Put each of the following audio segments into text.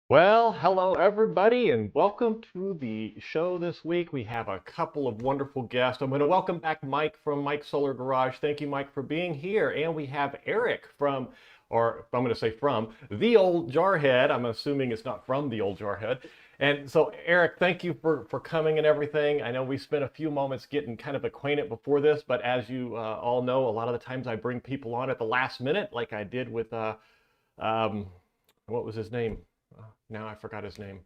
Well, hello everybody, and welcome to the show this week. We have a couple of wonderful guests. I'm going to welcome back Mike from Mike Solar Garage. Thank you, Mike, for being here. And we have Eric from, or I'm going to say from, the Old Jarhead. I'm assuming it's not from the Old Jarhead. And so, Eric, thank you for coming and everything. I know we spent a few moments getting kind of acquainted before this, but as you all know, a lot of the times I bring people on at the last minute, like I did with um, what was his name? Now I forgot his name.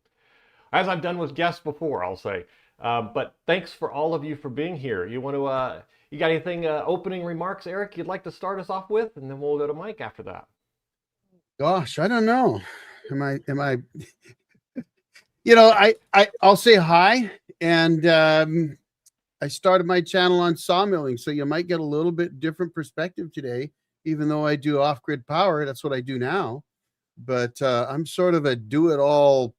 As I've done with guests before, I'll say. But thanks for all of you for being here. You got anything, opening remarks, Eric, you'd like to start us off with? And then we'll go to Mike after that. Gosh, I don't know. Am I, I'll say hi. And I started my channel on sawmilling. So you might get a little bit different perspective today, even though I do off-grid power. That's what I do now. But I'm sort of a do-it-all.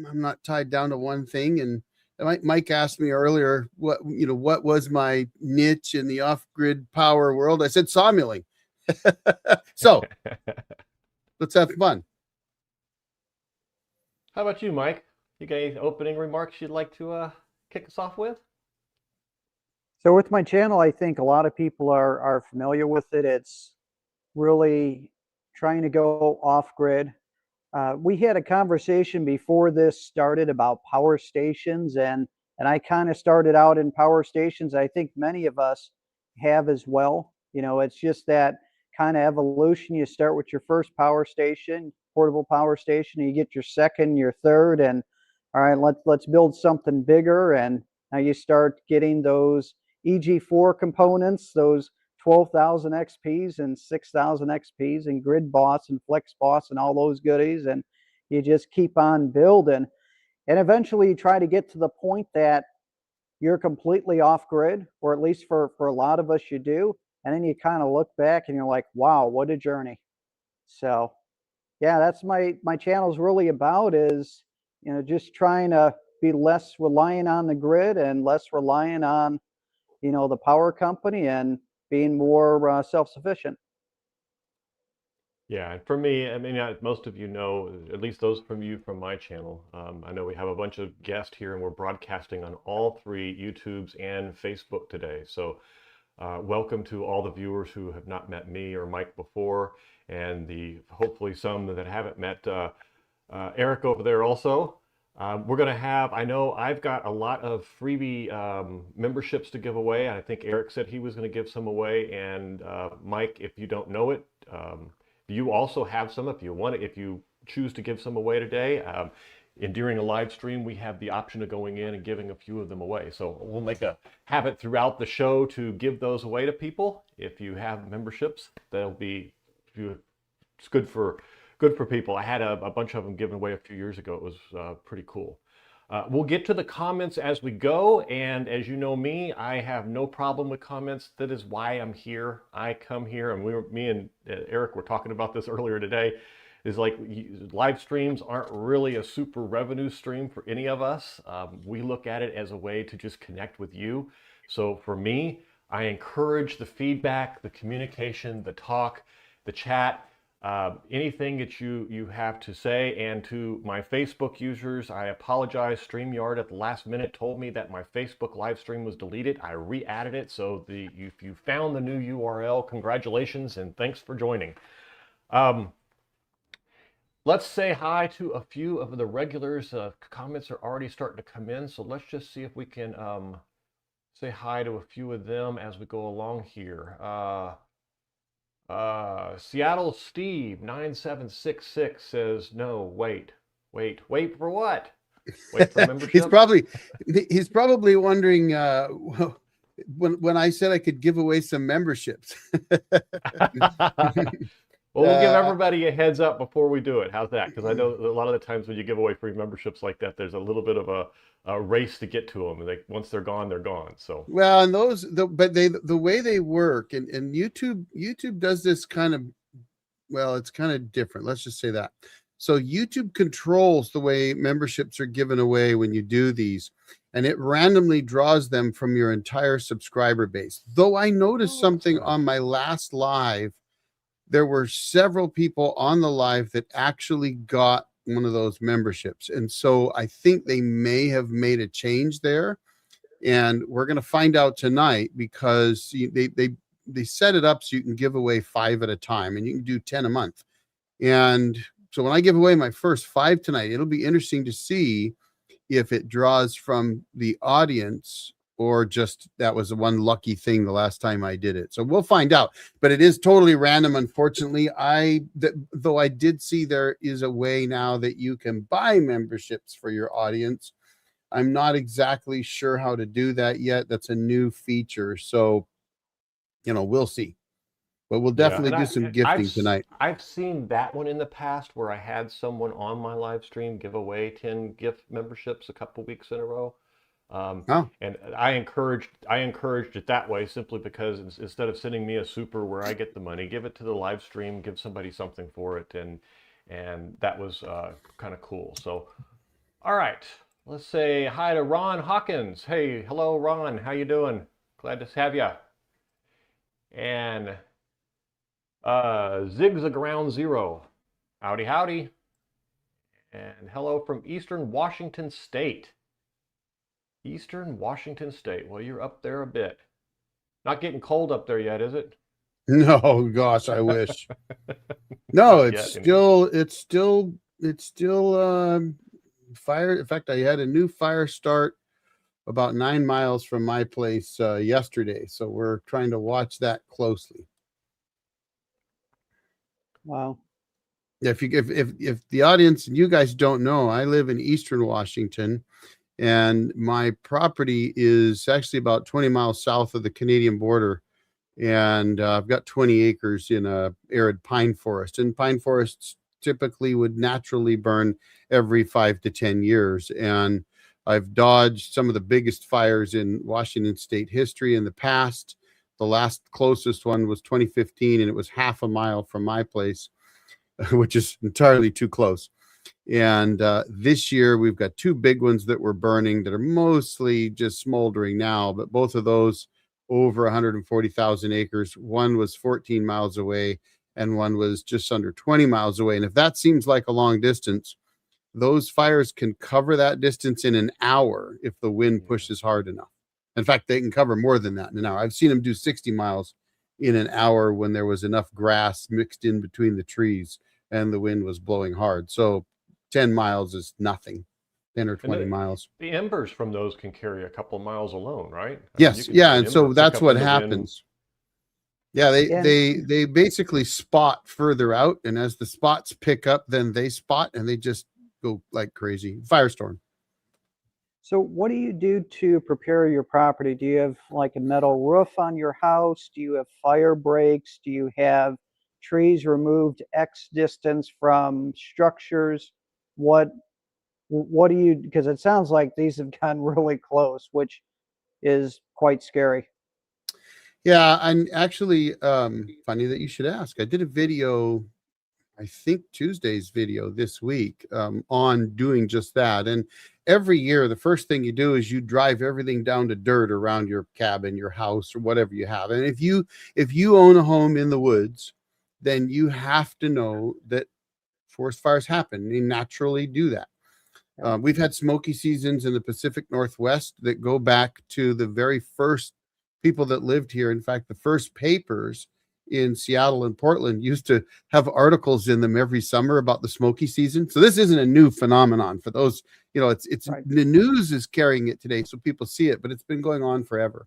I'm not tied down to one thing. And Mike asked me earlier, what was my niche in the off-grid power world? I said sawmilling. So let's have fun. How about you, Mike? You got any opening remarks you'd like to kick us off with? So with my channel, I think a lot of people are familiar with it. It's really trying to go off grid. We had a conversation before this started about power stations, and I kind of started out in power stations. I think many of us have as well. It's just that kind of evolution. You start with your first power station, portable power station, and you get your second, your third, and all right, let's build something bigger. And now you start getting those EG4 components, those 12,000 XPs and 6,000 XPs and Grid Boss and Flex Boss and all those goodies, and you just keep on building. And eventually you try to get to the point that you're completely off grid, or at least for a lot of us you do. And then you kind of look back and you're like, wow, what a journey. So yeah, that's my channel's really about, is just trying to be less reliant on the grid and less reliant on the power company, and being more self-sufficient. Yeah, and for me, I mean, most of you know, at least those from you from my channel. I know we have a bunch of guests here, and we're broadcasting on all three YouTubes and Facebook today. So, welcome to all the viewers who have not met me or Mike before, and hopefully some that haven't met Eric over there also. We're going to have, I know I've got a lot of freebie memberships to give away. I think Eric said he was going to give some away. And Mike, if you don't know it, you also have some if you want it, if you choose to give some away today. And during a live stream, we have the option of going in and giving a few of them away. So we'll make a habit throughout the show to give those away to people. If you have memberships, it's good for people. I had a bunch of them given away a few years ago. It was pretty cool. We'll get to the comments as we go, and as you know me, I have no problem with comments. That is why I'm here. I come here, and me and Eric were talking about this earlier today, is like live streams aren't really a super revenue stream for any of us. We look at it as a way to just connect with you. So for me, I encourage the feedback, the communication, the talk, the chat. Anything that you have to say. And to my Facebook users, I apologize. StreamYard at the last minute told me that my Facebook live stream was deleted. I re-added it, so if you found the new URL, congratulations and thanks for joining. Let's say hi to a few of the regulars. Comments are already starting to come in, so let's just see if we can say hi to a few of them as we go along here. Seattle Steve 9766 says, no, wait for what? Wait for membership? he's probably wondering when I said I could give away some memberships. Well, we'll give everybody a heads up before we do it. How's that? Because I know a lot of the times when you give away free memberships like that, there's a little bit of a race to get to them, and once they're gone, they're gone. So well, and the way they work, and YouTube does this kind of, well, it's kind of different. Let's just say that. So YouTube controls the way memberships are given away when you do these, and it randomly draws them from your entire subscriber base. Though I noticed something on my last live, there were several people on the live that actually got one of those memberships. And so I think they may have made a change there. And we're going to find out tonight because they set it up so you can give away 5 at a time and you can do 10 a month. And so when I give away my first 5 tonight, it'll be interesting to see if it draws from the audience or just that was the one lucky thing the last time I did it. So we'll find out, but it is totally random. Unfortunately, though I did see there is a way now that you can buy memberships for your audience. I'm not exactly sure how to do that yet. That's a new feature. So, we'll see. But we'll definitely do some gifting tonight. I've seen that one in the past where I had someone on my live stream give away 10 gift memberships a couple weeks in a row. And I encouraged it that way simply because instead of sending me a super where I get the money, give it to the live stream, give somebody something for it, and that was kind of cool. So, all right, let's say hi to Ron Hawkins. Hey, hello, Ron. How you doing? Glad to have you. And Zig's a Ground Zero. Howdy, howdy. And hello from Eastern Washington State. Eastern Washington State. Well, you're up there a bit. Not getting cold up there yet, is it? No, gosh, I wish. No, it's still fire. In fact, I had a new fire start about 9 miles from my place yesterday. So we're trying to watch that closely. Wow. If the audience and you guys don't know, I live in Eastern Washington. And my property is actually about 20 miles south of the Canadian border. And I've got 20 acres in a arid pine forest. And pine forests typically would naturally burn every 5 to 10 years. And I've dodged some of the biggest fires in Washington state history in the past. The last closest one was 2015, and it was half a mile from my place, which is entirely too close. And this year we've got 2 big ones that were burning that are mostly just smoldering now, but both of those over 140,000 acres. One was 14 miles away and one was just under 20 miles away. And if that seems like a long distance, those fires can cover that distance in an hour if the wind pushes hard enough. In fact, they can cover more than that in an hour. I've seen them do 60 miles in an hour when there was enough grass mixed in between the trees and the wind was blowing hard. So 10 miles is nothing, 10 or 20 miles. The embers from those can carry a couple of miles alone, right? Yes. Yeah. And so that's what happens. Yeah. They basically spot further out. And as the spots pick up, then they spot and they just go like crazy. Firestorm. So what do you do to prepare your property? Do you have like a metal roof on your house? Do you have fire breaks? Do you have trees removed X distance from structures? What do you, because it sounds like these have gotten really close, which is quite scary. Yeah, and actually, funny that you should ask. I did a video, I think Tuesday's video this week, on doing just that. And every year, the first thing you do is you drive everything down to dirt around your cabin, your house, or whatever you have. And if you own a home in the woods, then you have to know that forest fires happen. They naturally do that. We've had smoky seasons in the Pacific Northwest that go back to the very first people that lived here. In fact, the first papers in Seattle and Portland used to have articles in them every summer about the smoky season. So this isn't a new phenomenon for those, it's right. The news is carrying it today, so people see it, but it's been going on forever.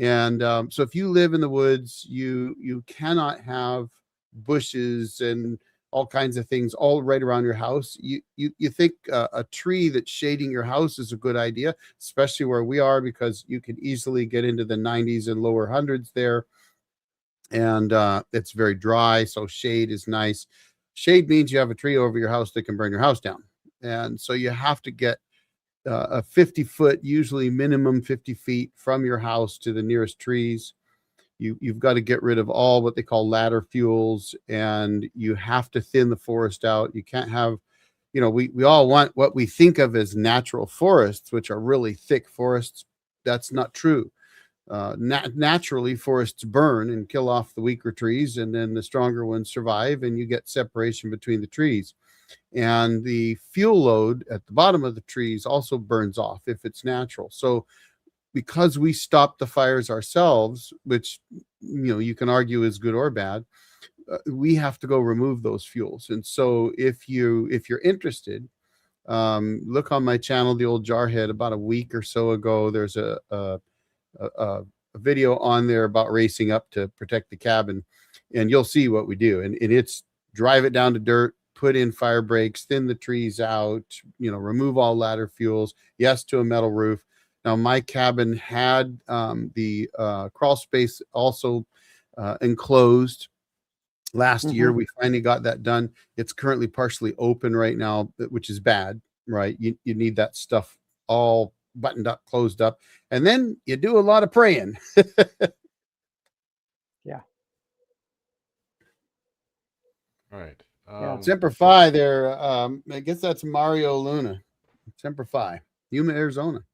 And so if you live in the woods, you cannot have bushes and all kinds of things all right around your house. You think a tree that's shading your house is a good idea, especially where we are, because you can easily get into the 90s and lower hundreds there. And it's very dry, so shade is nice. Shade means you have a tree over your house that can burn your house down. And so you have to get a 50-foot, usually minimum 50 feet from your house to the nearest trees. You've got to get rid of all what they call ladder fuels, and you have to thin the forest out. You can't have, we all want what we think of as natural forests, which are really thick forests. That's not true. Naturally, forests burn and kill off the weaker trees, and then the stronger ones survive, and you get separation between the trees. and the fuel load at the bottom of the trees also burns off if it's natural. So because we stop the fires ourselves, which you can argue is good or bad, we have to go remove those fuels. And so if you're interested, look on my channel, The Old Jarhead. About a week or so ago, there's a video on there about racing up to protect the cabin, and you'll see what we do. And it's drive it down to dirt, put in fire breaks, thin the trees out, remove all ladder fuels. Yes, to a metal roof. Now, my cabin had the crawl space also enclosed. Last year, we finally got that done. It's currently partially open right now, which is bad, right? You need that stuff all buttoned up, closed up, and then you do a lot of praying. Yeah. All right. Semper Fi there. I guess that's Mario Luna. Semper Fi, Yuma, Arizona.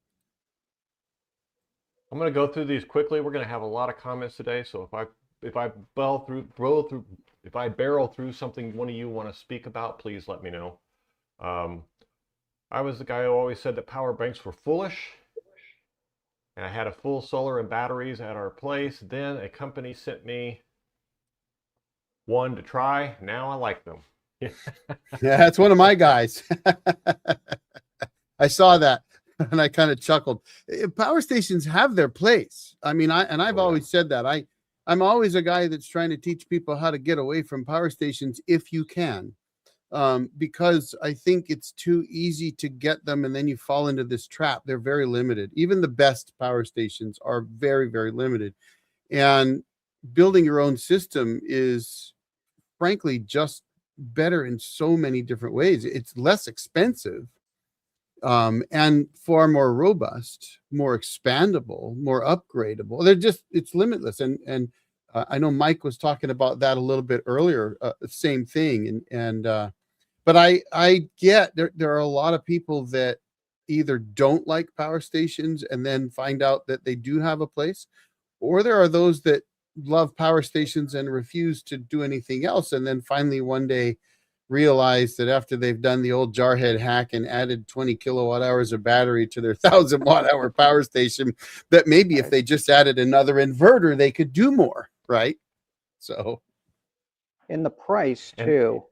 I'm going to go through these quickly. We're going to have a lot of comments today, so if I barrel through something one of you want to speak about, please let me know. I was the guy who always said that power banks were foolish, and I had a full solar and batteries at our place. Then a company sent me one to try. Now I like them. Yeah, that's one of my guys. I saw that and I kind of chuckled. Power stations have their place. I mean, I've always said that. I'm always a guy that's trying to teach people how to get away from power stations if you can, because I think it's too easy to get them and then you fall into this trap. They're very limited. Even the best power stations are very, very limited. And building your own system is frankly just better in so many different ways. It's less expensive, and far more robust, more expandable, more upgradable. It's limitless. And I know Mike was talking about that a little bit earlier, same thing. But I get there are a lot of people that either don't like power stations and then find out that they do have a place, or there are those that love power stations and refuse to do anything else, and then finally one day realize that after they've done the old Jarhead hack and added 20 kilowatt hours of battery to their 1,000 watt hour power station, that maybe if they just added another inverter, they could do more, right? So, in the price too,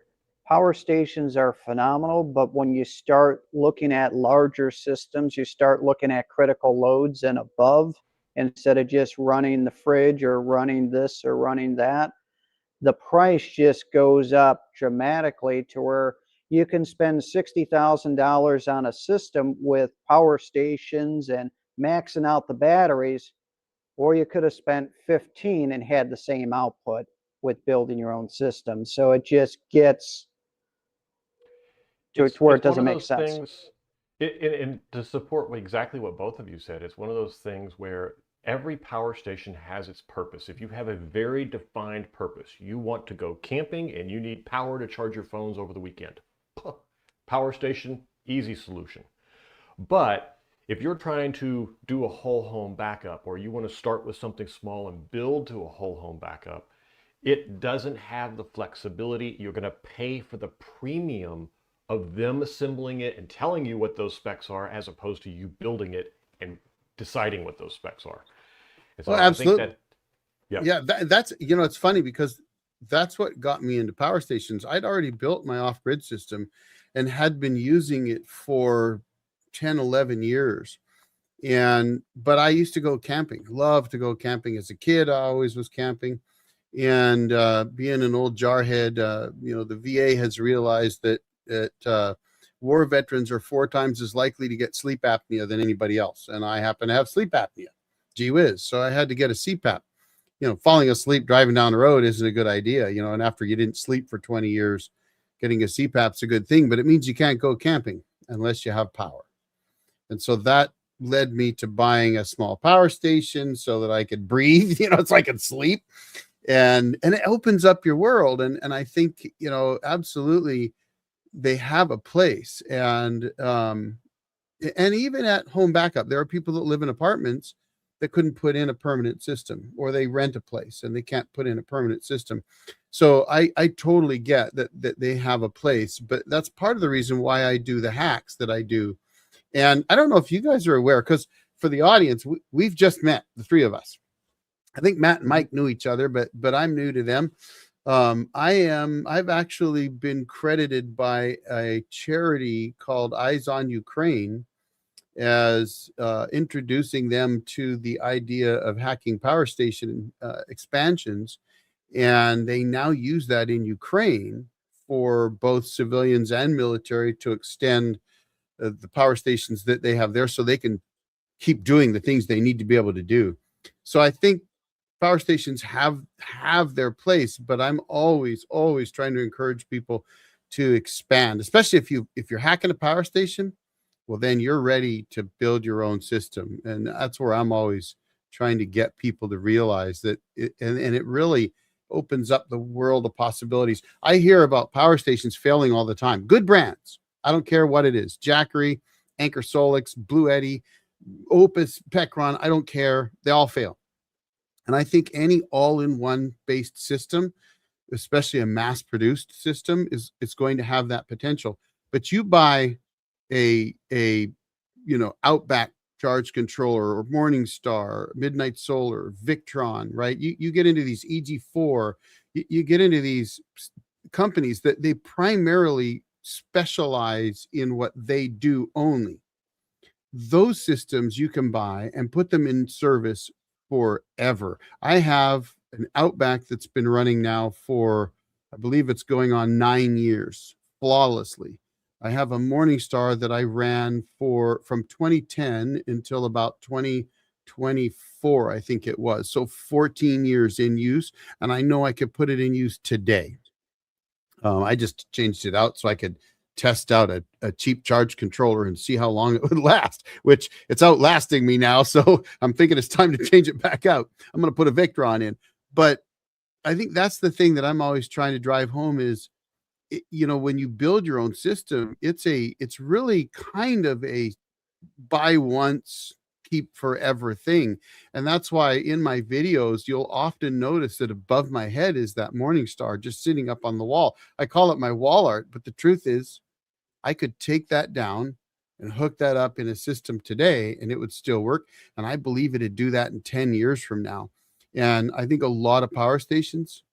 power stations are phenomenal, but when you start looking at larger systems, you start looking at critical loads and above, instead of just running the fridge or running this or running that, the price just goes up dramatically to where you can spend $60,000 on a system with power stations and maxing out the batteries, or you could have spent 15 and had the same output with building your own system. So it just gets to where it doesn't make sense. And to support exactly what both of you said, it's one of those things where every power station has its purpose. If you have a very defined purpose, you want to go camping and you need power to charge your phones over the weekend. Power station, easy solution. But if you're trying to do a whole home backup, or you want to start with something small and build to a whole home backup, it doesn't have the flexibility. You're going to pay for the premium of them assembling it and telling you what those specs are, as opposed to you building it and deciding what those specs are. So well, absolutely. That's it's funny because that's what got me into power stations. I'd already built my off-grid system and had been using it for 10, 11 years. But I used to go camping, loved to go camping as a kid. I always was camping. And being an old jarhead, the VA has realized that war veterans are 4 times as likely to get sleep apnea than anybody else. And I happen to have sleep apnea. Gee whiz. So I had to get a CPAP. Falling asleep driving down the road isn't a good idea, and after you didn't sleep for 20 years, getting a CPAP's a good thing, but it means you can't go camping unless you have power. And so that led me to buying a small power station so that I could breathe, so I could sleep. And it opens up your world. And I think, absolutely they have a place. And even at home backup, there are people that live in apartments that couldn't put in a permanent system, or they rent a place and they can't put in a permanent system. So I totally get that they have a place, but that's part of the reason why I do the hacks that I do. And I don't know if you guys are aware, because for the audience, we've just met, the three of us. I think Matt and Mike knew each other, but I'm new to them. I've actually been credited by a charity called Eyes on Ukraine as introducing them to the idea of hacking power station expansions. And they now use that in Ukraine for both civilians and military to extend the power stations that they have there so they can keep doing the things they need to be able to do. So I think power stations have their place, but I'm always trying to encourage people to expand, especially if you're hacking a power station. Well, then you're ready to build your own system, and that's where I'm always trying to get people to realize that and it really opens up the world of possibilities. I hear about power stations failing all the time. Good brands, I don't care what it is, Jackery, Anchor Solix, Blue Eddy, Opus, Pecron, I don't care, they all fail. And I think any all-in-one based system, especially a mass-produced system, is going to have that potential. But you buy a Outback charge controller or Morningstar, Midnight Solar, Victron, right? You get into these EG4, you get into these companies that they primarily specialize in what they do only. Those systems you can buy and put them in service forever. I have an Outback that's been running now for, I believe it's going on 9 years, flawlessly. I have a Morningstar that I ran from 2010 until about 2024, I think it was. So 14 years in use, and I know I could put it in use today. I just changed it out so I could test out a cheap charge controller and see how long it would last, which it's outlasting me now. So I'm thinking it's time to change it back out. I'm going to put a Victron in. But I think that's the thing that I'm always trying to drive home is, when you build your own system, it's really kind of a buy once, keep forever thing. And that's why in my videos, you'll often notice that above my head is that Morningstar just sitting up on the wall. I call it my wall art, but the truth is I could take that down and hook that up in a system today and it would still work. And I believe it'd do that in 10 years from now. And I think a lot of power stations,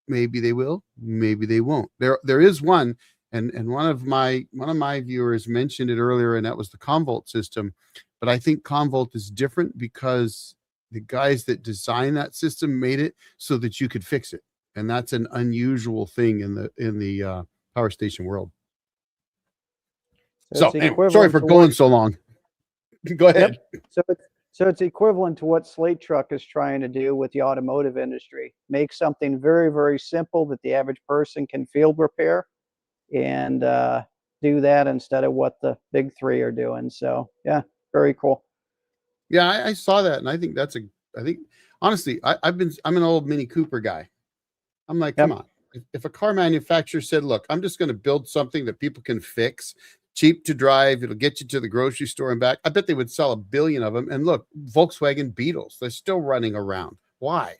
maybe they will, maybe they won't. There is one, and one of my viewers mentioned it earlier, and that was the Commvault system. But I think Commvault is different because the guys that designed that system made it so that you could fix it, and that's an unusual thing in the power station world. So anyway, sorry for going so long. Go ahead. Yep. So it's equivalent to what Slate Truck is trying to do with the automotive industry. Make something very, very simple that the average person can field repair and do that instead of what the big three are doing. So yeah, very cool. Yeah, I saw that, and I think honestly, I'm an old Mini Cooper guy. I'm like, come on. If a car manufacturer said, look, I'm just going to build something that people can fix, cheap to drive, it'll get you to the grocery store and back, I bet they would sell 1 billion of them. And look, Volkswagen Beetles, they're still running around. Why?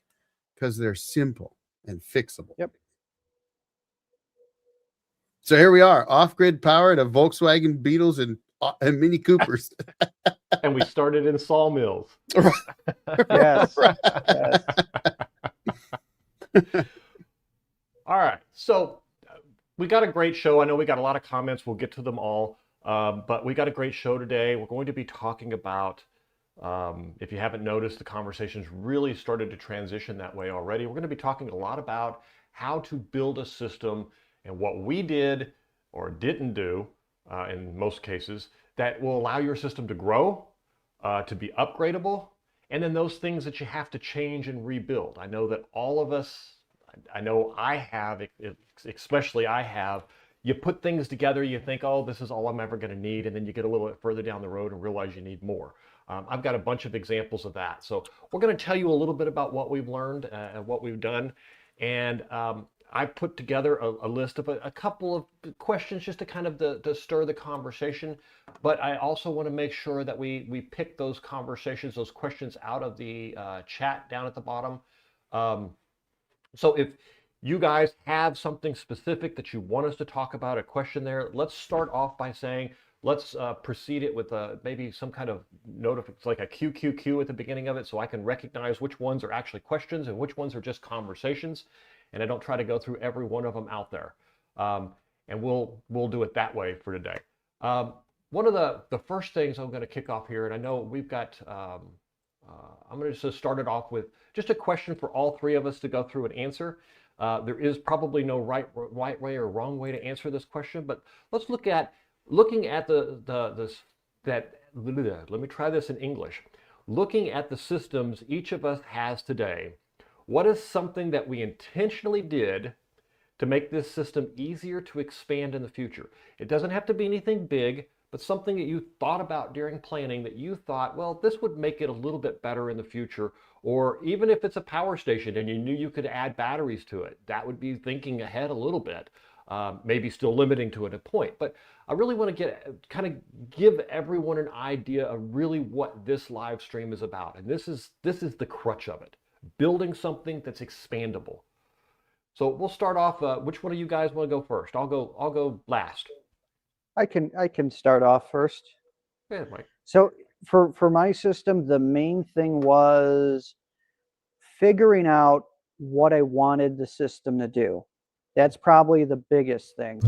Because they're simple and fixable. Yep. So here we are, off-grid power to Volkswagen Beetles and Mini Coopers. And we started in sawmills. Yes. Yes. All right. So we got a great show. I know we got a lot of comments. We'll get to them all. But we got a great show today. We're going to be talking about, if you haven't noticed, the conversation's really started to transition that way already. We're going to be talking a lot about how to build a system and what we did or didn't do in most cases that will allow your system to grow, to be upgradable, and then those things that you have to change and rebuild. I know that all of us, I know I have, especially I have, you put things together, you think, oh, this is all I'm ever going to need, and then you get a little bit further down the road and realize you need more. I've got a bunch of examples of that. So we're going to tell you a little bit about what we've learned and what we've done. And I put together a list of a couple of questions just to kind of to stir the conversation. But I also want to make sure that we pick those conversations, those questions out of the chat down at the bottom. So if you guys have something specific that you want us to talk about, a question there, let's start off by saying, let's precede it with maybe some kind of notification, like a QQQ at the beginning of it, so I can recognize which ones are actually questions and which ones are just conversations, and I don't try to go through every one of them out there. And we'll do it that way for today. One of the first things I'm going to kick off here, and I know we've got, I'm going to just start it off with just a question for all three of us to go through and answer. There is probably no right way or wrong way to answer this question, but let's looking at let me try this in English. Looking at the systems each of us has today, what is something that we intentionally did to make this system easier to expand in the future? It doesn't have to be anything big, but something that you thought about during planning that you thought, well, this would make it a little bit better in the future. Or even if it's a power station and you knew you could add batteries to it, that would be thinking ahead a little bit, maybe still limiting to it a point. But I really want to kind of give everyone an idea of really what this live stream is about. And this is the crutch of it, building something that's expandable. So we'll start off, which one of you guys want to go first? I'll go last. I can start off first. Yeah, Mike. So for my system, the main thing was figuring out what I wanted the system to do. That's probably the biggest thing,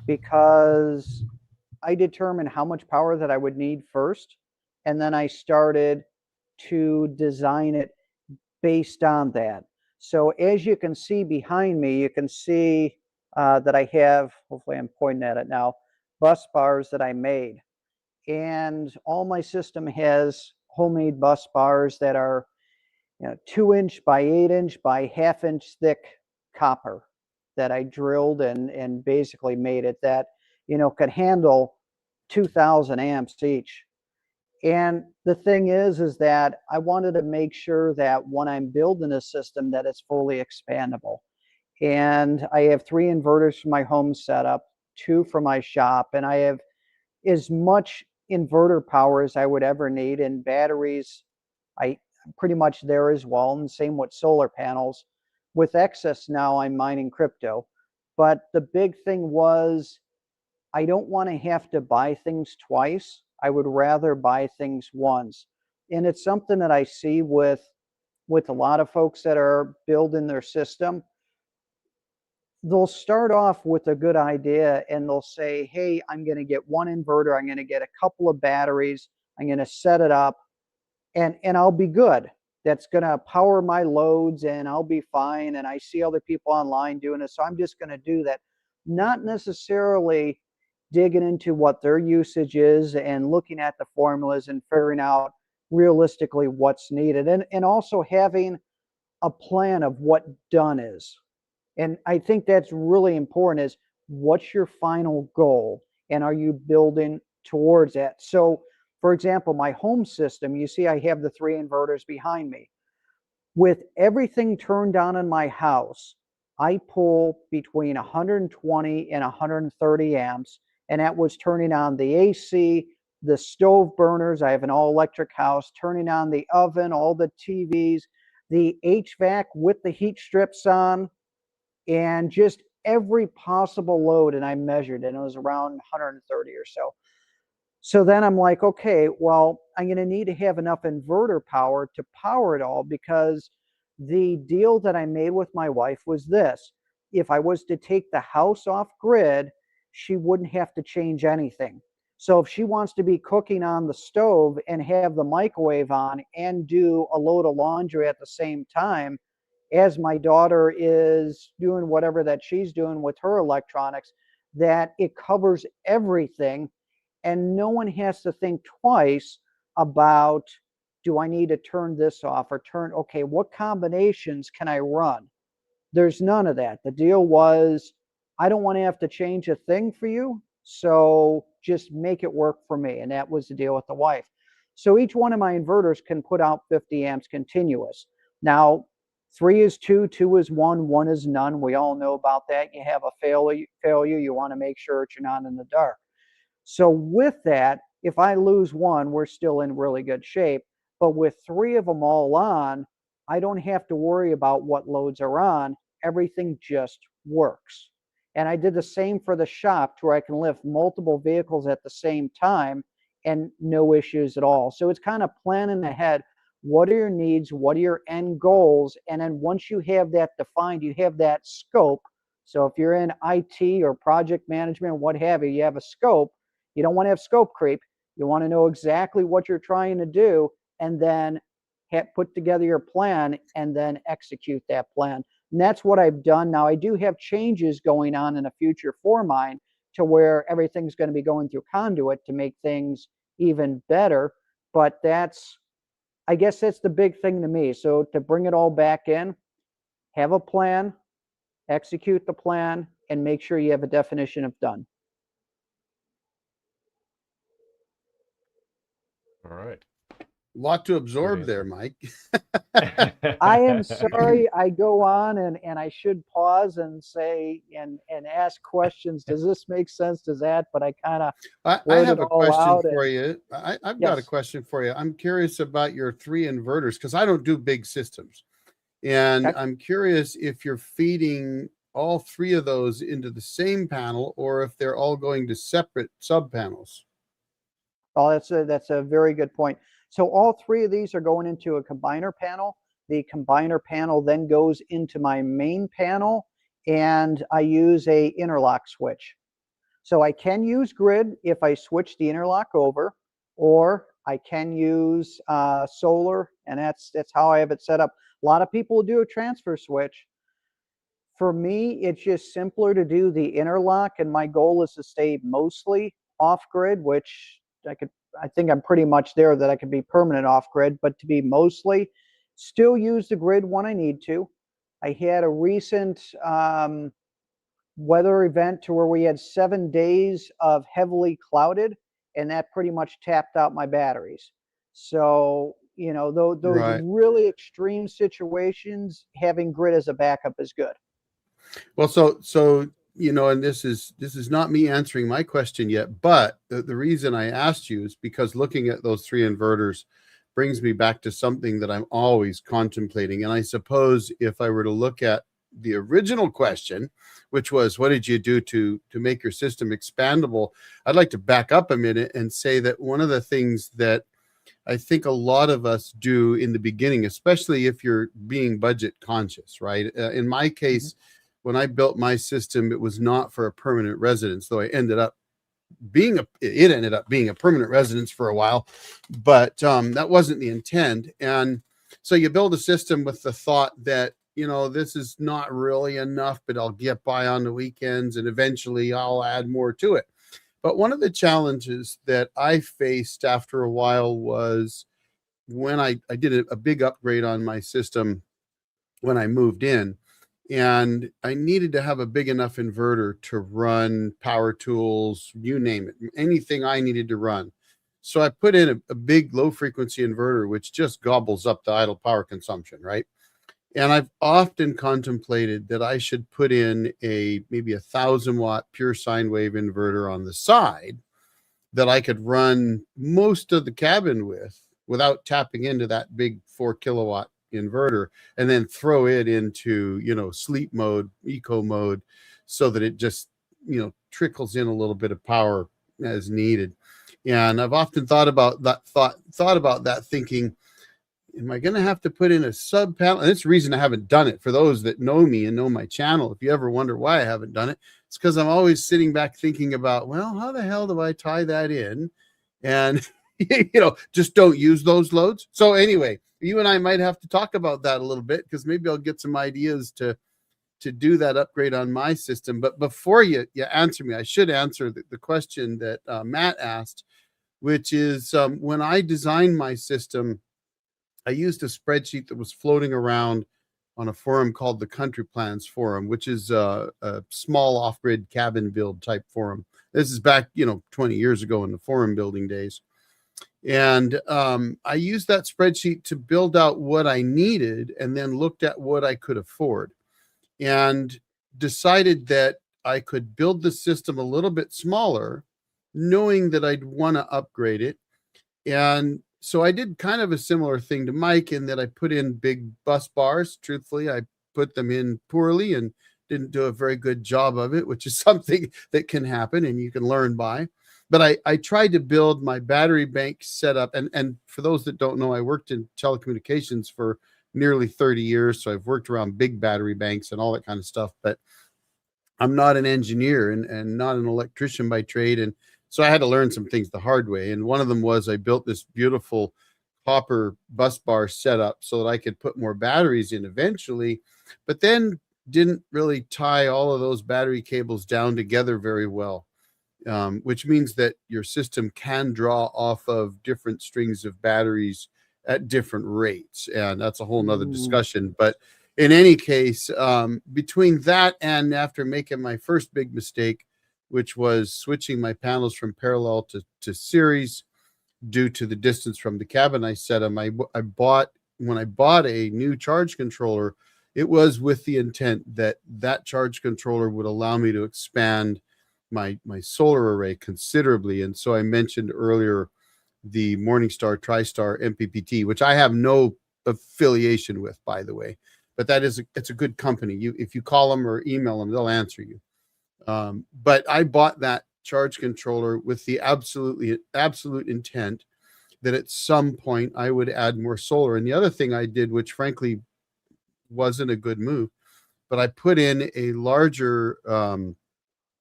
because I determined how much power that I would need first, and then I started to design it based on that. So as you can see behind me, you can see that I have, hopefully I'm pointing at it now, bus bars that I made. And all my system has homemade bus bars that are 2-inch by 8-inch by 1/2-inch thick copper that I drilled and basically made it that could handle 2,000 amps each. And the thing is that I wanted to make sure that when I'm building a system that it's fully expandable. And I have 3 inverters for my home setup, 2 for my shop, and I have as much inverter power as I would ever need. And batteries, I'm pretty much there as well, and same with solar panels. With excess now, I'm mining crypto. But the big thing was, I don't want to have to buy things twice. I would rather buy things once. And it's something that I see with a lot of folks that are building their system. They'll start off with a good idea and they'll say, hey, I'm going to get 1 inverter, I'm going to get a couple of batteries, I'm going to set it up, and I'll be good. That's going to power my loads and I'll be fine. And I see other people online doing it, so I'm just going to do that. Not necessarily digging into what their usage is and looking at the formulas and figuring out realistically what's needed, and also having a plan of what done is. And I think that's really important, is what's your final goal and are you building towards that? So for example, my home system, you see I have the 3 inverters behind me. With everything turned on in my house, I pull between 120 and 130 amps, and that was turning on the AC, the stove burners. I have an all-electric house, turning on the oven, all the TVs, the HVAC with the heat strips on, and just every possible load. And I measured, and it was around 130 or so. So then I'm like, okay, well, I'm going to need to have enough inverter power to power it all, because the deal that I made with my wife was this: if I was to take the house off grid, she wouldn't have to change anything. So if she wants to be cooking on the stove and have the microwave on and do a load of laundry at the same time, as my daughter is doing whatever that she's doing with her electronics, that it covers everything. And no one has to think twice about, do I need to turn this off or okay, what combinations can I run? There's none of that. The deal was, I don't want to have to change a thing for you, so just make it work for me. And that was the deal with the wife. So each one of my inverters can put out 50 amps continuous. Now, 3 is 2, 2 is 1, 1 is none. We all know about that. You have a failure, you want to make sure that you're not in the dark. So with that, if I lose one, we're still in really good shape. But with 3 of them all on, I don't have to worry about what loads are on. everything just works. And I did the same for the shop to where I can lift multiple vehicles at the same time and no issues at all. So it's kind of planning ahead. What are your needs? What are your end goals? And then once you have that defined, you have that scope. So if you're in IT or project management, what have you, you have a scope. You don't want to have scope creep. You want to know exactly what you're trying to do and then put together your plan and then execute that plan. And that's what I've done. Now, I do have changes going on in the future for mine to where everything's going to be going through conduit to make things even better. But I guess that's the big thing to me. So to bring it all back in, have a plan, execute the plan, and make sure you have a definition of done. All right. Lot to absorb Good there, Mike. I am sorry I go on and I should pause and say and ask questions. Does this make sense? Does that? But I kind of I have a question for and, you. I've got a yes. question for you. I'm curious about your 3 inverters because I don't do big systems. And Okay. I'm curious if you're feeding all 3 of those into the same panel or if they're all going to separate sub panels. Oh, that's a very good point. So all 3 of these are going into a combiner panel. The combiner panel then goes into my main panel, and I use a interlock switch. So I can use grid if I switch the interlock over, or I can use solar, and that's how I have it set up. A lot of people do a transfer switch. For me, it's just simpler to do the interlock, and my goal is to stay mostly off grid, which I think I'm pretty much there that I could be permanent off grid, but to be mostly still use the grid when I need to. I had a recent weather event to where we had 7 days of heavily clouded, and that pretty much tapped out my batteries. So, those Right. really extreme situations, having grid as a backup is good. Well, so and this is not me answering my question yet, but the reason I asked you is because looking at those 3 inverters brings me back to something that I'm always contemplating. And I suppose if I were to look at the original question, which was what did you do to make your system expandable, I'd like to back up a minute and say that one of the things that I think a lot of us do in the beginning, especially if you're being budget conscious, right? In my case, when I built my system, it was not for a permanent residence, though it ended up being a permanent residence for a while, but that wasn't the intent. And so you build a system with the thought that, this is not really enough, but I'll get by on the weekends and eventually I'll add more to it. But one of the challenges that I faced after a while was when I did a big upgrade on my system when I moved in, and I needed to have a big enough inverter to run power tools, you name it, anything I needed to run. So I put in a big low frequency inverter, which just gobbles up the idle power consumption, right? And I've often contemplated that I should put in maybe 1,000-watt pure sine wave inverter on the side that I could run most of the cabin without tapping into that big 4-kilowatt inverter, and then throw it into sleep mode, eco mode, so that it just trickles in a little bit of power as needed. And I've often thought about that thinking, am I going to have to put in a sub panel? And it's the reason I haven't done it. For those that know me and know my channel, if you ever wonder why I haven't done it, it's because I'm always sitting back thinking about, well, how the hell do I tie that in? And just don't use those loads. So anyway, you and I might have to talk about that a little bit, because maybe I'll get some ideas to do that upgrade on my system. But before you answer me, I should answer the question that Matt asked, which is when I designed my system, I used a spreadsheet that was floating around on a forum called the Country Plans Forum, which is a small off-grid cabin build type forum. This is back, 20 years ago in the forum building days. And I used that spreadsheet to build out what I needed, and then looked at what I could afford, and decided that I could build the system a little bit smaller, knowing that I'd want to upgrade it. And so I did kind of a similar thing to Mike in that I put in big bus bars. Truthfully, I put them in poorly and didn't do a very good job of it, which is something that can happen and you can learn by. But I tried to build my battery bank setup. And for those that don't know, I worked in telecommunications for nearly 30 years. So I've worked around big battery banks and all that kind of stuff. But I'm not an engineer and not an electrician by trade. And so I had to learn some things the hard way. And one of them was I built this beautiful copper bus bar setup so that I could put more batteries in eventually, but then didn't really tie all of those battery cables down together very well, which means that your system can draw off of different strings of batteries at different rates. And that's a whole nother discussion. But in any case, between that and after making my first big mistake, which was switching my panels from parallel to series due to the distance from the cabin I set them, when I bought a new charge controller, it was with the intent that that charge controller would allow me to expand my solar array considerably. And so I mentioned earlier the Morningstar TriStar MPPT, which I have no affiliation with, by the way, but it's a good company. If you call them or email them, they'll answer you. But I bought that charge controller with the absolute intent that at some point I would add more solar. And the other thing I did, which frankly wasn't a good move, but I put in a larger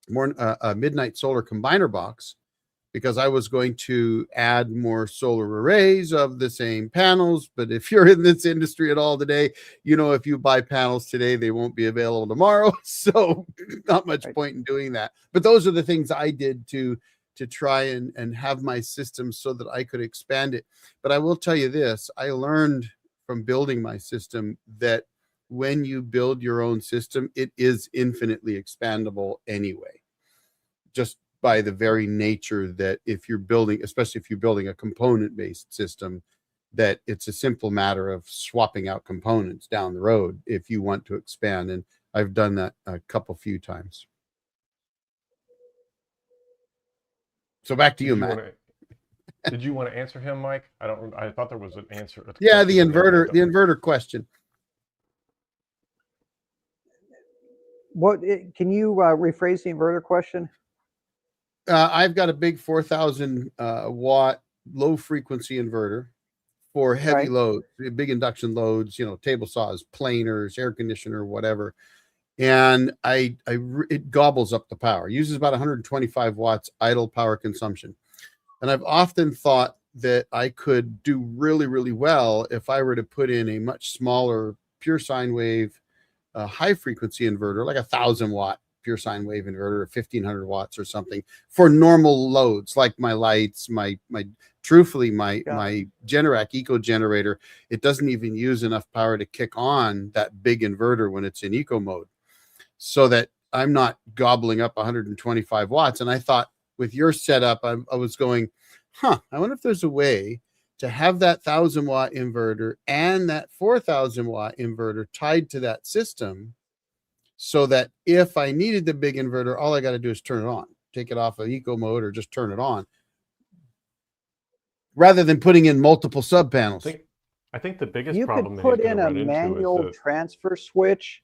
Midnight Solar combiner box because I was going to add more solar arrays of the same panels. But if you're in this industry at all today, you know, if you buy panels today, they won't be available tomorrow. So not much point in doing that. But those are the things I did to try and have my system so that I could expand it. But I will tell you this, I learned from building my system that when you build your own system, it is infinitely expandable anyway. Just by the very nature that if you're building, especially if you're building a component-based system, that it's a simple matter of swapping out components down the road if you want to expand. And I've done that a few times. So back to you, Matt. Did you want to answer him, Mike? I thought there was an answer. Yeah, the inverter question. Can you rephrase the inverter question? I've got a big 4,000 watt low frequency inverter for heavy loads, big induction loads, you know, table saws, planers, air conditioner, whatever. And it gobbles up the power, uses about 125 watts idle power consumption. And I've often thought that I could do really, really well if I were to put in a much smaller pure sine wave, high frequency inverter, like 1,000 watt pure sine wave inverter, or 1,500 watts or something for normal loads, like my lights, my Generac eco generator. It doesn't even use enough power to kick on that big inverter when it's in eco mode, so that I'm not gobbling up 125 watts. And I thought with your setup, I was going, I wonder if there's a way to have that 1,000 watt inverter and that 4,000 watt inverter tied to that system, so that if I needed the big inverter, all I got to do is turn it on, take it off of eco mode, or just turn it on, rather than putting in multiple sub panels. I think the biggest you problem could put that he's in gonna a run into manual is transfer switch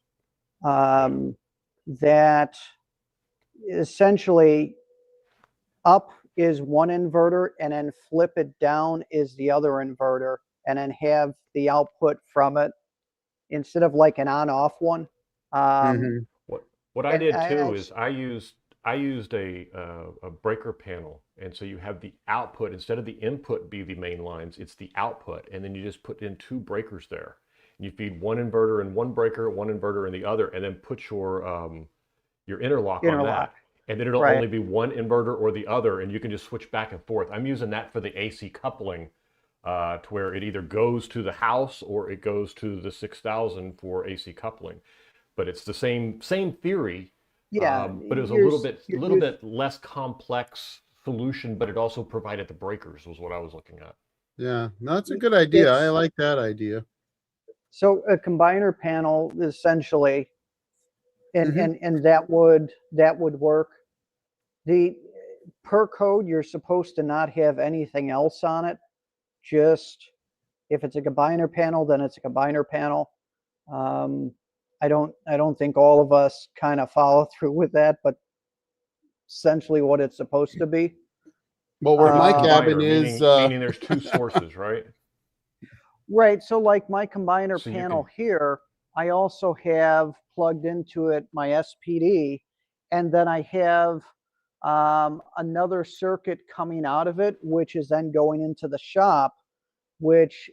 that essentially up is one inverter and then flip it down is the other inverter, and then have the output from it instead of like an on-off one. What I did too is I used a breaker panel, and so you have the output instead of the input be the main lines, it's the output, and then you just put in two breakers there. And you feed one inverter in one breaker, one inverter in the other, and then put your interlock on that. And then it'll only be one inverter or the other, and you can just switch back and forth. I'm using that for the AC coupling, to where it either goes to the house or it goes to the 6,000 for AC coupling. But it's the same theory. Yeah, but it was a little bit less complex solution, but it also provided the breakers, was what I was looking at. Yeah, no, that's a good idea. I like that idea. So a combiner panel essentially, and that would work. The per code, you're supposed to not have anything else on it. Just if it's a combiner panel, then it's a combiner panel. I don't think all of us kind of follow through with that, but essentially what it's supposed to be. Well, where my Uh, cabin Combiner, is, meaning there's two sources, right? Right. So like my combiner So you panel can, here, I also have plugged into it my SPD, and then I have another circuit coming out of it, which is then going into the shop, which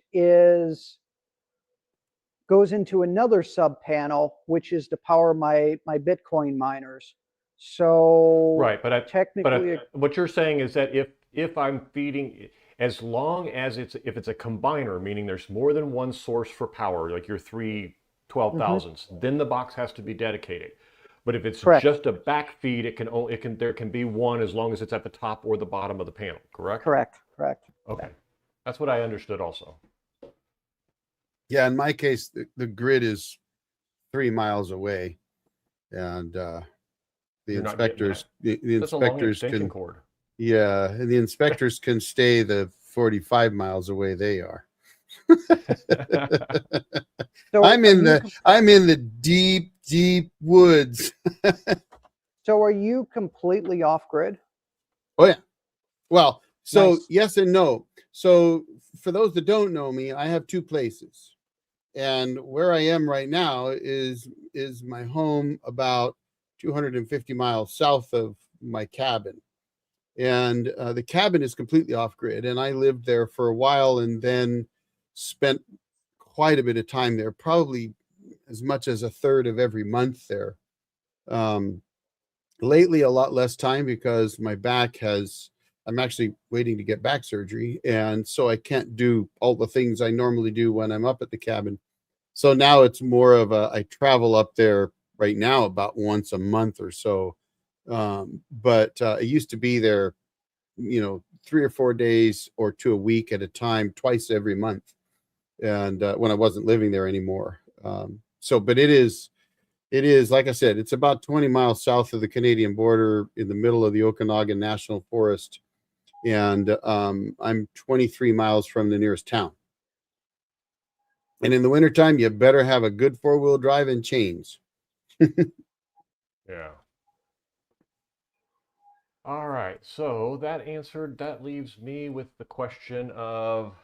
goes into another sub panel, which is to power my Bitcoin miners. So right, but technically, what you're saying is that if I'm feeding, as long as if it's a combiner, meaning there's more than one source for power, like your three Mhm, 12,000s, then the box has to be dedicated. But if it's correct, just a back feed, there can be one as long as it's at the top or the bottom of the panel, correct? correct. Okay. That's what I understood also. yeah, in my case, the grid is 3 miles away, and the You're not getting that. inspectors, the That's a long inspectors extension can, cord. yeah, and the inspectors can stay the 45 miles away they are. So I'm are in you the deep, deep woods. so are you completely off grid? Oh yeah. Well, so Nice. yes and no. So for those that don't know me, I have two places. And where I am right now is my home about 250 miles south of my cabin. And the cabin is completely off grid. And I lived there for a while and then spent quite a bit of time there, probably as much as a third of every month there. Um, Lately, a lot less time because my back has, I'm actually waiting to get back surgery. And so I can't do all the things I normally do when I'm up at the cabin. So now it's more of I travel up there right now about once a month or so. But I used to be there, 3 or 4 days or to a week at a time, twice every month. And when I wasn't living there anymore. But it is, like I said, it's about 20 miles south of the Canadian border in the middle of the Okanagan National Forest. And I'm 23 miles from the nearest town. And in the wintertime, you better have a good four-wheel drive and chains. Yeah. All right. So that leaves me with the question of,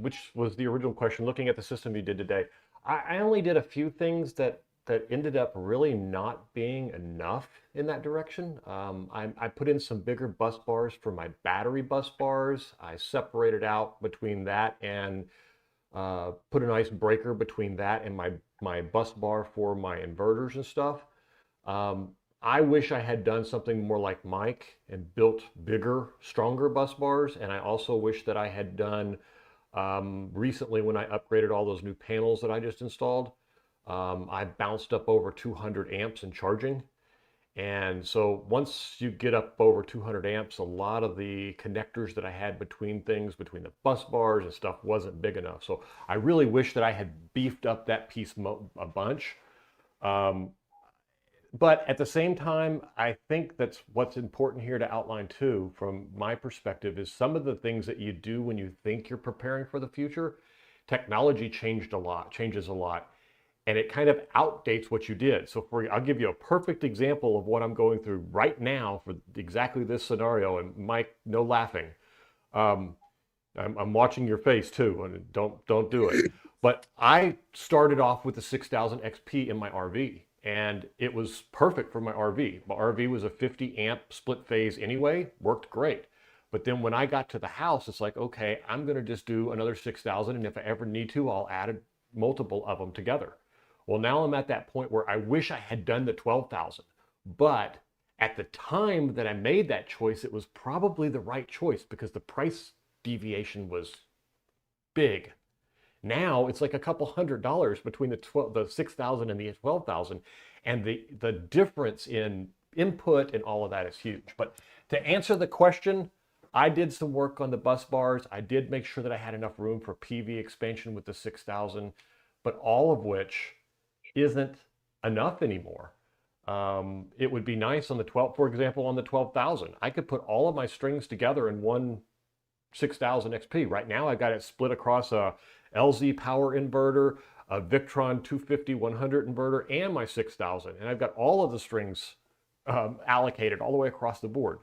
which was the original question, looking at the system you did today. I only did a few things that ended up really not being enough in that direction. I put in some bigger bus bars for my battery bus bars. I separated out between that and put a nice breaker between that and my bus bar for my inverters and stuff. Um, I wish I had done something more like Mike and built bigger, stronger bus bars. And I also wish that I had done recently when I upgraded all those new panels that I just installed. I bounced up over 200 amps in charging. And so once you get up over 200 amps, a lot of the connectors that I had between things, between the bus bars and stuff, wasn't big enough. So I really wish that I had beefed up that piece a bunch. Um, but at the same time, I think that's what's important here to outline too, from my perspective, is some of the things that you do when you think you're preparing for the future. Technology changes a lot, and it kind of outdates what you did. So I'll give you a perfect example of what I'm going through right now for exactly this scenario. And Mike, no laughing. Um, I'm watching your face too, and don't do it. But I started off with the 6000 XP in my RV, and it was perfect for my RV. My RV was a 50 amp split phase anyway, worked great. But then when I got to the house, it's like, okay, I'm going to just do another 6000, and if I ever need to, I'll add multiple of them together. Well, now I'm at that point where I wish I had done the 12,000, but at the time that I made that choice, it was probably the right choice because the price deviation was big. Now it's like a couple $100 between the 6,000 and the 12,000, and the difference in input and all of that is huge. But to answer the question, I did some work on the bus bars. I did make sure that I had enough room for PV expansion with the 6,000, but all of which isn't enough anymore. It would be nice on the 12, for example, on the 12,000, I could put all of my strings together in one 6000 XP. Right now I've got it split across a LZ power inverter, a Victron 250-100 inverter, and my 6000. And I've got all of the strings allocated all the way across the board.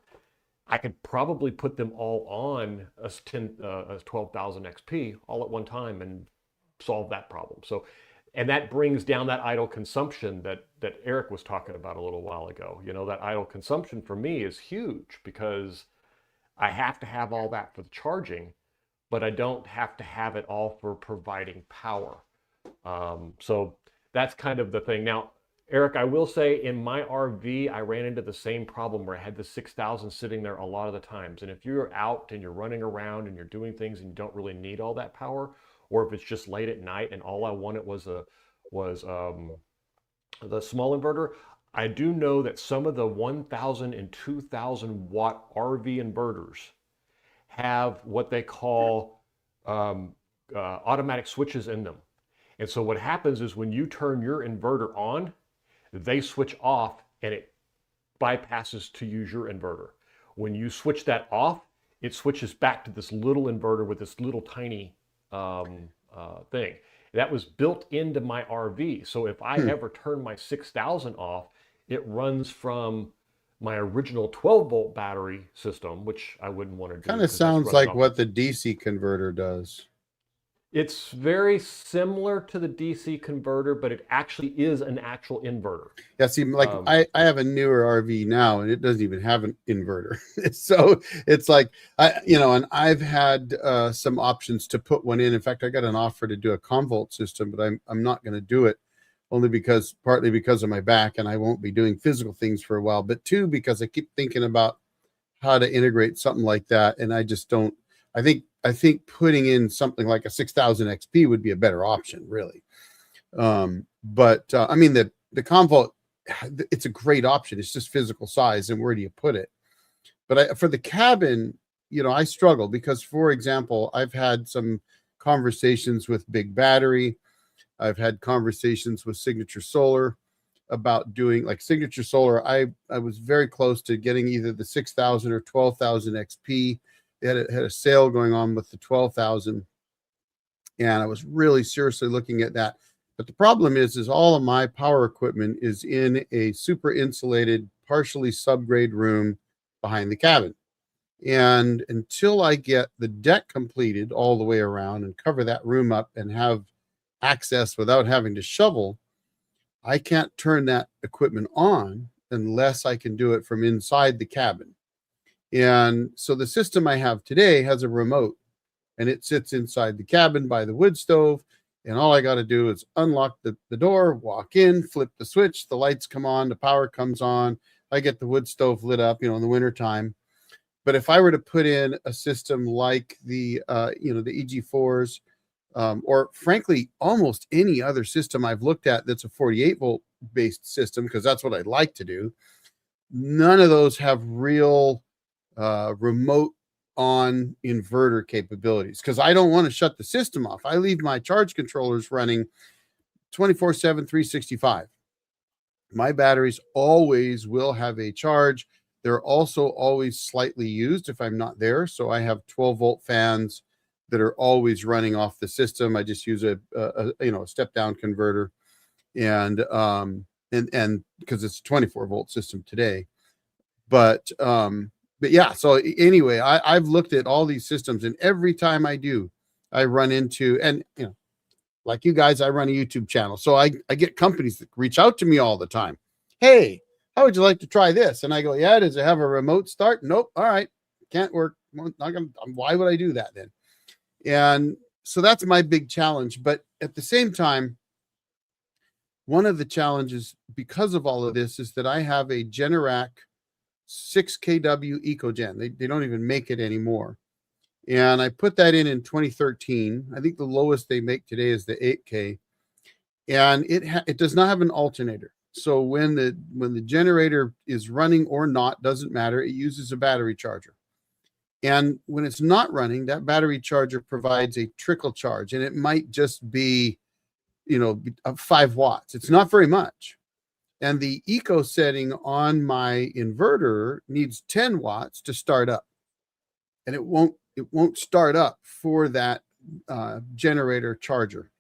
I could probably put them all on a 12,000 XP all at one time and solve that problem. So, and that brings down that idle consumption that Eric was talking about a little while ago. You know, that idle consumption for me is huge because I have to have all that for the charging, but I don't have to have it all for providing power. So that's kind of the thing. Now, Eric, I will say in my RV, I ran into the same problem where I had the 6000 sitting there a lot of the times. And if you're out and you're running around and you're doing things and you don't really need all that power, or if it's just late at night and all I wanted was the small inverter, I do know that some of the 1000 and 2000 watt RV inverters have what they call automatic switches in them. And so what happens is when you turn your inverter on, they switch off and it bypasses to use your inverter. When you switch that off, it switches back to this little inverter with this little tiny thing. That was built into my RV. So if I ever turn my 6000 off, it runs from my original 12-volt battery system, which I wouldn't want to do. Kind of sounds like what the DC converter does. It's very similar to the DC converter, but it actually is an actual inverter. Yeah, see, like I have a newer RV now, and it doesn't even have an inverter. So it's like, and I've had some options to put one in. In fact, I got an offer to do a Convolt system, but I'm not going to do it, partly because of my back, and I won't be doing physical things for a while, but two, because I keep thinking about how to integrate something like that, and I just don't. I think putting in something like a 6000 XP would be a better option, really. I mean, the Convolt, it's a great option. It's just physical size, and where do you put it? But for the cabin, I struggle because, for example, I've had some conversations with Big Battery. I've had conversations with Signature Solar about doing like Signature Solar. I was very close to getting either the 6000 or 12,000 XP. They had a sale going on with the 12,000, and I was really seriously looking at that. But the problem is all of my power equipment is in a super insulated, partially subgrade room behind the cabin. And until I get the deck completed all the way around and cover that room up and have access without having to shovel, I can't turn that equipment on unless I can do it from inside the cabin. And so the system I have today has a remote, and it sits inside the cabin by the wood stove. And all I got to do is unlock the door, walk in, flip the switch, the lights come on, the power comes on. I get the wood stove lit up, in the wintertime. But if I were to put in a system like the EG4s, or frankly, almost any other system I've looked at that's a 48 volt based system, because that's what I'd like to do, none of those have real remote on inverter capabilities, because I don't want to shut the system off. I leave my charge controllers running 24/7, 365. My batteries always will have a charge. They're also always slightly used if I'm not there. So I have 12 volt fans that are always running off the system. I just use a step down converter, and because it's a 24 volt system today. But yeah, so anyway, I've looked at all these systems, and every time I do, I run into, and like you guys, I run a YouTube channel. So I get companies that reach out to me all the time. Hey, how would you like to try this? And I go, yeah, does it have a remote start? Nope. All right. Can't work. Not gonna, why would I do that then? And so that's my big challenge. But at the same time, one of the challenges because of all of this is that I have a Generac 6 kW EcoGen. They don't even make it anymore. And I put that in 2013. I think the lowest they make today is the 8K. And it does not have an alternator. So when the generator is running or not, doesn't matter. It uses a battery charger. And when it's not running, that battery charger provides a trickle charge, and it might just be, 5 watts. It's not very much. And the eco setting on my inverter needs 10 watts to start up. And it won't start up for that generator charger.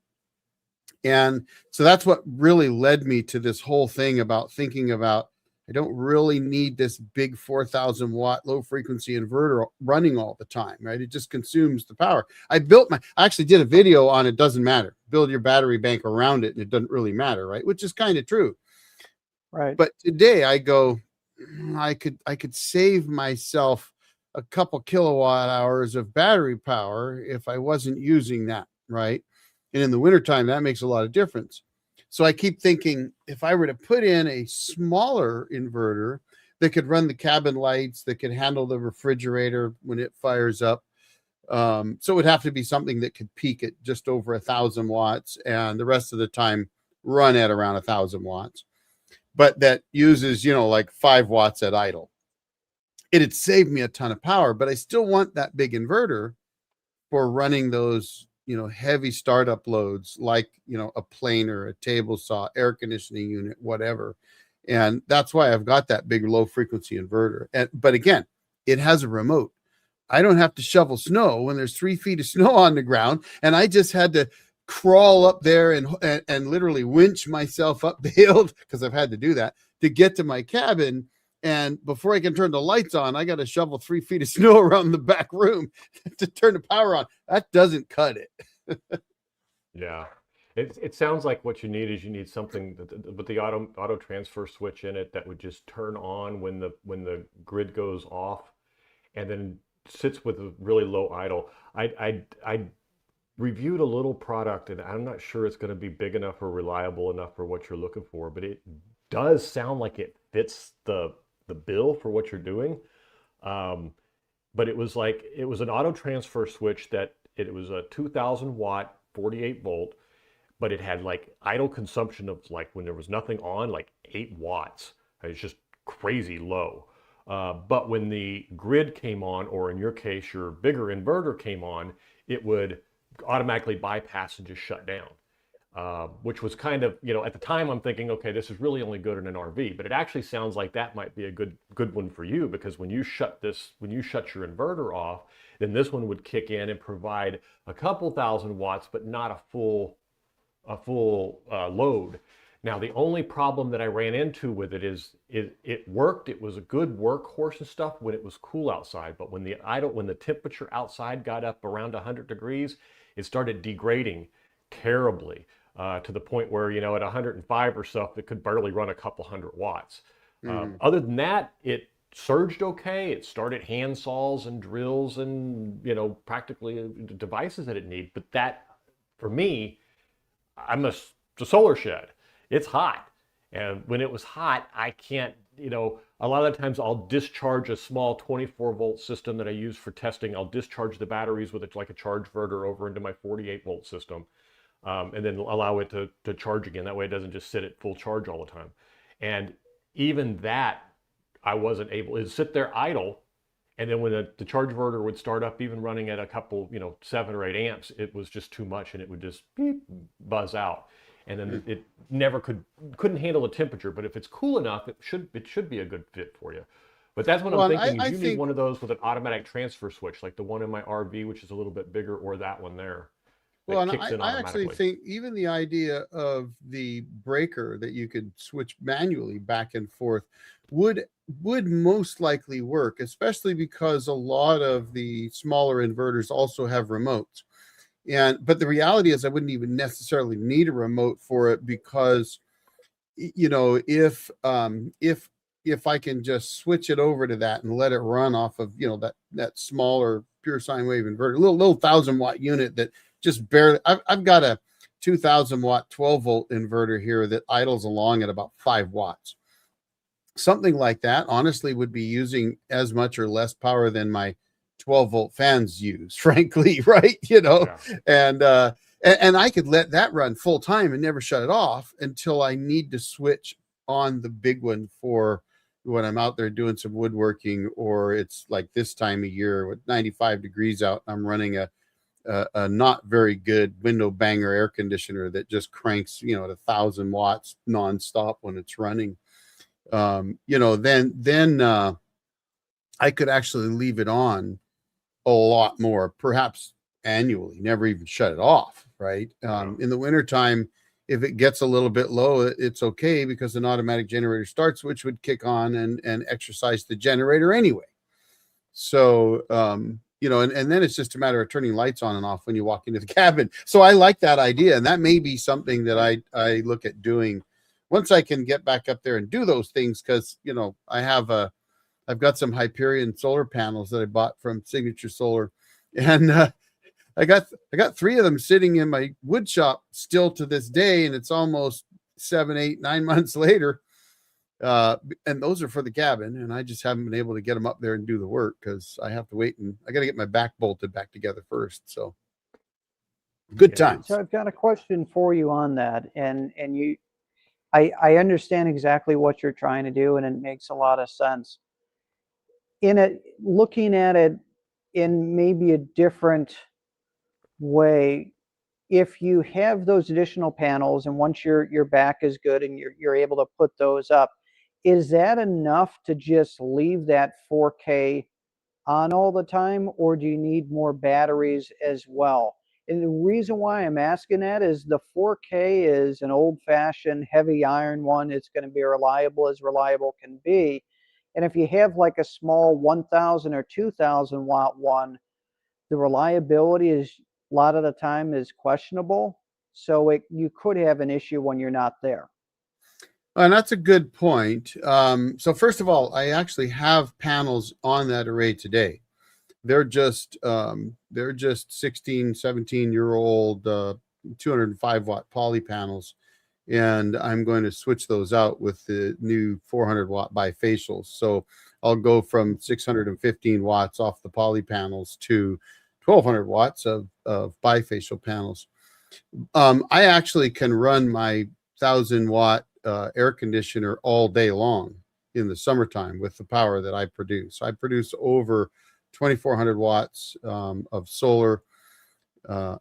And so that's what really led me to this whole thing about thinking about, I don't really need this big 4,000 watt low frequency inverter running all the time, right? It just consumes the power. I actually did a video on it doesn't matter. Build your battery bank around it and it doesn't really matter, right? Which is kind of true. Right. But today I go, I could save myself a couple kilowatt hours of battery power if I wasn't using that, right? And in the wintertime, that makes a lot of difference. So I keep thinking, if I were to put in a smaller inverter that could run the cabin lights, that could handle the refrigerator when it fires up, so it would have to be something that could peak at just over 1,000 watts and the rest of the time run at around 1,000 watts, but that uses, like 5 watts at idle. It'd save me a ton of power, but I still want that big inverter for running those heavy startup loads like, a planer, a table saw, air conditioning unit, whatever. And that's why I've got that big low frequency inverter. But again, it has a remote. I don't have to shovel snow when there's 3 feet of snow on the ground. And I just had to crawl up there and literally winch myself up the hill, because I've had to do that to get to my cabin. And before I can turn the lights on, I got to shovel 3 feet of snow around the back room to turn the power on. That doesn't cut it. Yeah. It sounds like what you need something with the auto transfer switch in it that would just turn on when the grid goes off, and then sits with a really low idle. I reviewed a little product, and I'm not sure it's going to be big enough or reliable enough for what you're looking for, but it does sound like it fits the bill for what you're doing. But it was an auto transfer switch that it was a 2,000 watt 48 volt, but it had like idle consumption of, like, when there was nothing on, like 8 watts. It's just crazy low. But when the grid came on, or in your case, your bigger inverter came on, it would automatically bypass and just shut down. Which was kind of, at the time I'm thinking, okay, this is really only good in an RV, but it actually sounds like that might be a good one for you, because when you shut your inverter off, then this one would kick in and provide a couple thousand watts, but not a full load. Now, the only problem that I ran into with it is it worked. It was a good workhorse and stuff when it was cool outside, but when the temperature outside got up around 100 degrees, it started degrading terribly. To the point where, at 105 or so, it could barely run a couple hundred watts. Other than that, it surged okay. It started hand saws and drills and, practically devices that it needs. But that, for me, I'm a solar shed. It's hot. And when it was hot, I can't, a lot of the times I'll discharge a small 24 volt system that I use for testing. I'll discharge the batteries with like a charge inverter over into my 48 volt system. And then allow it to charge again. That way it doesn't just sit at full charge all the time. And even that, I wasn't able to sit there idle. And then when the charge inverter would start up, even running at a couple, 7 or 8 amps, it was just too much, and it would just beep, buzz out. And then it never couldn't handle the temperature. But if it's cool enough, it should be a good fit for you. But that's what I'm thinking. You need one of those with an automatic transfer switch, like the one in my RV, which is a little bit bigger, or that one there. Well, and I actually think even the idea of the breaker that you could switch manually back and forth would most likely work, especially because a lot of the smaller inverters also have remotes. But the reality is I wouldn't even necessarily need a remote for it, because, if I can just switch it over to that and let it run off of, that smaller pure sine wave inverter, little 1,000 watt unit that just barely, I've got a 2,000 watt 12 volt inverter here that idles along at about 5 watts. Something like that honestly would be using as much or less power than my 12 volt fans use, frankly, right? Yeah. And I could let that run full time and never shut it off until I need to switch on the big one for when I'm out there doing some woodworking, or it's like this time of year with 95 degrees out, I'm running a not very good window banger air conditioner that just cranks, at 1,000 watts nonstop when it's running. Then I could actually leave it on a lot more, perhaps annually, never even shut it off, right? In the wintertime, if it gets a little bit low, it's okay because an automatic generator start switch would kick on and exercise the generator anyway. So, you know, and then it's just a matter of turning lights on and off when you walk into the cabin. So I like that idea. And that may be something that I look at doing once I can get back up there and do those things. Cause you know, I've got some Hyperion solar panels that I bought from Signature Solar, and I got 3 of them sitting in my wood shop still to this day, and it's almost 7, 8, 9 months later. And those are for the cabin, and I just haven't been able to get them up there and do the work because I have to wait, and I got to get my back bolted back together first. So good times. So I've got a question for you on that, and I understand exactly what you're trying to do, and it makes a lot of sense. Looking at it in maybe a different way, if you have those additional panels, and once your back is good and you're able to put those up, is that enough to just leave that 4K on all the time, or do you need more batteries as well? And the reason why I'm asking that is the 4K is an old-fashioned heavy iron one. It's going to be reliable as reliable can be. And if you have like a small 1,000 or 2,000 watt one, the reliability is a lot of the time is questionable. So you could have an issue when you're not there. And that's a good point. So first of all, I actually have panels on that array today. They're just 16, 17-year-old 205 watt poly panels. And I'm going to switch those out with the new 400 watt bifacials. So I'll go from 615 watts off the poly panels to 1200 watts of bifacial panels. I actually can run my 1,000 watt air conditioner all day long in the summertime with the power that I produce. I produce over 2,400 watts of solar,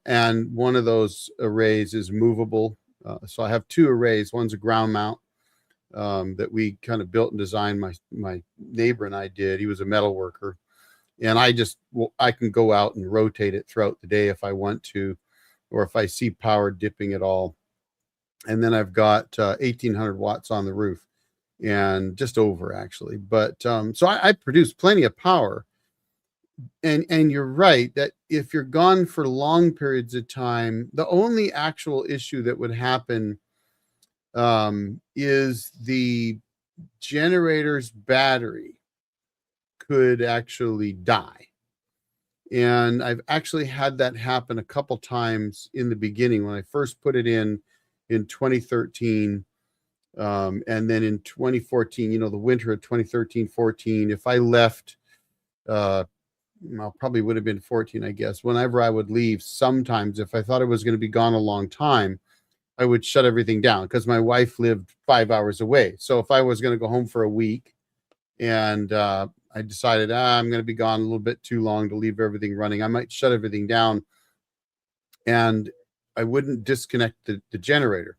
and one of those arrays is movable. So I have 2 arrays. One's a ground mount that we kind of built and designed. My neighbor and I did. He was a metal worker, and I can go out and rotate it throughout the day if I want to, or if I see power dipping at all. And then I've got 1,800 watts on the roof, and just over actually. But so I produce plenty of power. And you're right that if you're gone for long periods of time, the only actual issue that would happen is the generator's battery could actually die. And I've actually had that happen a couple times in the beginning when I first put it in 2013. And then in 2014, you know, the winter of 2013-14, if I left, well, probably would have been 14, I guess. Whenever I would leave, sometimes if I thought I was going to be gone a long time, I would shut everything down because my wife lived 5 hours away. So if I was going to go home for a week and I decided I'm going to be gone a little bit too long to leave everything running, I might shut everything down and I wouldn't disconnect the generator.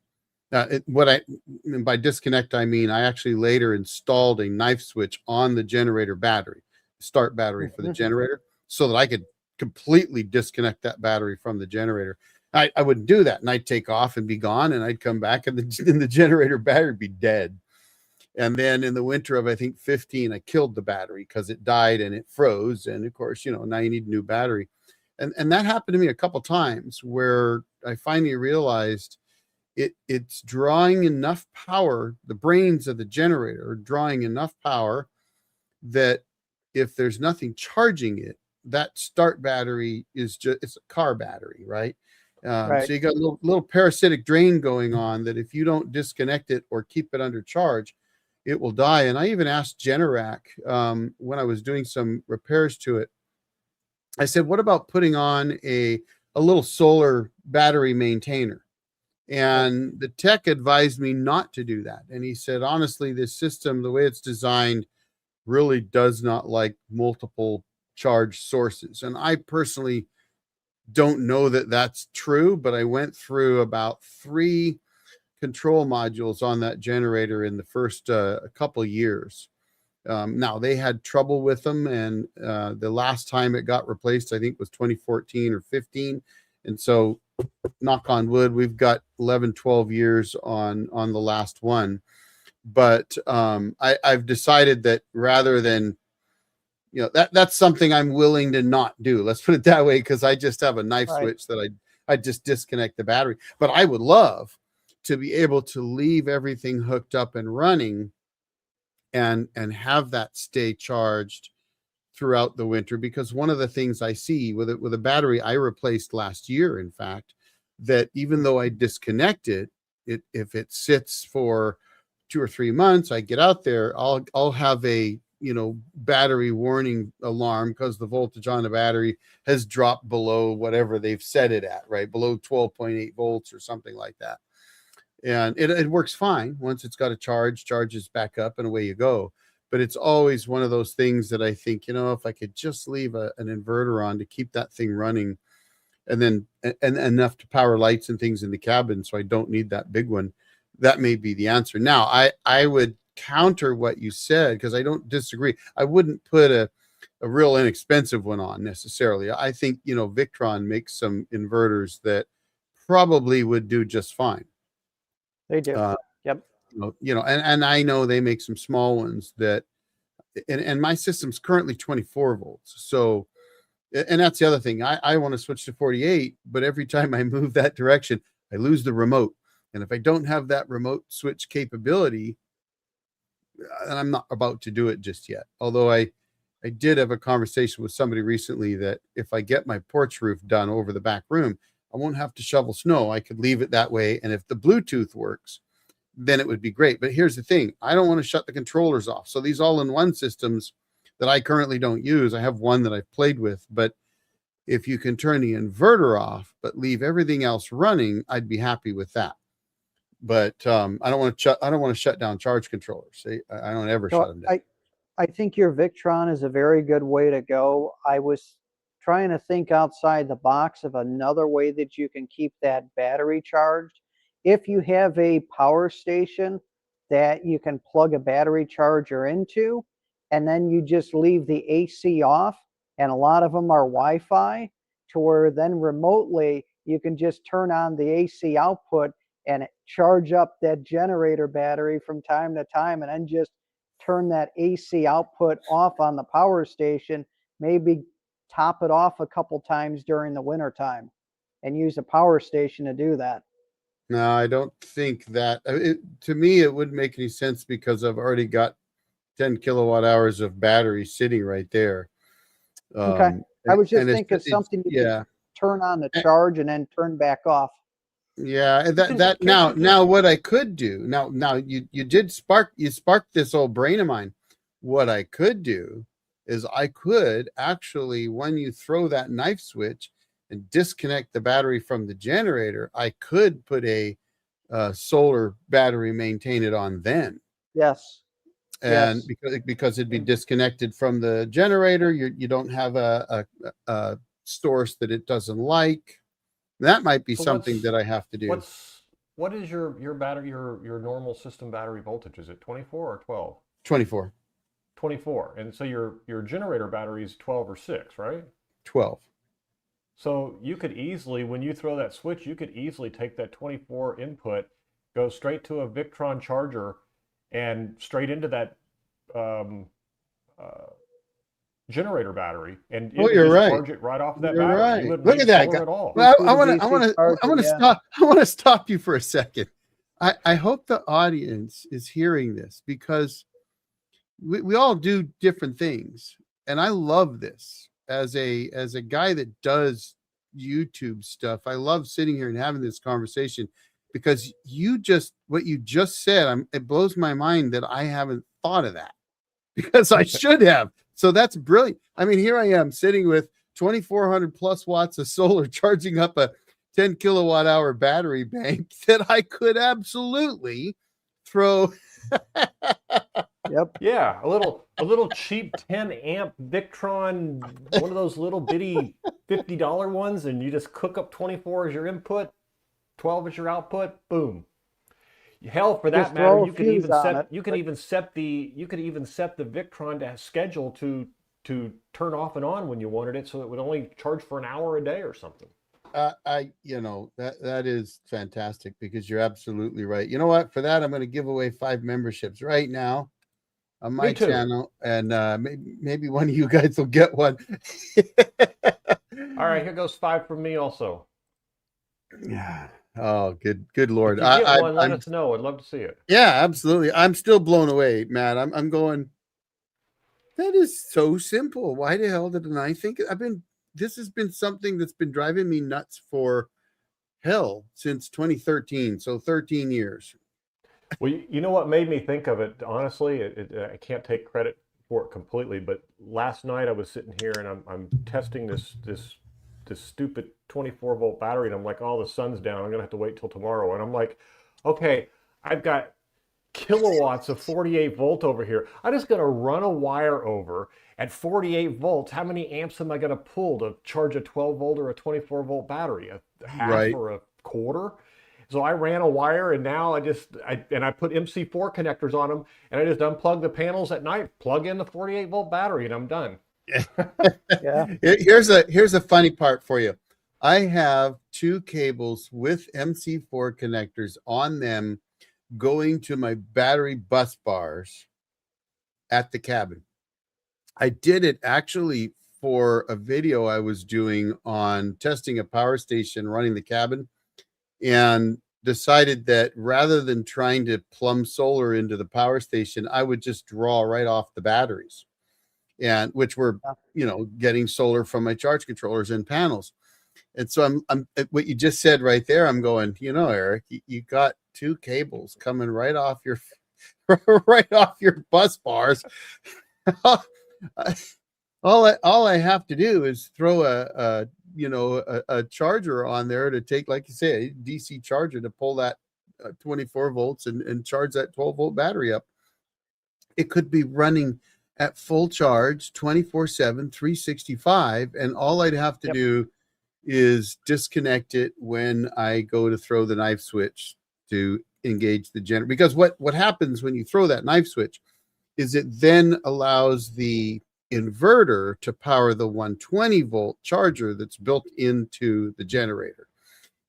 By disconnect, I mean I actually later installed a knife switch on the generator battery, start battery for the generator, so that I could completely disconnect that battery from the generator. I wouldn't do that, and I'd take off and be gone, and I'd come back and the generator battery would be dead. And then in the winter of, I think, 15, I killed the battery because it died and it froze. And of course, you know, now you need a new battery. And that happened to me a couple times where I finally realized it's drawing enough power. The brains of the generator are drawing enough power that if there's nothing charging it, that start battery is it's a car battery, right? Right. So you got a little parasitic drain going on that if you don't disconnect it or keep it under charge, it will die. And I even asked Generac when I was doing some repairs to it, I said, what about putting on a little solar battery maintainer? And the tech advised me not to do that. And he said, honestly, this system, the way it's designed, really does not like multiple charge sources. And I personally don't know that that's true, but I went through about 3 control modules on that generator in the first couple years. Now they had trouble with them, and the last time it got replaced, I think, was 2014 or 15. And so, knock on wood, we've got 11, 12 years on the last one. But I've decided that rather than, that's something I'm willing to not do. Let's put it that way, because I just have a knife Right. switch that I just disconnect the battery. But I would love to be able to leave everything hooked up and running, and have that stay charged throughout the winter. Because one of the things I see with a battery I replaced last year, in fact, that even though I disconnect it, if it sits for 2 or 3 months, I get out there, I'll have a battery warning alarm, because the voltage on the battery has dropped below whatever they've set it at, right below 12.8 volts or something like that. And it works fine. Once it's got a charges back up, and away you go. But it's always one of those things that I think, if I could just leave an inverter on to keep that thing running, and then and enough to power lights and things in the cabin, so I don't need that big one, that may be the answer. Now, I would counter what you said, because I don't disagree. I wouldn't put a real inexpensive one on necessarily. I think, Victron makes some inverters that probably would do just fine. They do. Yep. And I know they make some small ones that, and my system's currently 24 volts. So, and that's the other thing. I want to switch to 48, but every time I move that direction, I lose the remote. And if I don't have that remote switch capability, and I'm not about to do it just yet. Although I did have a conversation with somebody recently that if I get my porch roof done over the back room, I won't have to shovel snow. I could leave it that way. And if the Bluetooth works, then it would be great. But here's the thing. I don't want to shut the controllers off. So these all-in-one systems that I currently don't use, I have one that I've played with, but if you can turn the inverter off, but leave everything else running, I'd be happy with that. But I don't want to shut down charge controllers. I don't ever shut them down. I think your Victron is a very good way to go. I was trying to think outside the box of another way that you can keep that battery charged. If you have a power station that you can plug a battery charger into, and then you just leave the AC off, and a lot of them are Wi-Fi, to where then remotely you can just turn on the AC output and charge up that generator battery from time to time, and then just turn that AC output off on the power station, maybe top it off a couple times during the winter time, and use a power station to do that. No, I don't think that. To me, it wouldn't make any sense, because I've already got 10 kilowatt hours of battery sitting right there. Okay. I was just and thinking something you yeah. could turn on the charge and then turn back off. Yeah, now what I could do, now you sparked this old brain of mine. What I could do is I could actually, when you throw that knife switch and disconnect the battery from the generator, I could put a solar battery, maintain it on then. Yes. And Yes. because it'd be disconnected from the generator, you don't have a source that it doesn't like. That might be So something what's- that I have to do. What is your battery, your normal system battery voltage? Is it 24 or 12? 24, 24. And so your generator battery is 12 or 6, right? 12. So you could easily, when you throw that switch, you could easily take that 24 input, go straight to a Victron charger, and straight into that generator battery, and Oh, it you're just right. charge it right off of that You're battery. right. You wouldn't Look need at that solar guy. at all. Well, Include I want DC charging, to yeah. stop. I want to stop you for a second. I hope the audience is hearing this, because we all do different things, and I love this as a guy that does YouTube stuff. I love sitting here and having this conversation, because what you just said, it blows my mind that I haven't thought of that, because I should have. So that's brilliant. I mean, here I am sitting with 2,400 plus watts of solar, charging up a 10 kilowatt hour battery bank that I could absolutely throw. Yep. Yeah, a little cheap 10 amp Victron, one of those little bitty $50 ones, and you just cook up 24 as your input, 12 as your output. Boom. Hell, for that Just matter, throw a fuse on it. you could even set the Victron to schedule to turn off and on when you wanted it, so it would only charge for an hour a day or something. That is fantastic because you're absolutely right. You know what? For that, I'm going to give away 5 memberships right now on my Me too. channel, and maybe one of you guys will get one. All right, here goes 5 from me also. Yeah. Oh, good Lord. If you get one, let I'm us know. I'd love to see it. Yeah, absolutely. I'm still blown away, Matt. I'm going. That is so simple. Why the hell didn't I think? This has been something that's been driving me nuts for hell since 2013. So 13 years. Well, you know what made me think of it? Honestly, I can't take credit for it completely, but last night I was sitting here and I'm testing this stupid 24-volt battery, and I'm like, oh, the sun's down. I'm gonna have to wait till tomorrow. And I'm like, okay, I've got kilowatts of 48 volt over here. I'm just gonna run a wire over at 48 volts. How many amps am I gonna pull to charge a 12 volt or a 24-volt battery? A half Right. or a quarter? So I ran a wire, and now I put MC4 connectors on them, and I just unplug the panels at night, plug in the 48-volt battery, and I'm done. Yeah. Here's a funny part for you. I have 2 cables with MC4 connectors on them going to my battery bus bars at the cabin. I did it actually for a video I was doing on testing a power station running the cabin, and decided that rather than trying to plumb solar into the power station, I would just draw right off the batteries, and which were, getting solar from my charge controllers and panels. And so I'm what you just said right there, I'm going, Eric, you got 2 cables coming right off your right off your bus bars. all I have to do is throw a charger on there to take, like you say, a DC charger to pull that 24 volts and charge that 12-volt battery up. It could be running at full charge 24/7, 365, and all I'd have to do is disconnect it when I go to throw the knife switch to engage the generator. Because what happens when you throw that knife switch is it then allows the inverter to power the 120-volt charger that's built into the generator.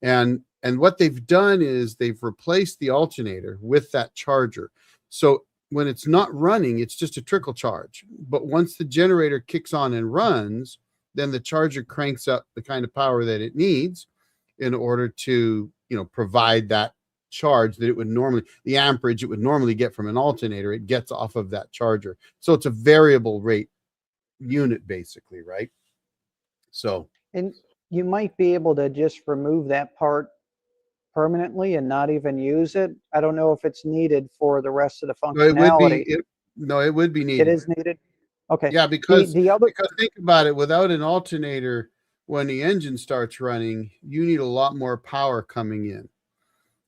And what they've done is they've replaced the alternator with that charger. So when it's not running, it's just a trickle charge. But once the generator kicks on and runs, then the charger cranks up the kind of power that it needs in order to, provide that charge that it would normally, the amperage it would normally get from an alternator, it gets off of that charger. So it's a variable rate unit basically, right? So, And you might be able to just remove that part permanently and not even use it. I don't know if it's needed for the rest of the functionality. it would be needed. It is needed. Okay. Yeah, because the other, because think about it, without an alternator, when the engine starts running, you need a lot more power coming in,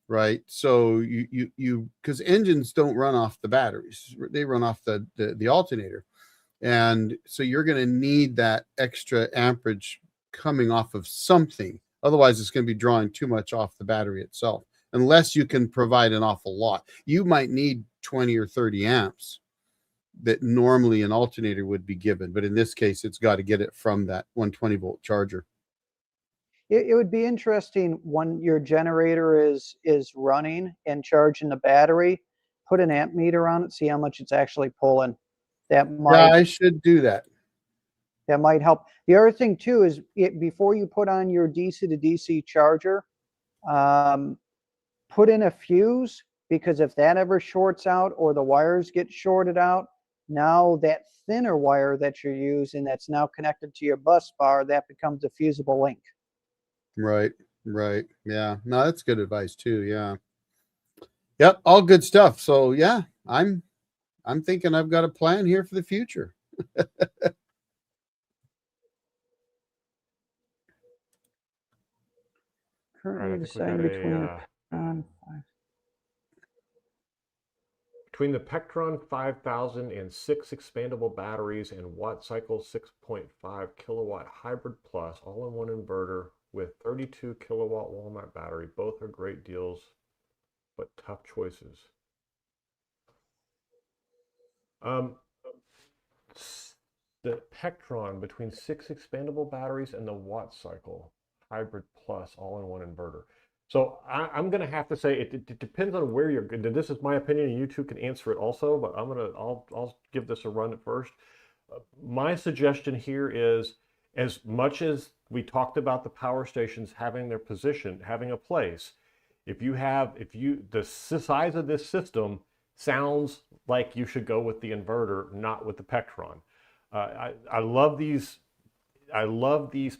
right? So you because engines don't run off the batteries, they run off the alternator, and so you're going to need that extra amperage coming off of something. Otherwise, it's going to be drawing too much off the battery itself. Unless you can provide an awful lot, you might need 20 or 30 amps that normally an alternator would be given, but in this case, it's got to get it from that 120-volt charger. it would be interesting when your generator is running and charging the battery, put an amp meter on it, see how much it's actually pulling. That might, Yeah, I should do that. that might help. The other thing too is before you put on your DC to DC charger, put in a fuse, because if that ever shorts out or the wires get shorted out, now that thinner wire that you're using that's now connected to your bus bar, that becomes a fusible link. Right. Yeah. No, that's good advice too. Yeah. Yep. All good stuff. So yeah, I'm thinking I've got a plan here for the future. Currently I think we deciding got between between the Pectron 5000 and 6 expandable batteries and Watt Cycle 6.5 kilowatt hybrid plus all-in-one inverter with 32 kilowatt Walmart battery. Both are great deals but tough choices. The Pectron between 6 expandable batteries and the Watt Cycle Hybrid Plus all-in-one inverter. So I'm going to have to say it depends on where you're good. This is my opinion, and you two can answer it also. But I'll give this a run at first. My suggestion here is, as much as we talked about the power stations having their position, having a place, the size of this system sounds like you should go with the inverter, not with the Pectron. I love these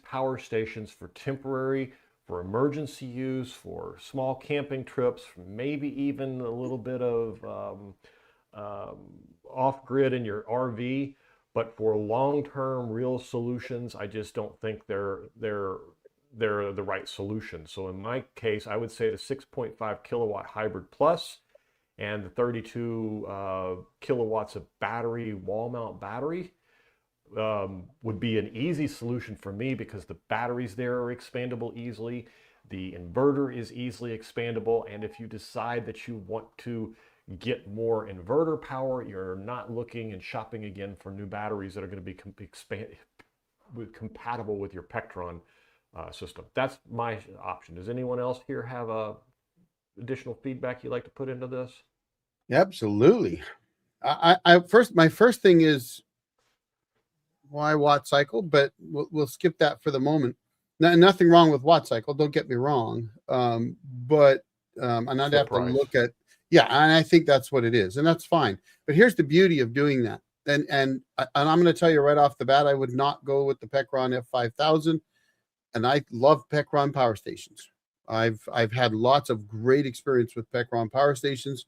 power stations for temporary, for emergency use, for small camping trips, maybe even a little bit of off-grid in your RV. But for long-term real solutions, I just don't think they're the right solution. So in my case, I would say the 6.5 kilowatt Hybrid Plus and the 32 kilowatts of battery, wall mount battery, would be an easy solution for me, because the batteries there are expandable easily. The inverter is easily expandable. And if you decide that you want to get more inverter power, you're not looking and shopping again for new batteries that are going to be compatible with your Pectron system. That's my option. Does anyone else here have additional feedback you'd like to put into this? Absolutely. My first thing is, why Watt Cycle? But we'll skip that for the moment. Nothing wrong with Watt Cycle, don't get me wrong. But and I'd have to look at, yeah, and I think that's what it is, and that's fine. But here's the beauty of doing that. And I'm going to tell you right off the bat, I would not go with the Pectron F5000. And I love Pectron power stations. I've had lots of great experience with Pectron power stations.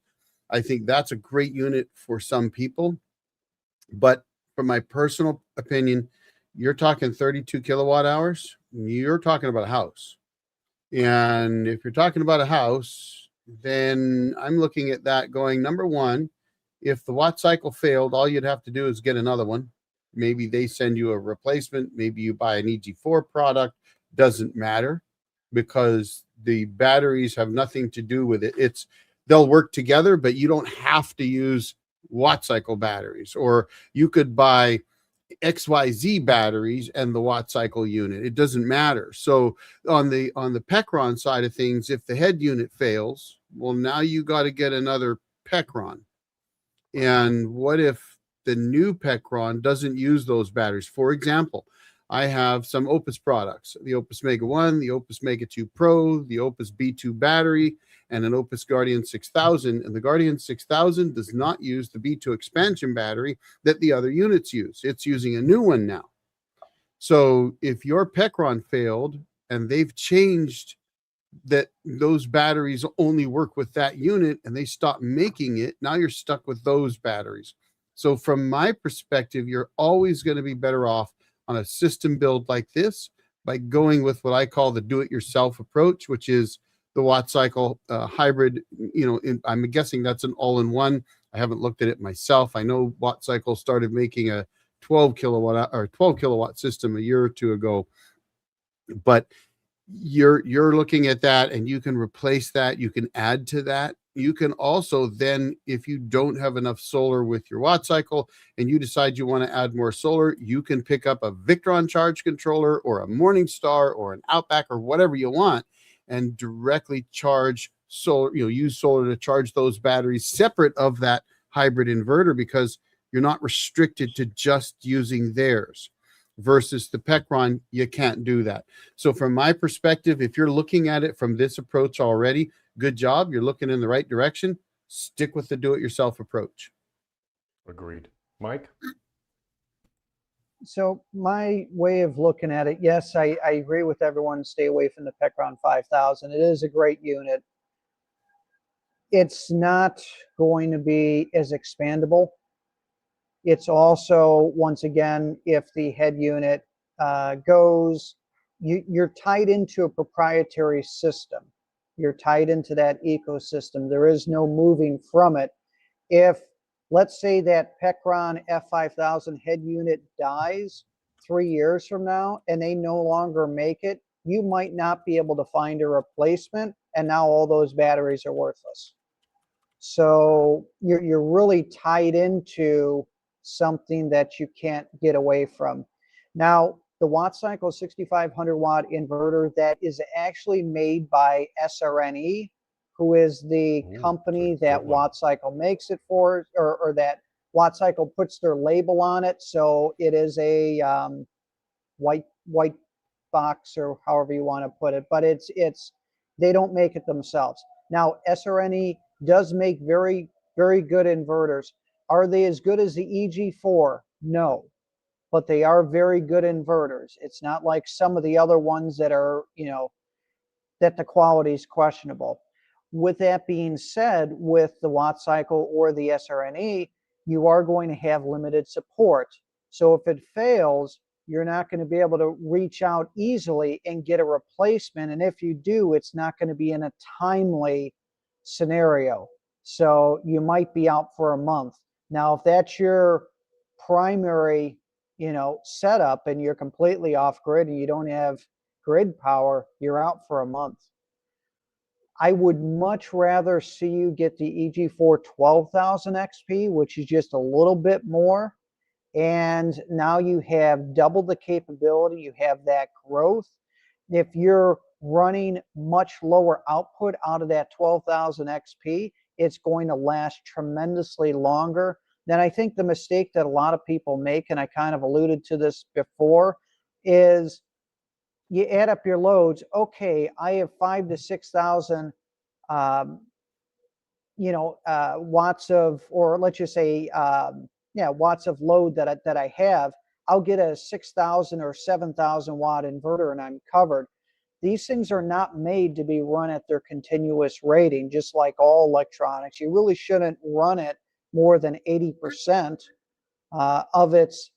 I think that's a great unit for some people. But from my personal opinion, you're talking 32 kilowatt hours. You're talking about a house. And if you're talking about a house, then I'm looking at that going, number one, if the Watt Cycle failed, all you'd have to do is get another one. Maybe they send you a replacement. Maybe you buy an EG4 product. Doesn't matter, because the batteries have nothing to do with it. They'll work together, but you don't have to use Watt Cycle batteries, or you could buy XYZ batteries and the Watt Cycle unit. It doesn't matter. So on the Pectron side of things, if the head unit fails, well, now you got to get another Pectron. And what if the new Pectron doesn't use those batteries? For example, I have some Opus products, the Opus Mega 1, the Opus Mega 2 Pro, the Opus B2 battery, and an Opus Guardian 6000. And the Guardian 6000 does not use the B2 expansion battery that the other units use. It's using a new one now. So if your Pectron failed and they've changed that those batteries only work with that unit and they stop making it, now you're stuck with those batteries. So from my perspective, you're always going to be better off on a system build like this by going with what I call the do-it-yourself approach, which is the Watt Cycle hybrid. I'm guessing that's an all-in-one. I haven't looked at it myself. I know Watt Cycle started making a 12 kilowatt system a year or two ago, but you're looking at that, and you can replace that. You can add to that. You can also then, if you don't have enough solar with your Watt Cycle and you decide you want to add more solar, you can pick up a Victron charge controller or a Morningstar or an Outback or whatever you want and directly charge solar, use solar to charge those batteries separate of that hybrid inverter, because you're not restricted to just using theirs. Versus the Pectron, you can't do that. So from my perspective, if you're looking at it from this approach already, good job. You're looking in the right direction. Stick with the do-it-yourself approach. Agreed. Mike? So my way of looking at it, yes, I agree with everyone. Stay away from the Pectron 5000. It is a great unit. It's not going to be as expandable. It's also, once again, if the head unit goes, you're tied into a proprietary system. You're tied into that ecosystem. There is no moving from it. If, let's say, that Pectron F5000 head unit dies 3 years from now and they no longer make it, you might not be able to find a replacement, and now all those batteries are worthless. So you're really tied into something that you can't get away from. Now, the Watt Cycle 6500 watt inverter that is actually made by SRNE, who is the Ooh, company that's a that good one. Watt Cycle makes it for, or that Watt Cycle puts their label on it. So it is a white box, or however you want to put it, but it's they don't make it themselves. Now, SRNE does make very good inverters. Are they as good as the EG4? No, but they are very good inverters. It's not like some of the other ones that are, that the quality is questionable. With that being said, with the Watt Cycle or the SRNE, you are going to have limited support. So if it fails, you're not going to be able to reach out easily and get a replacement. And if you do, it's not going to be in a timely scenario. So you might be out for a month. Now, if that's your primary, setup, and you're completely off grid and you don't have grid power, you're out for a month. I would much rather see you get the EG4 12,000 XP, which is just a little bit more. And now you have double the capability, you have that growth. If you're running much lower output out of that 12,000 XP, it's going to last tremendously longer. Then I think the mistake that a lot of people make, and I kind of alluded to this before, is you add up your loads. Okay, I have 5,000 to 6,000 watts of, or let's just say, watts of load that I have. I'll get a 6,000 or 7,000 watt inverter and I'm covered. These things are not made to be run at their continuous rating, just like all electronics. You really shouldn't run it more than 80% of its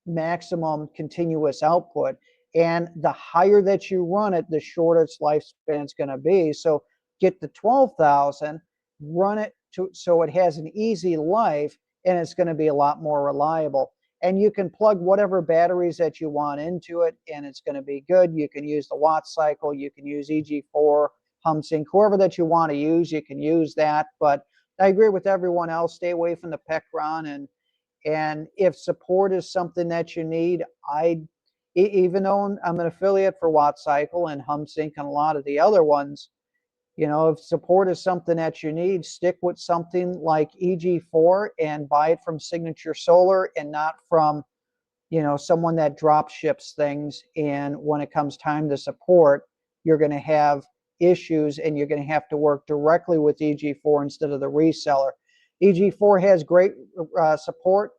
maximum continuous output. And the higher that you run it, the shorter its lifespan is going to be. So get the 12,000, run it so it has an easy life, and it's going to be a lot more reliable. And you can plug whatever batteries that you want into it, and it's going to be good. You can use the Watt Cycle, you can use EG4, HumSync, whoever that you want to use, you can use that. But I agree with everyone else, stay away from the Pecron. And if support is something that you need, even though I'm an affiliate for Watt Cycle and HumSync and a lot of the other ones, if support is something that you need, stick with something like EG4 and buy it from Signature Solar and not from, someone that drop ships things. And when it comes time to support, you're going to have issues and you're going to have to work directly with EG4 instead of the reseller. EG4 has great support,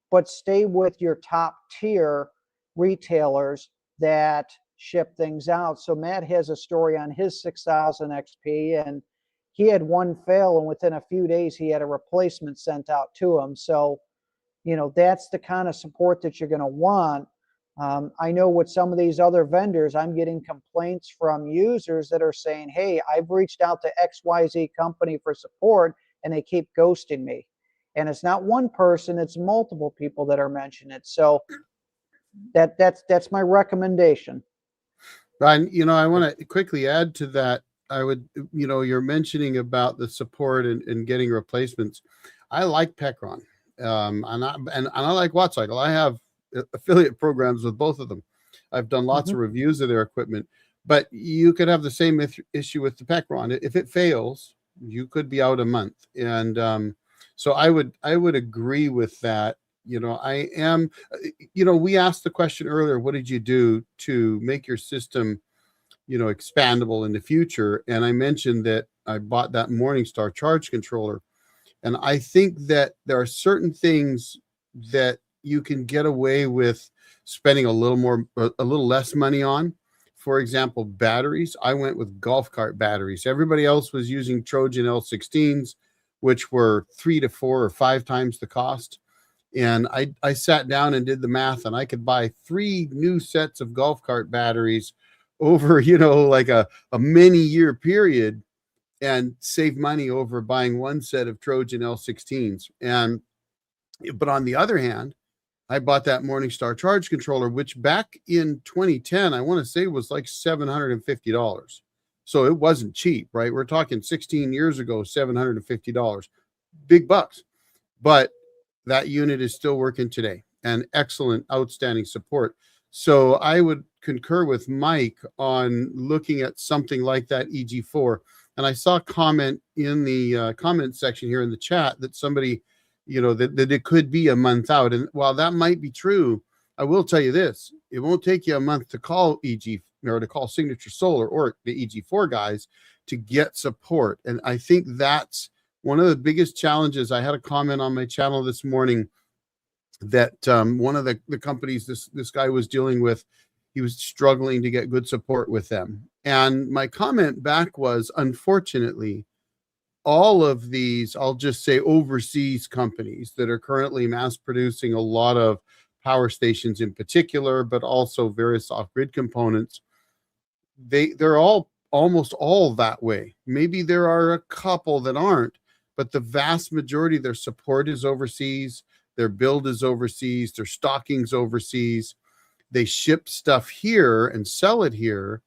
but stay with your top tier retailers that ship things out. So Matt has a story on his 6,000 XP, and he had one fail, and within a few days he had a replacement sent out to him. So, that's the kind of support that you're going to want. I know with some of these other vendors, I'm getting complaints from users that are saying, hey, I've reached out to XYZ company for support and they keep ghosting me. And it's not one person, it's multiple people that are mentioning it. So that's my recommendation. And I want to quickly add to that. I would, you're mentioning about the support and getting replacements. I like Pecron, and I like Watt Cycle. I have affiliate programs with both of them. I've done lots of reviews of their equipment, but you could have the same issue with the Pecron. If it fails, you could be out a month. And so I would agree with that. I am, we asked the question earlier, what did you do to make your system, expandable in the future? And I mentioned that I bought that Morningstar charge controller. And I think that there are certain things that you can get away with spending a little less money on. For example, batteries. I went with golf cart batteries. Everybody else was using Trojan L16s, which were 3 to 4 or 5 times the cost. And I sat down and did the math, and I could buy 3 new sets of golf cart batteries over, like a many year period, and save money over buying 1 set of Trojan L16s. But on the other hand, I bought that Morningstar charge controller, which back in 2010, I want to say was like $750. So it wasn't cheap, right? We're talking 16 years ago, $750, big bucks. But that unit is still working today and excellent, outstanding support. So I would concur with Mike on looking at something like that EG4. And I saw a comment in the comment section here in the chat that somebody, that it could be a month out. And while that might be true, I will tell you this: it won't take you a month to call EG or to call Signature Solar or the EG4 guys to get support. And I think that's one of the biggest challenges. I had a comment on my channel this morning that one of the companies this guy was dealing with, he was struggling to get good support with them. And my comment back was, unfortunately, all of these, I'll just say overseas companies that are currently mass producing a lot of power stations in particular, but also various off-grid components, they're all almost all that way. Maybe there are a couple that aren't, but the vast majority of their support is overseas, their build is overseas, their stocking's overseas. They ship stuff here and sell it here,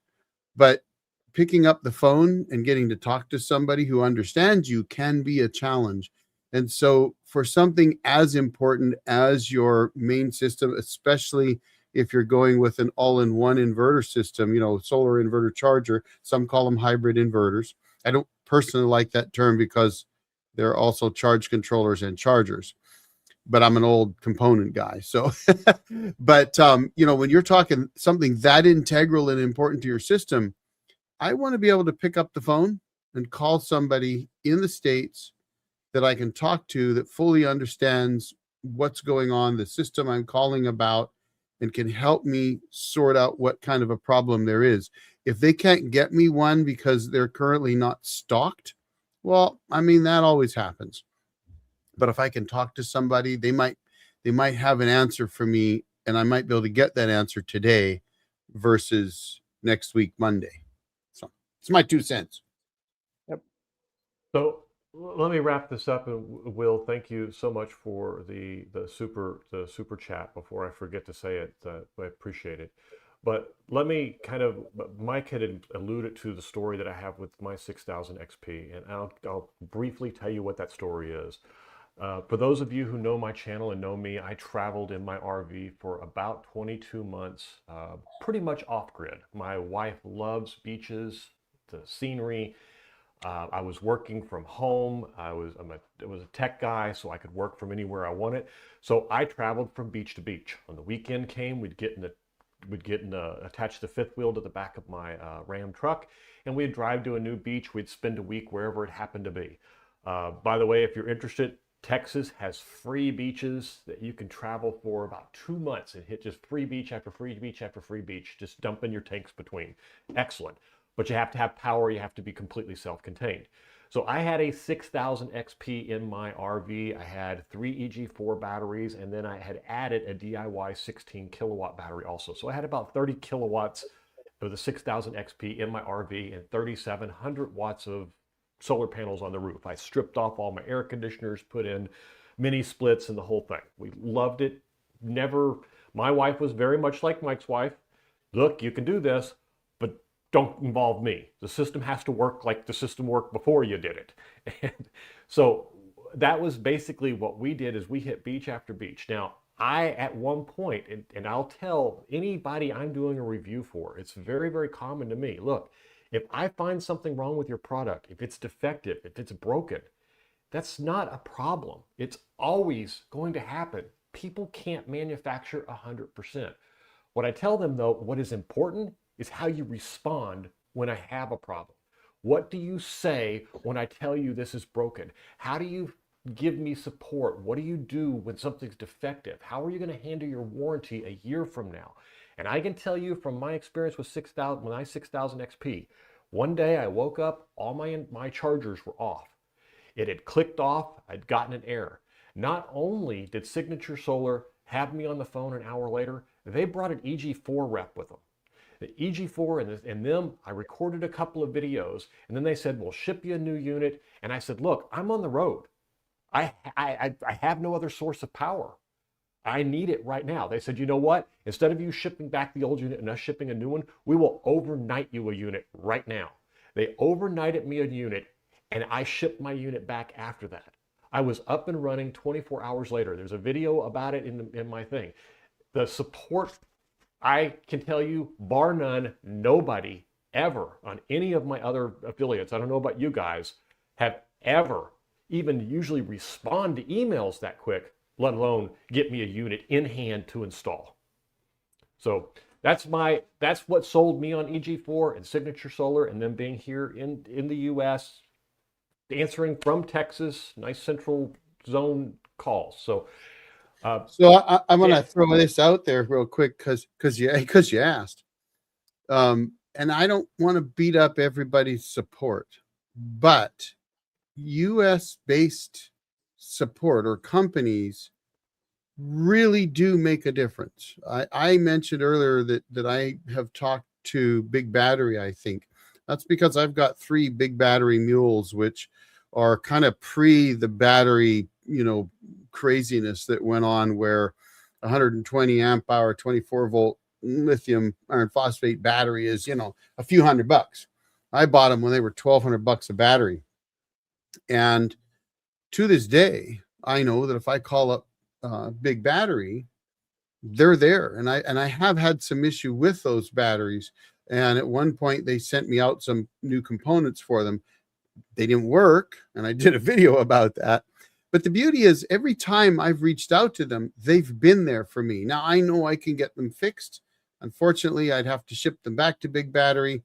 but picking up the phone and getting to talk to somebody who understands you can be a challenge. And so for something as important as your main system, especially if you're going with an all-in-one inverter system, solar inverter charger, some call them hybrid inverters. I don't personally like that term because there are also charge controllers and chargers, but I'm an old component guy. So, but when you're talking something that integral and important to your system, I want to be able to pick up the phone and call somebody in the States that I can talk to that fully understands what's going on, the system I'm calling about, and can help me sort out what kind of a problem there is. If they can't get me one because they're currently not stocked, well, that always happens. But if I can talk to somebody, they might have an answer for me, and I might be able to get that answer today versus next week, Monday. So it's my 2 cents. Yep. So let me wrap this up, and Will, thank you so much for the super chat. Before I forget to say it, I appreciate it. But let me Mike had alluded to the story that I have with my 6000 XP, and I'll briefly tell you what that story is. For those of you who know my channel and know me, I traveled in my RV for about 22 months, pretty much off-grid. My wife loves beaches, the scenery. I was working from home. I was a tech guy, so I could work from anywhere I wanted. So I traveled from beach to beach. When the weekend came, we'd attach the fifth wheel to the back of my Ram truck, and we'd drive to a new beach. We'd spend a week wherever it happened to be. By the way, if you're interested, Texas has free beaches that you can travel for about 2 months and hit just free beach after free beach after free beach, just dumping your tanks between. Excellent. But you have to have power. You have to be completely self-contained. So I had a 6000 XP in my RV. I had 3 EG4 batteries, and then I had added a DIY 16 kilowatt battery also. So I had about 30 kilowatts of the 6000 XP in my RV and 3,700 watts of solar panels on the roof. I stripped off all my air conditioners, put in mini splits and the whole thing. We loved it. My wife was very much like Mike's wife. Look, you can do this, but don't involve me. The system has to work like the system worked before you did it. And so that was basically what we did, is we hit beach after beach. Now, I, at one point, and I'll tell anybody I'm doing a review for, it's very, very common to me. Look, if I find something wrong with your product, if it's defective, if it's broken, that's not a problem. It's always going to happen. People can't manufacture 100%. What I tell them, though, what is important is how you respond when I have a problem. What do you say when I tell you this is broken? How do you give me support? What do you do when something's defective? How are you going to handle your warranty a year from now? And I can tell you from my experience with 6000 XP, one day I woke up, all my chargers were off. It had clicked off, I'd gotten an error. Not only did Signature Solar have me on the phone an hour later, they brought an EG4 rep with them. The EG4 and them, I recorded a couple of videos, and then they said, we'll ship you a new unit. And I said, look, I'm on the road. I have no other source of power. I need it right now. They said, you know what? Instead of you shipping back the old unit and us shipping a new one, we will overnight you a unit right now. They overnighted me a unit, and I shipped my unit back after that. I was up and running 24 hours later. There's a video about it in my thing. The support, I can tell you, bar none, nobody ever on any of my other affiliates, I don't know about you guys, have ever even usually respond to emails that quick, let alone get me a unit in hand to install. So that's what sold me on EG4 and Signature Solar, and then being here in the US, answering from Texas, nice central zone calls. So I'm going to yeah. throw this out there real quick because you asked. And I don't want to beat up everybody's support, but US based support or companies really do make a difference. I mentioned earlier that I have talked to Big Battery, I think. That's because I've got 3 Big Battery mules, which are kind of pre the battery, craziness that went on, where 120 amp hour, 24 volt lithium iron phosphate battery is, a few $100. I bought them when they were $1,200 a battery. And to this day, I know that if I call up Big Battery, they're there. And I have had some issue with those batteries. And at one point they sent me out some new components for them. They didn't work, and I did a video about that. But the beauty is, every time I've reached out to them, they've been there for me. Now I know I can get them fixed. Unfortunately, I'd have to ship them back to Big Battery,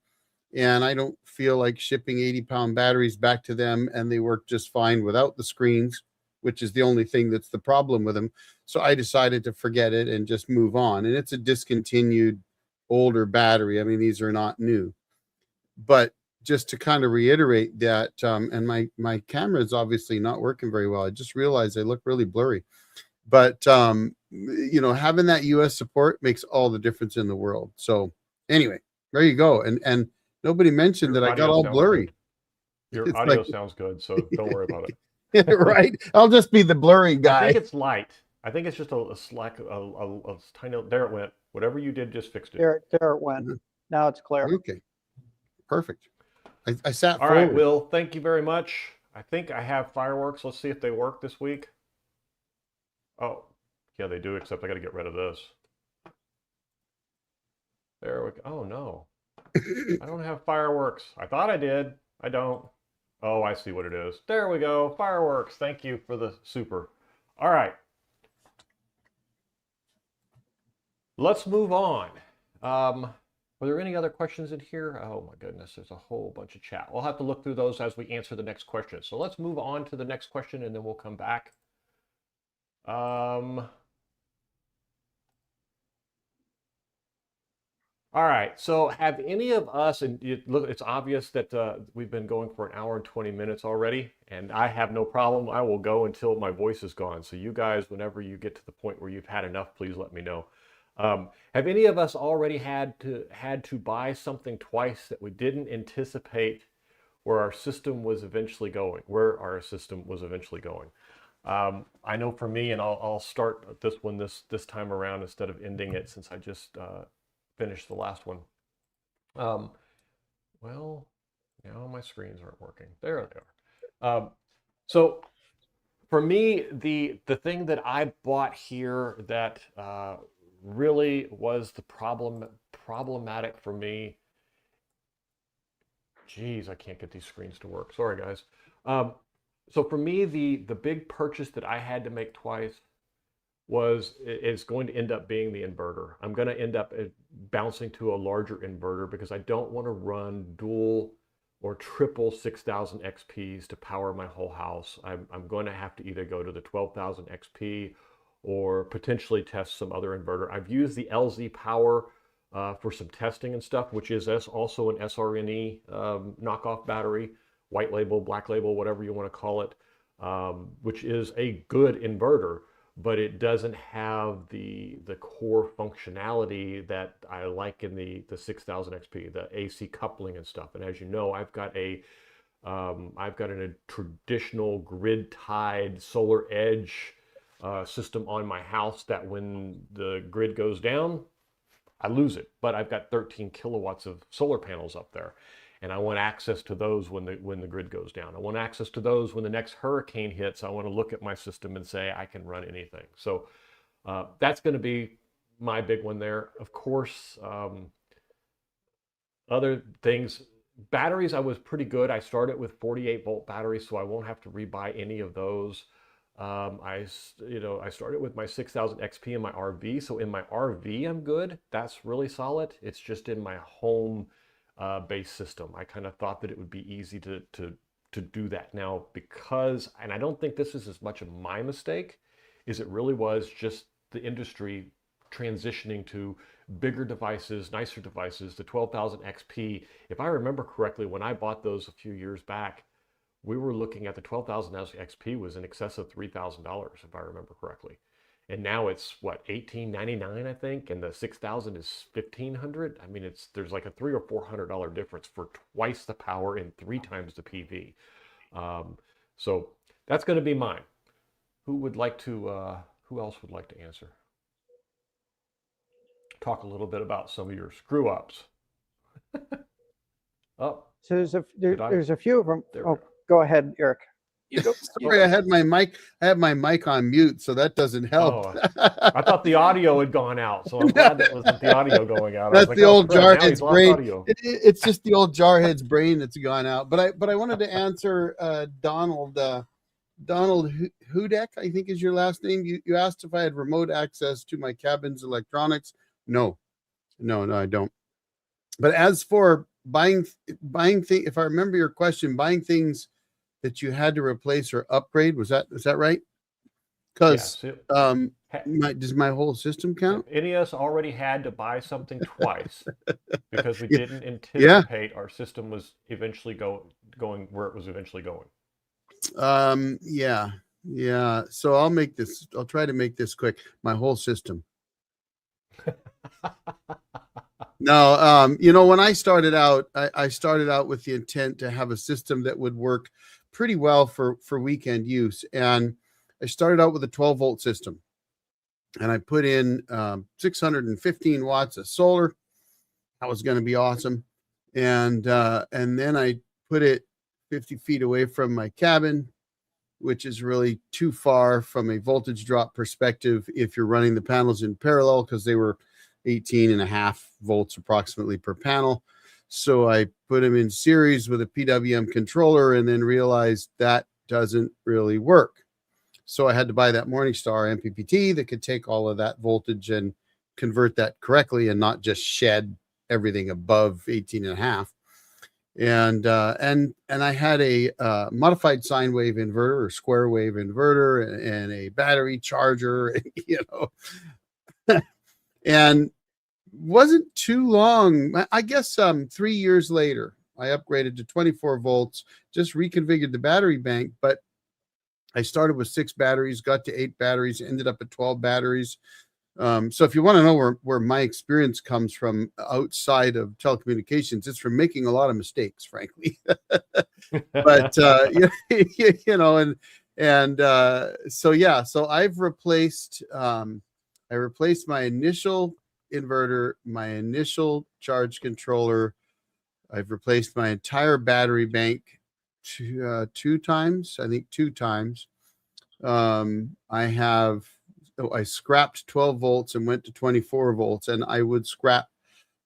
and I don't feel like shipping 80-pound batteries back to them, and they work just fine without the screens, which is the only thing that's the problem with them. So I decided to forget it and just move on. And it's a discontinued older battery. I mean, these are not new. But just to kind of reiterate that, and my camera is obviously not working very well. I just realized I look really blurry. But having that US support makes all the difference in the world. So anyway, there you go. And nobody mentioned Your that I got audio all sounds blurry. good. Your It's audio like- sounds good, so don't worry about it. Right? I'll just be the blurry I guy. think it's light. I think it's just a slack, a tiny. There it went. Whatever you did just fixed it. There it went. Now it's clear. Okay, perfect. I sat All forward. right, Will. Thank you very much. I think I have fireworks. Let's see if they work this week. Oh, yeah, they do. Except I got to get rid of this. There we go. Oh no, I don't have fireworks. I thought I did. I don't. Oh, I see what it is. There we go. Fireworks. Thank you for the super. All right. Let's move on. Were there any other questions in here? Oh my goodness, there's a whole bunch of chat. We'll have to look through those as we answer the next question. So let's move on to the next question and then we'll come back. All right, so have any of us, and look, it's obvious that we've been going for 1 hour and 20 minutes already, and I have no problem. I will go until my voice is gone. So you guys, whenever you get to the point where you've had enough, please let me know. Have any of us already had to buy something twice that we didn't anticipate where our system was eventually going? I know for me, and I'll start this one this time around instead of ending it, since I just finished the last one. Well, now my screens aren't working. There they are. So for me, the thing that I bought here that really was the problematic for me. Geez, I can't get these screens to work. Sorry, guys. So for me, the big purchase that I had to make twice is going to end up being the inverter. I'm going to end up bouncing to a larger inverter because I don't want to run dual or triple 6,000 XPs to power my whole house. I'm going to have to either go to the 12,000 XP or potentially test some other inverter. I've used the LZ Power for some testing and stuff, which is also an SRNE knockoff battery, white label, black label, whatever you want to call it, which is a good inverter, but it doesn't have the core functionality that I like in the 6,000 XP, the AC coupling and stuff. And as you know, I've got a traditional grid tied Solar Edge system on my house that when the grid goes down, I lose it. But I've got 13 kilowatts of solar panels up there. and I want access to those when the grid goes down. I want access to those when the next hurricane hits. I want to look at my system and say I can run anything. So that's going to be my big one there. Of course, other things, batteries, I was pretty good. I started with 48-volt batteries, so I won't have to rebuy any of those. I started with my 6000 XP in my RV. So in my RV, I'm good. That's really solid. It's just in my home base system. I kind of thought that it would be easy to do that now because, and I don't think this is as much of my mistake as it really was just the industry transitioning to bigger devices, nicer devices, the 12,000 XP. If I remember correctly, when I bought those a few years back, we were looking at the 12,000 XP was in excess of $3,000, if I remember correctly. And now it's what, $1,899, I think, and the 6,000 is $1,500. I mean, there's like a $300 or $400 difference for twice the power and 3 times the PV. So that's going to be mine. Who else would like to answer? Talk a little bit about some of your screw ups. Oh, So there's a few of them. There we Oh, go. go ahead, Eric. Sorry, I had my mic on mute, so that doesn't help. Oh, I thought the audio had gone out, so I'm glad that wasn't the audio going out. I was That's like, the oh, old crap, now jarhead's he's lost brain. audio. It's just the old jarhead's brain that's gone out. But I wanted to answer Donald Hudek, I think is your last name. You asked if I had remote access to my cabin's electronics. No, I don't. But as for buying things, if I remember your question, buying things that you had to replace or upgrade, is that right? Because Yes, it- does my whole system count? NES already had to buy something twice because we didn't anticipate our system was eventually going where it was eventually going. Yeah. So I'll try to make this quick. My whole system. No, when I started out, I started out with the intent to have a system that would work pretty well for weekend use. And I started out with a 12-volt system. And I put in 615 watts of solar. That was going to be awesome. And then I put it 50 feet away from my cabin, which is really too far from a voltage drop perspective if you're running the panels in parallel, because they were 18.5 volts approximately per panel. So I put them in series with a PWM controller and then realized that doesn't really work. So I had to buy that Morningstar MPPT that could take all of that voltage and convert that correctly and not just shed everything above 18.5. And I had a modified sine wave inverter or square wave inverter and a battery charger, and wasn't too long. I guess 3 years later, I upgraded to 24 volts, just reconfigured the battery bank, but I started with 6 batteries, got to 8 batteries, ended up at 12 batteries. So if you want to know where my experience comes from outside of telecommunications, it's from making a lot of mistakes, frankly. But so I've replaced I replaced my initial inverter, my initial charge controller. I've replaced my entire battery bank two times. I scrapped 12 volts and went to 24 volts, and I would scrap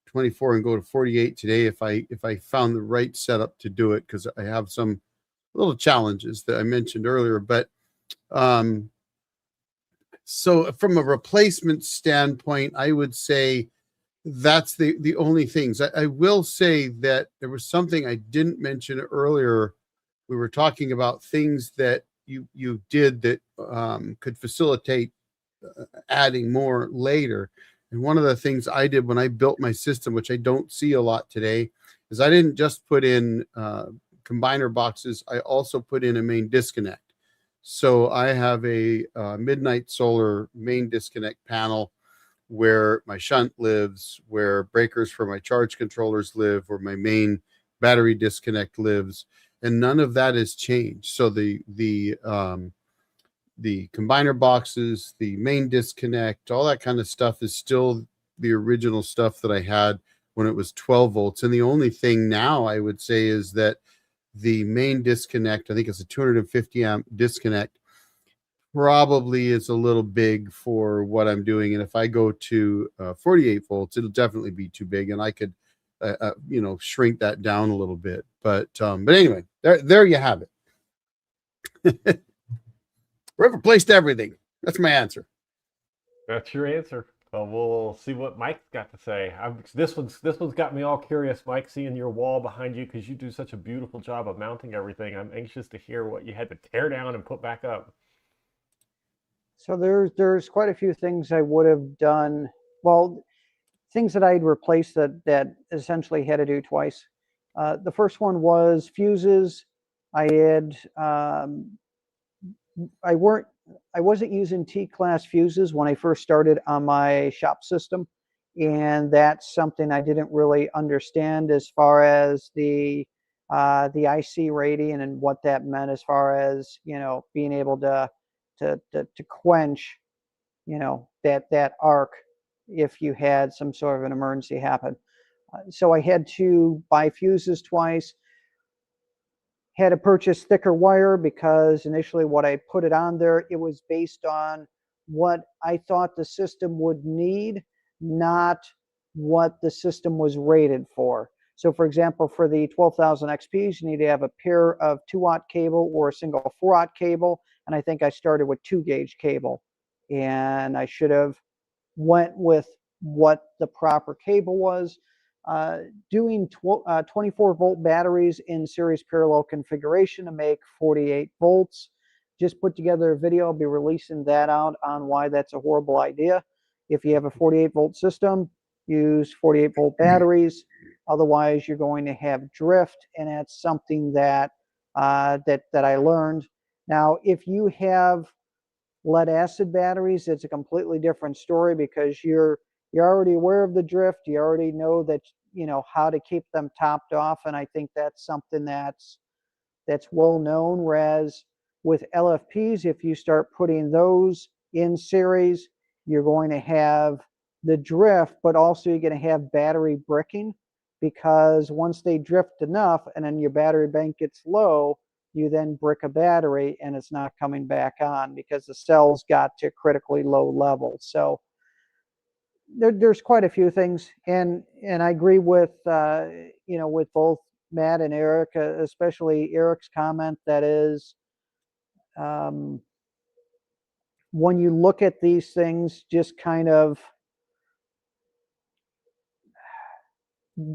24 and go to 48 today if I found the right setup to do it, because I have some little challenges that I mentioned earlier. But so from a replacement standpoint, I would say that's the only things. I will say that there was something I didn't mention earlier. We were talking about things that you did that could facilitate adding more later. And one of the things I did when I built my system, which I don't see a lot today, is I didn't just put in combiner boxes. I also put in a main disconnect. So I have a Midnight Solar main disconnect panel where my shunt lives, where breakers for my charge controllers live, where my main battery disconnect lives, and none of that has changed. So the combiner boxes, the main disconnect, all that kind of stuff is still the original stuff that I had when it was 12 volts. And the only thing now I would say is that the main disconnect, I think it's a 250 amp disconnect, probably is a little big for what I'm doing. And if I go to 48 volts, it'll definitely be too big, and I could, shrink that down a little bit. But anyway, there you have it. We've replaced everything. That's my answer. That's your answer. Well, we'll see what Mike's got to say. This one's got me all curious, Mike, seeing your wall behind you, because you do such a beautiful job of mounting everything. I'm anxious to hear what you had to tear down and put back up. So there's quite a few things I would have done. Well, things that I'd replaced that essentially had to do twice. The first one was fuses. I had I wasn't using T-class fuses when I first started on my shop system, and that's something I didn't really understand as far as the IC rating and what that meant as far as, being able to quench, that arc if you had some sort of an emergency happen. So I had to buy fuses twice. Had to purchase thicker wire because initially what I put it on there, it was based on what I thought the system would need, not what the system was rated for. So for example, for the 12,000 XPs, you need to have a pair of 2-aught cable or a single 4-aught cable. And I think I started with 2-gauge cable. And I should have went with what the proper cable was. Doing 24-volt batteries in series parallel configuration to make 48 volts. Just put together a video. I'll be releasing that out on why that's a horrible idea. If you have a 48-volt system, use 48-volt batteries. Otherwise, you're going to have drift, and that's something that that I learned. Now, if you have lead-acid batteries, it's a completely different story because you're already aware of the drift. You already know that, how to keep them topped off. And I think that's something that's well known. Whereas with LFPs, if you start putting those in series, you're going to have the drift, but also you're going to have battery bricking, because once they drift enough and then your battery bank gets low, you then brick a battery and it's not coming back on because the cells got to critically low levels. So there's quite a few things, and I agree with with both Matt and Eric, especially Eric's comment. That is, when you look at these things, just kind of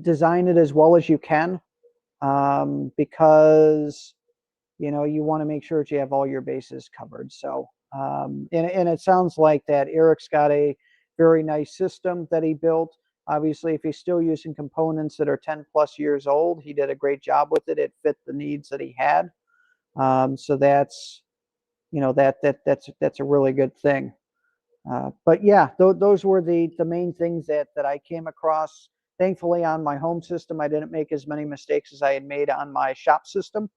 design it as well as you can, because you want to make sure that you have all your bases covered. So and it sounds like that Eric's got a very nice system that he built. Obviously, if he's still using components that are 10 plus years old, he did a great job with it. It fit the needs that he had. So that's, that's a really good thing. But yeah, those were the main things that I came across. Thankfully, on my home system, I didn't make as many mistakes as I had made on my shop system.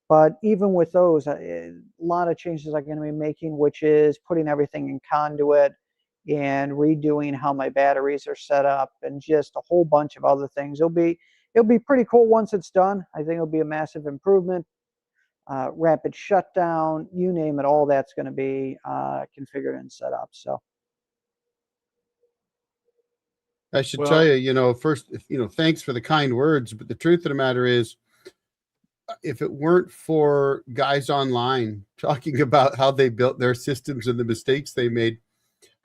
But even with those, a lot of changes I'm going to be making, which is putting everything in conduit and redoing how my batteries are set up, and just a whole bunch of other things. It'll be pretty cool once it's done. I think it'll be a massive improvement. Rapid shutdown, you name it, all that's going to be configured and set up. So I should tell you, first, thanks for the kind words, but the truth of the matter is, if it weren't for guys online talking about how they built their systems and the mistakes they made,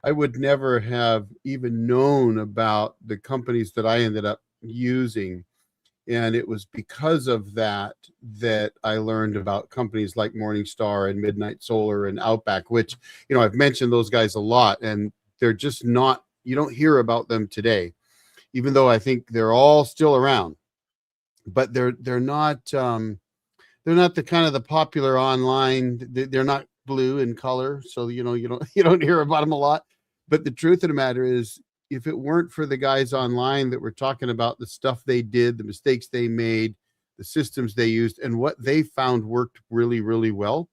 I would never have even known about the companies that I ended up using. And it was because of that I learned about companies like Morningstar and Midnight Solar and Outback, which, I've mentioned those guys a lot, and they're just not, you don't hear about them today, even though I think they're all still around. But they're not the kind of the popular online. They're not blue in color, so you don't hear about them a lot. But the truth of the matter is, if it weren't for the guys online that were talking about the stuff they did, the mistakes they made, the systems they used, and what they found worked really, really well,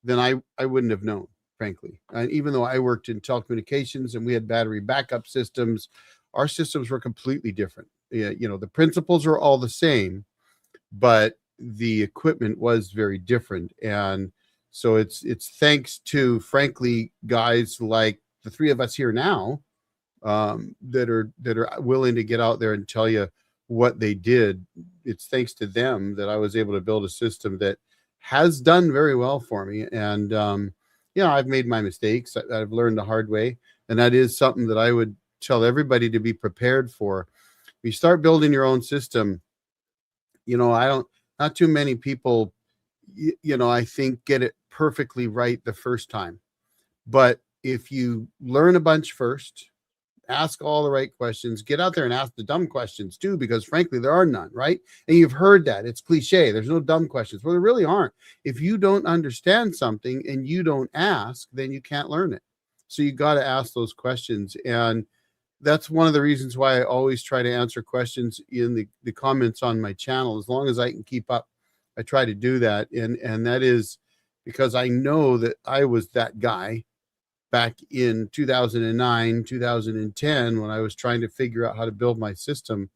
then I wouldn't have known, frankly. And even though I worked in telecommunications and we had battery backup systems, our systems were completely different. Yeah, you know, the principles are all the same, but the equipment was very different. And so it's thanks to, frankly, guys like the three of us here now, that are willing to get out there and tell you what they did. It's thanks to them that I was able to build a system that has done very well for me. And yeah, I've made my mistakes. I've learned the hard way, and that is something that I would tell everybody to be prepared for. If you start building your own system, you know, not too many people, you know, I think get it perfectly right the first time. But if you learn a bunch first, ask all the right questions, get out there and ask the dumb questions too, because frankly, there are none, right? And you've heard that. It's cliche. There's no dumb questions. Well, there really aren't. If you don't understand something and you don't ask, then you can't learn it. So you got to ask those questions. And that's one of the reasons why I always try to answer questions in the comments on my channel. As long as I can keep up, I try to do that. And that is because I know that I was that guy back in 2009, 2010, when I was trying to figure out how to build my system.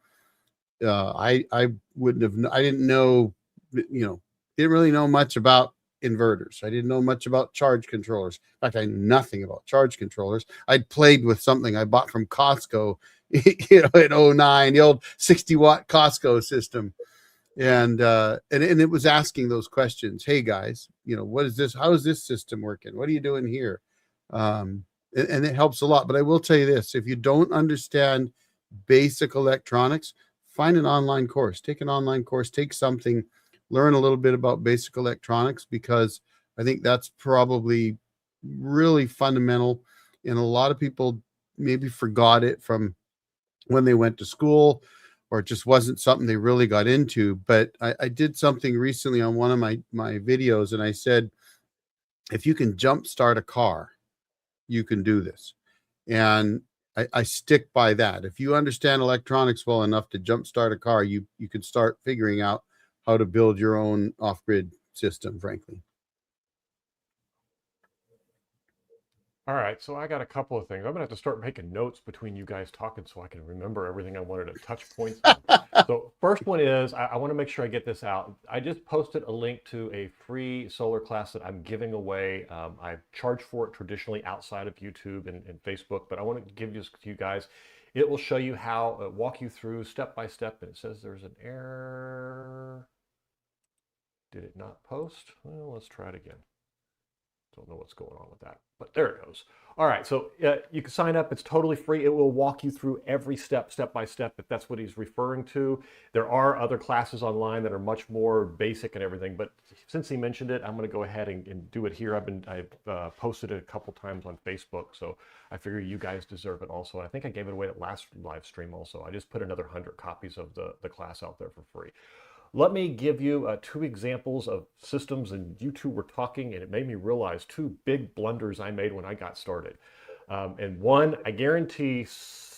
I didn't know, you know, didn't really know much about inverters. I didn't know much about charge controllers. In fact, I knew nothing about charge controllers. I'd played with something I bought from Costco, you know, in 2009, the old 60-watt Costco system. And it was asking those questions. Hey guys, you know, what is this? How is this system working? What are you doing here? And it helps a lot. But I will tell you this: if you don't understand basic electronics, find an online course. Take an online course. Take something. Learn a little bit about basic electronics, because I think that's probably really fundamental. And a lot of people maybe forgot it from when they went to school, or it just wasn't something they really got into. But I did something recently on one of my videos, and I said, if you can jump start a car, you can do this. And I stick by that. If you understand electronics well enough to jump start a car, you can start figuring out how to build your own off-grid system, frankly. All right, so I got a couple of things. I'm gonna have to start making notes between you guys talking so I can remember everything I wanted to touch points on. So first one is, I want to make sure I get this out. I just posted a link to a free solar class that I'm giving away. I charge for it traditionally outside of YouTube and Facebook, but I want to give this to you guys. It will show you how, walk you through step by step. And it says there's an error. Did it not post? Well, let's try it again. Don't know what's going on with that, but there it goes. All right, so you can sign up. It's totally free. It will walk you through every step by step, if that's what he's referring to. There are other classes online that are much more basic and everything, but since he mentioned it, I'm going to go ahead and do it here. I've posted it a couple times on Facebook, so I figure you guys deserve it also. I think I gave it away at last live stream also. I just put another 100 copies of the class out there for free. Let me give you 2 examples of systems, and you two were talking, and it made me realize 2 big blunders I made when I got started. And one, I guarantee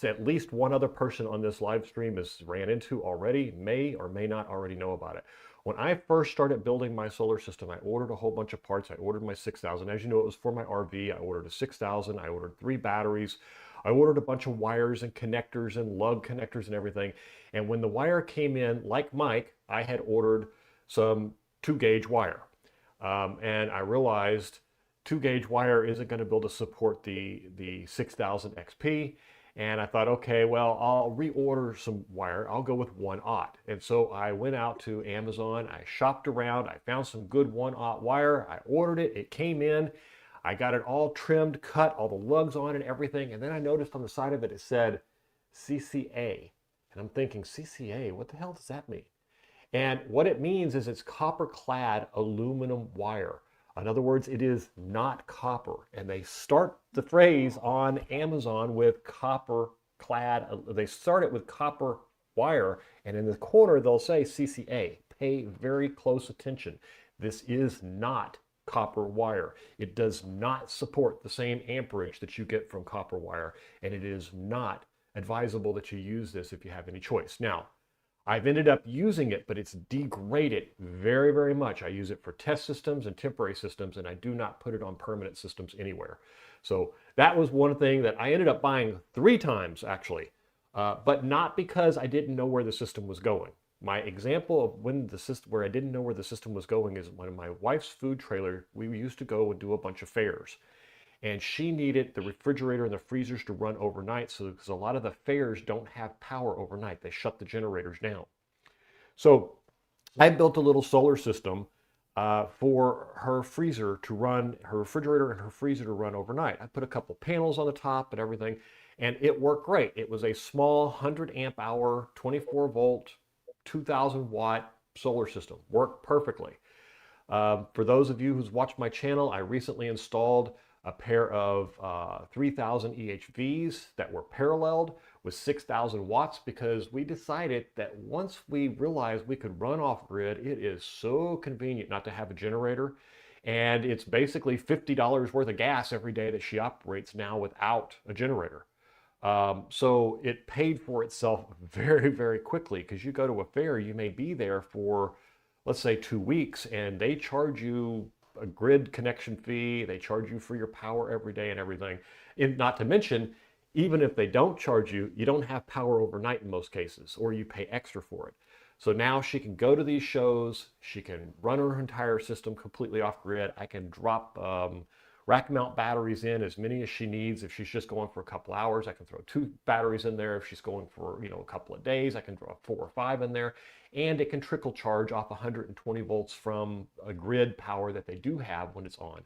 at least one other person on this live stream has ran into already, may or may not already know about it. When I first started building my solar system, I ordered a whole bunch of parts. I ordered my 6000. As you know, it was for my RV. I ordered a 6000. I ordered 3 batteries. I ordered a bunch of wires and connectors and lug connectors and everything. And when the wire came in, like Mike, I had ordered some 2-gauge wire. And I realized 2-gauge wire isn't going to be able to support the 6000 XP. And I thought, okay, well, I'll reorder some wire. I'll go with 1/aught. And so I went out to Amazon. I shopped around. I found some good 1/aught wire. I ordered it. It came in. I got it all trimmed, cut, all the lugs on and everything. And then I noticed on the side of it, it said CCA. And I'm thinking, CCA, what the hell does that mean? And what it means is it's copper-clad aluminum wire. In other words, it is not copper. And they start the phrase on Amazon with copper-clad. They start it with copper wire. And in the corner, they'll say CCA. Pay very close attention. This is not copper wire. It does not support the same amperage that you get from copper wire, and it is not advisable that you use this if you have any choice. Now, I've ended up using it, but it's degraded very, very much. I use it for test systems and temporary systems, and I do not put it on permanent systems anywhere. So that was one thing that I ended up buying 3 times, actually. but not because I didn't know where the system was going. My example of when the system, where I didn't know where the system was going, is when my wife's food trailer, we used to go and do a bunch of fairs, and she needed the refrigerator and the freezers to run overnight. So because a lot of the fairs don't have power overnight, they shut the generators down. So I built a little solar system for her freezer to run, her refrigerator and her freezer to run overnight. I put a couple panels on the top and everything, and it worked great. It was a small 100 amp hour, 24 volt, 2000 watt solar system. Worked perfectly. For those of you who's watched my channel, I recently installed a pair of 3000 EHVs that were paralleled with 6,000 watts, because we decided that once we realized we could run off grid, it is so convenient not to have a generator. And it's basically $50 worth of gas every day that she operates now without a generator. So it paid for itself very, very quickly, because you go to a fair, you may be there for, let's say, 2 weeks, and they charge you a grid connection fee. They charge you for your power every day and everything. And not to mention, even if they don't charge you, you don't have power overnight in most cases, or you pay extra for it. So now she can go to these shows, she can run her entire system completely off grid. I can drop rack mount batteries in, as many as she needs. If she's just going for a couple hours, I can throw 2 batteries in there. If she's going for, a couple of days, I can throw 4 or 5 in there. And it can trickle charge off 120 volts from a grid power that they do have when it's on.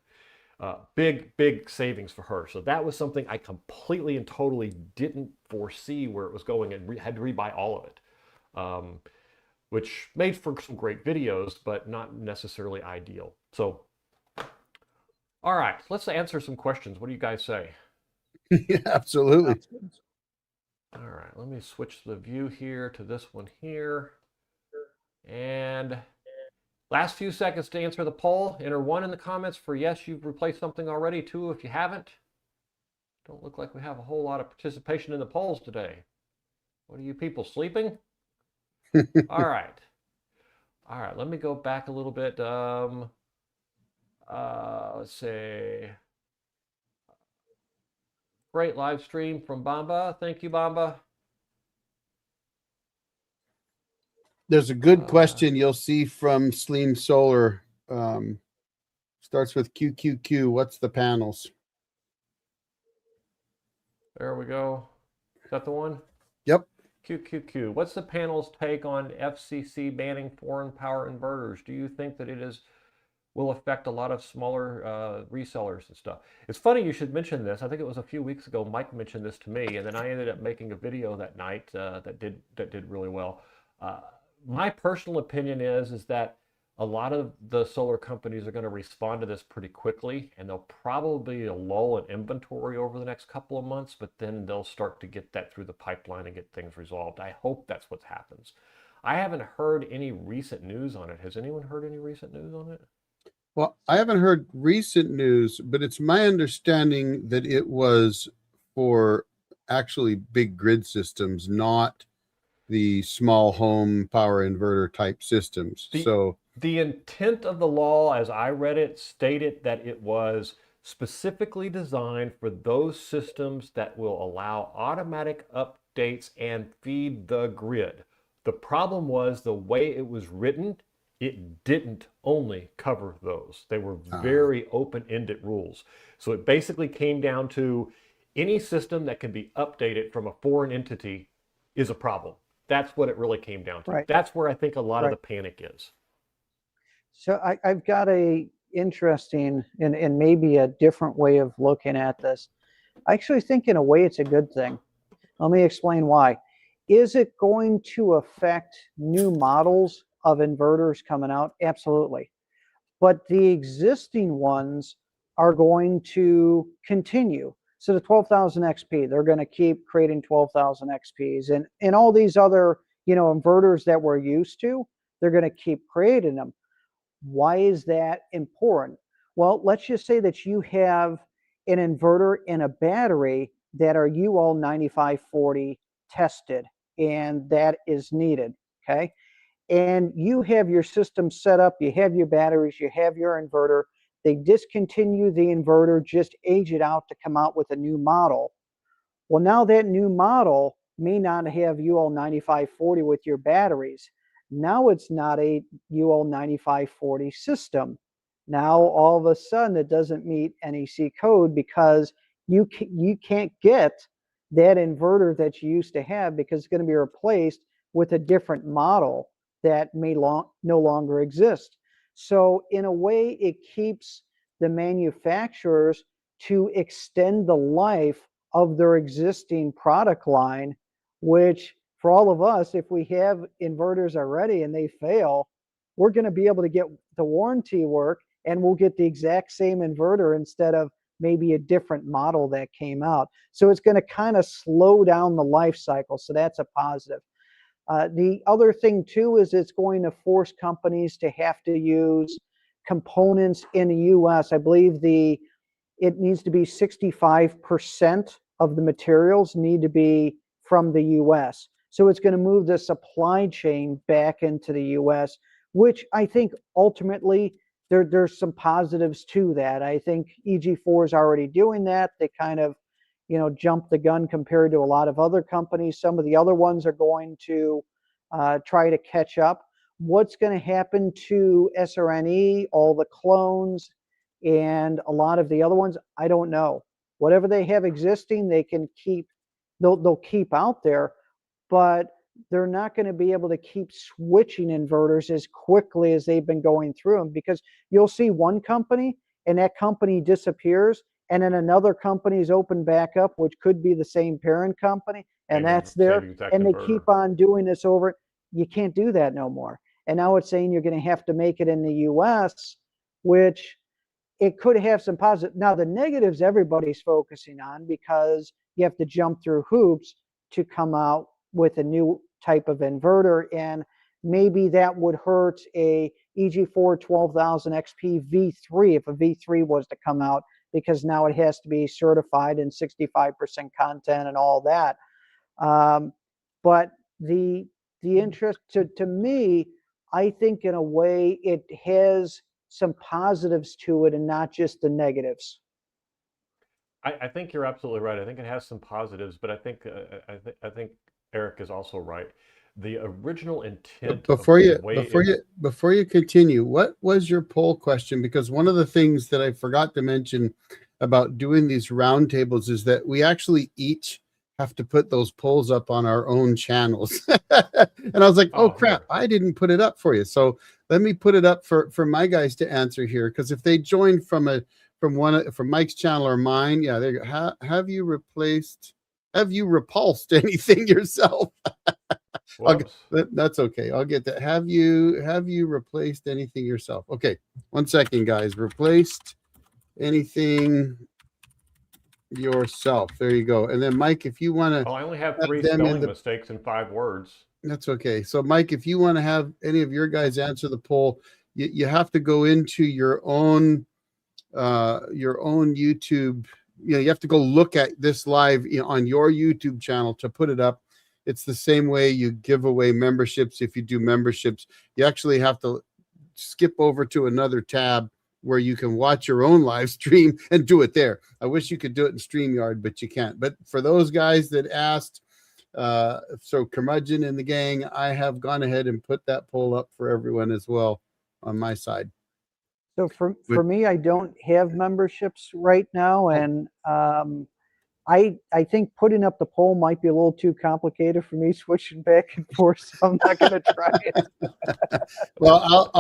Big savings for her. So that was something I completely and totally didn't foresee where it was going, and had to rebuy all of it, which made for some great videos, but not necessarily ideal. So, all right, let's answer some questions. What do you guys say? Yeah, absolutely. All right, let me switch the view here to this one here. And last few seconds to answer the poll. Enter 1 in the comments for yes, you've replaced something already. 2 if you haven't. Don't look like we have a whole lot of participation in the polls today. What are you people, sleeping? All right. All right, let me go back a little bit. Let's see. Great live stream from Bamba. Thank you, Bamba. There's a good question you'll see from Sleem Solar. Starts with QQQ. What's the panels? There we go. Is that the one? Yep. QQQ. What's the panel's take on FCC banning foreign power inverters? Do you think that will affect a lot of smaller resellers and stuff? It's funny you should mention this. I think it was a few weeks ago Mike mentioned this to me, and then I ended up making a video that night that did really well. My personal opinion is that a lot of the solar companies are going to respond to this pretty quickly, and they'll probably lull in inventory over the next couple of months, but then they'll start to get that through the pipeline and get things resolved. I hope that's what happens. I haven't heard any recent news on it. Has anyone heard any recent news on it? Well, I haven't heard recent news, but it's my understanding that it was for actually big grid systems, not the small home power inverter type systems. The intent of the law, as I read it, stated that it was specifically designed for those systems that will allow automatic updates and feed the grid. The problem was the way it was written, it didn't only cover those. They were very open-ended rules. So it basically came down to any system that can be updated from a foreign entity is a problem. That's what it really came down to. Right. That's where I think a lot of the panic is. So I've got a interesting and maybe a different way of looking at this. I actually think in a way it's a good thing. Let me explain why. Is it going to affect new models of inverters coming out? Absolutely. But the existing ones are going to continue. So the 12,000 XP, they're going to keep creating 12,000 XPs, and all these other, inverters that we're used to, they're going to keep creating them. Why is that important? Well, let's just say that you have an inverter and a battery that are UL 9540 tested, and that is needed, okay? And you have your system set up, you have your batteries, you have your inverter. They discontinue the inverter, just age it out to come out with a new model. Well, now that new model may not have UL 9540 with your batteries. Now it's not a UL 9540 system. Now all of a sudden it doesn't meet NEC code because you can't get that inverter that you used to have because it's going to be replaced with a different model that may no longer exist. So in a way, it keeps the manufacturers to extend the life of their existing product line, which for all of us, if we have inverters already and they fail, we're going to be able to get the warranty work and we'll get the exact same inverter instead of maybe a different model that came out. So it's going to kind of slow down the life cycle. So that's a positive. The other thing too is it's going to force companies to have to use components in the US. I believe it needs to be 65% of the materials need to be from the US. So it's going to move the supply chain back into the US, which I think ultimately there's some positives to that. I think EG4 is already doing that. They kind of, jumped the gun compared to a lot of other companies. Some of the other ones are going to try to catch up. What's going to happen to SRNE, all the clones, and a lot of the other ones? I don't know. Whatever they have existing, they can keep. They'll keep out there, but they're not going to be able to keep switching inverters as quickly as they've been going through them, because you'll see one company and that company disappears, and then another company is opened back up, which could be the same parent company, and that's there, and they keep on doing this over. You can't do that no more. And now it's saying you're going to have to make it in the US, which it could have some positive. Now the negatives everybody's focusing on, because you have to jump through hoops to come out with a new type of inverter, and maybe that would hurt a EG4 12000 XP V3 if a V3 was to come out, because now it has to be certified in 65% content and all that. But the interest to me, I think in a way it has some positives to it and not just the negatives. I think you're absolutely right. I think it has some positives, but I think Eric is also right. The original intent before you continue, what was your poll question? Because one of the things that I forgot to mention about doing these roundtables is that we actually each have to put those polls up on our own channels. And I was like, oh crap, yeah. I didn't put it up for you. So let me put it up for my guys to answer here, because if they join from Mike's channel or mine, yeah, there you go. Have you repulsed anything yourself? That's okay. I'll get that. Have you replaced anything yourself? Okay, 1 second, guys. Replaced anything yourself? There you go. And then Mike, if you want to, I only have 3 spelling mistakes in 5 words. That's okay. So Mike, if you want to have any of your guys answer the poll, you have to go into your own YouTube. You have to go look at this live on your YouTube channel to put it up. It's the same way you give away memberships. If you do memberships, you actually have to skip over to another tab where you can watch your own live stream and do it there. I wish you could do it in StreamYard, but you can't. But for those guys that asked, so Curmudgeon and the gang, I have gone ahead and put that poll up for everyone as well on my side. So for me, I don't have memberships right now, and I think putting up the poll might be a little too complicated for me, switching back and forth, so I'm not going to try it. Well,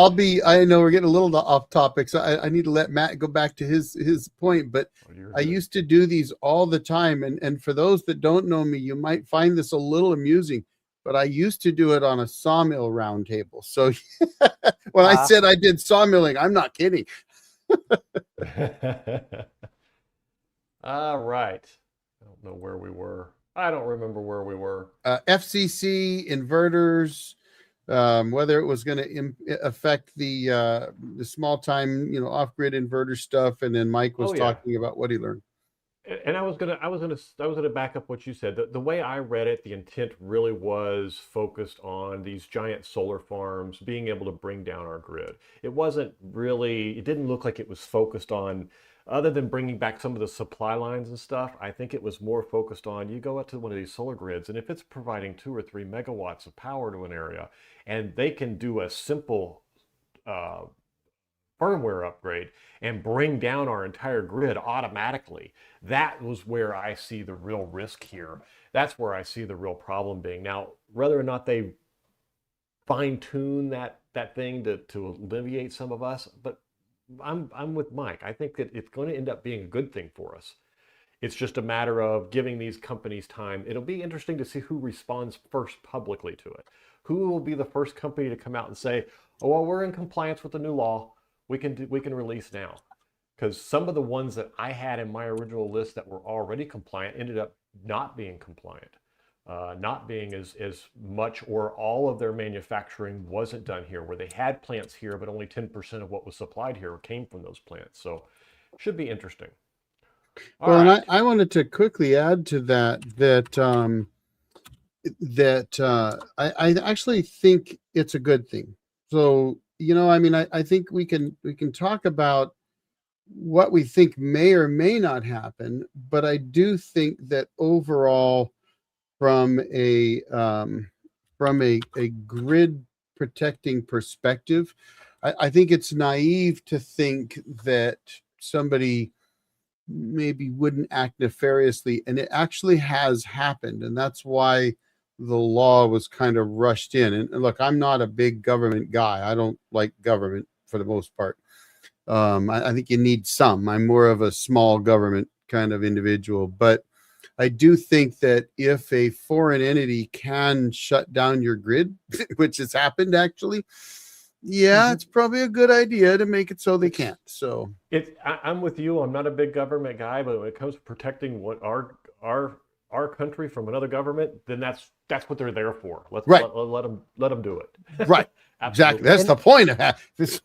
I know we're getting a little off topic, so I need to let Matt go back to his point, but I used to do these all the time, and for those that don't know me, you might find this a little amusing, but I used to do it on a sawmill roundtable. So when I said I did sawmilling, I'm not kidding. All right. I don't know where we were. I don't remember where we were. FCC, inverters, whether it was going to affect the small time, off-grid inverter stuff, and then Mike was talking about what he learned. And I was gonna back up what you said. The way I read it, the intent really was focused on these giant solar farms being able to bring down our grid. It didn't look like it was focused on other than bringing back some of the supply lines and stuff, I think it was more focused on you go out to one of these solar grids, and if it's providing 2 or 3 megawatts of power to an area, and they can do a simple uh, firmware upgrade and bring down our entire grid automatically. That was where I see the real risk here. That's where I see the real problem being. Now, whether or not they fine tune that thing to alleviate some of us, but I'm with Mike. I think that it's going to end up being a good thing for us. It's just a matter of giving these companies time. It'll be interesting to see who responds first publicly to it. Who will be the first company to come out and say, "Oh, well, we're in compliance with the new law. We can release now." Because some of the ones that I had in my original list that were already compliant ended up not being compliant, not being as much, or all of their manufacturing wasn't done here, where they had plants here, but only 10% of what was supplied here came from those plants. So should be interesting. All Well, right. and I wanted to quickly add to I actually think it's a good thing. So, I mean, I think we can talk about what we think may or may not happen, but I do think that overall, from a grid protecting perspective, I think it's naive to think that somebody maybe wouldn't act nefariously, and it actually has happened, and that's why the law was kind of rushed in. And look, I'm not a big government guy. I don't like government for the most part. I think you need some. I'm more of a small government kind of individual, but I do think that if a foreign entity can shut down your grid, which has happened actually, yeah, it's probably a good idea to make it so they can't. So I'm with you. I'm not a big government guy, but when it comes to protecting what our country from another government, then that's what they're there for. Right. Let them do it. Right. Exactly. That's the point of this.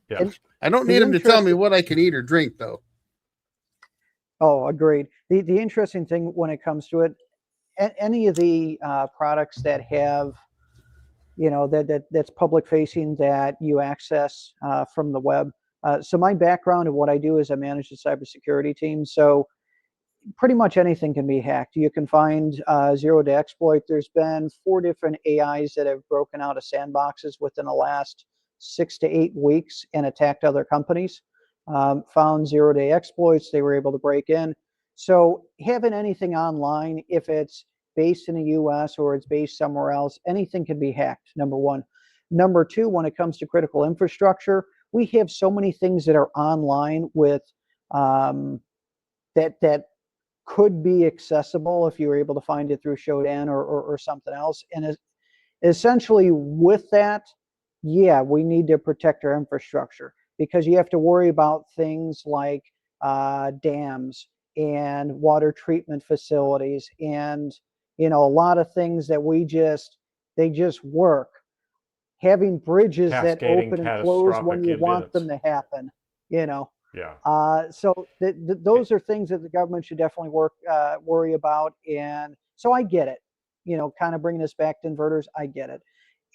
Yeah. I don't need them to tell me what I can eat or drink, though. Oh, agreed. The interesting thing when it comes to it, any of the products that have, that's public facing, that you access from the web. So my background and what I do is I manage the cybersecurity team. So pretty much anything can be hacked. You can find zero-day exploit. There's been 4 different AIs that have broken out of sandboxes within the last 6 to 8 weeks and attacked other companies. Found zero-day exploits. They were able to break in. So having anything online, if it's based in the US or it's based somewhere else, anything can be hacked, number one. Number two, when it comes to critical infrastructure, we have so many things that are online with that could be accessible if you were able to find it through Shodan or something else. And essentially with that, yeah, we need to protect our infrastructure, because you have to worry about things like dams and water treatment facilities, and a lot of things that they just work. Having bridges that open and close when you want them to happen, Yeah. So those are things that the government should definitely worry about. And so I get it, kind of bringing this back to inverters. I get it.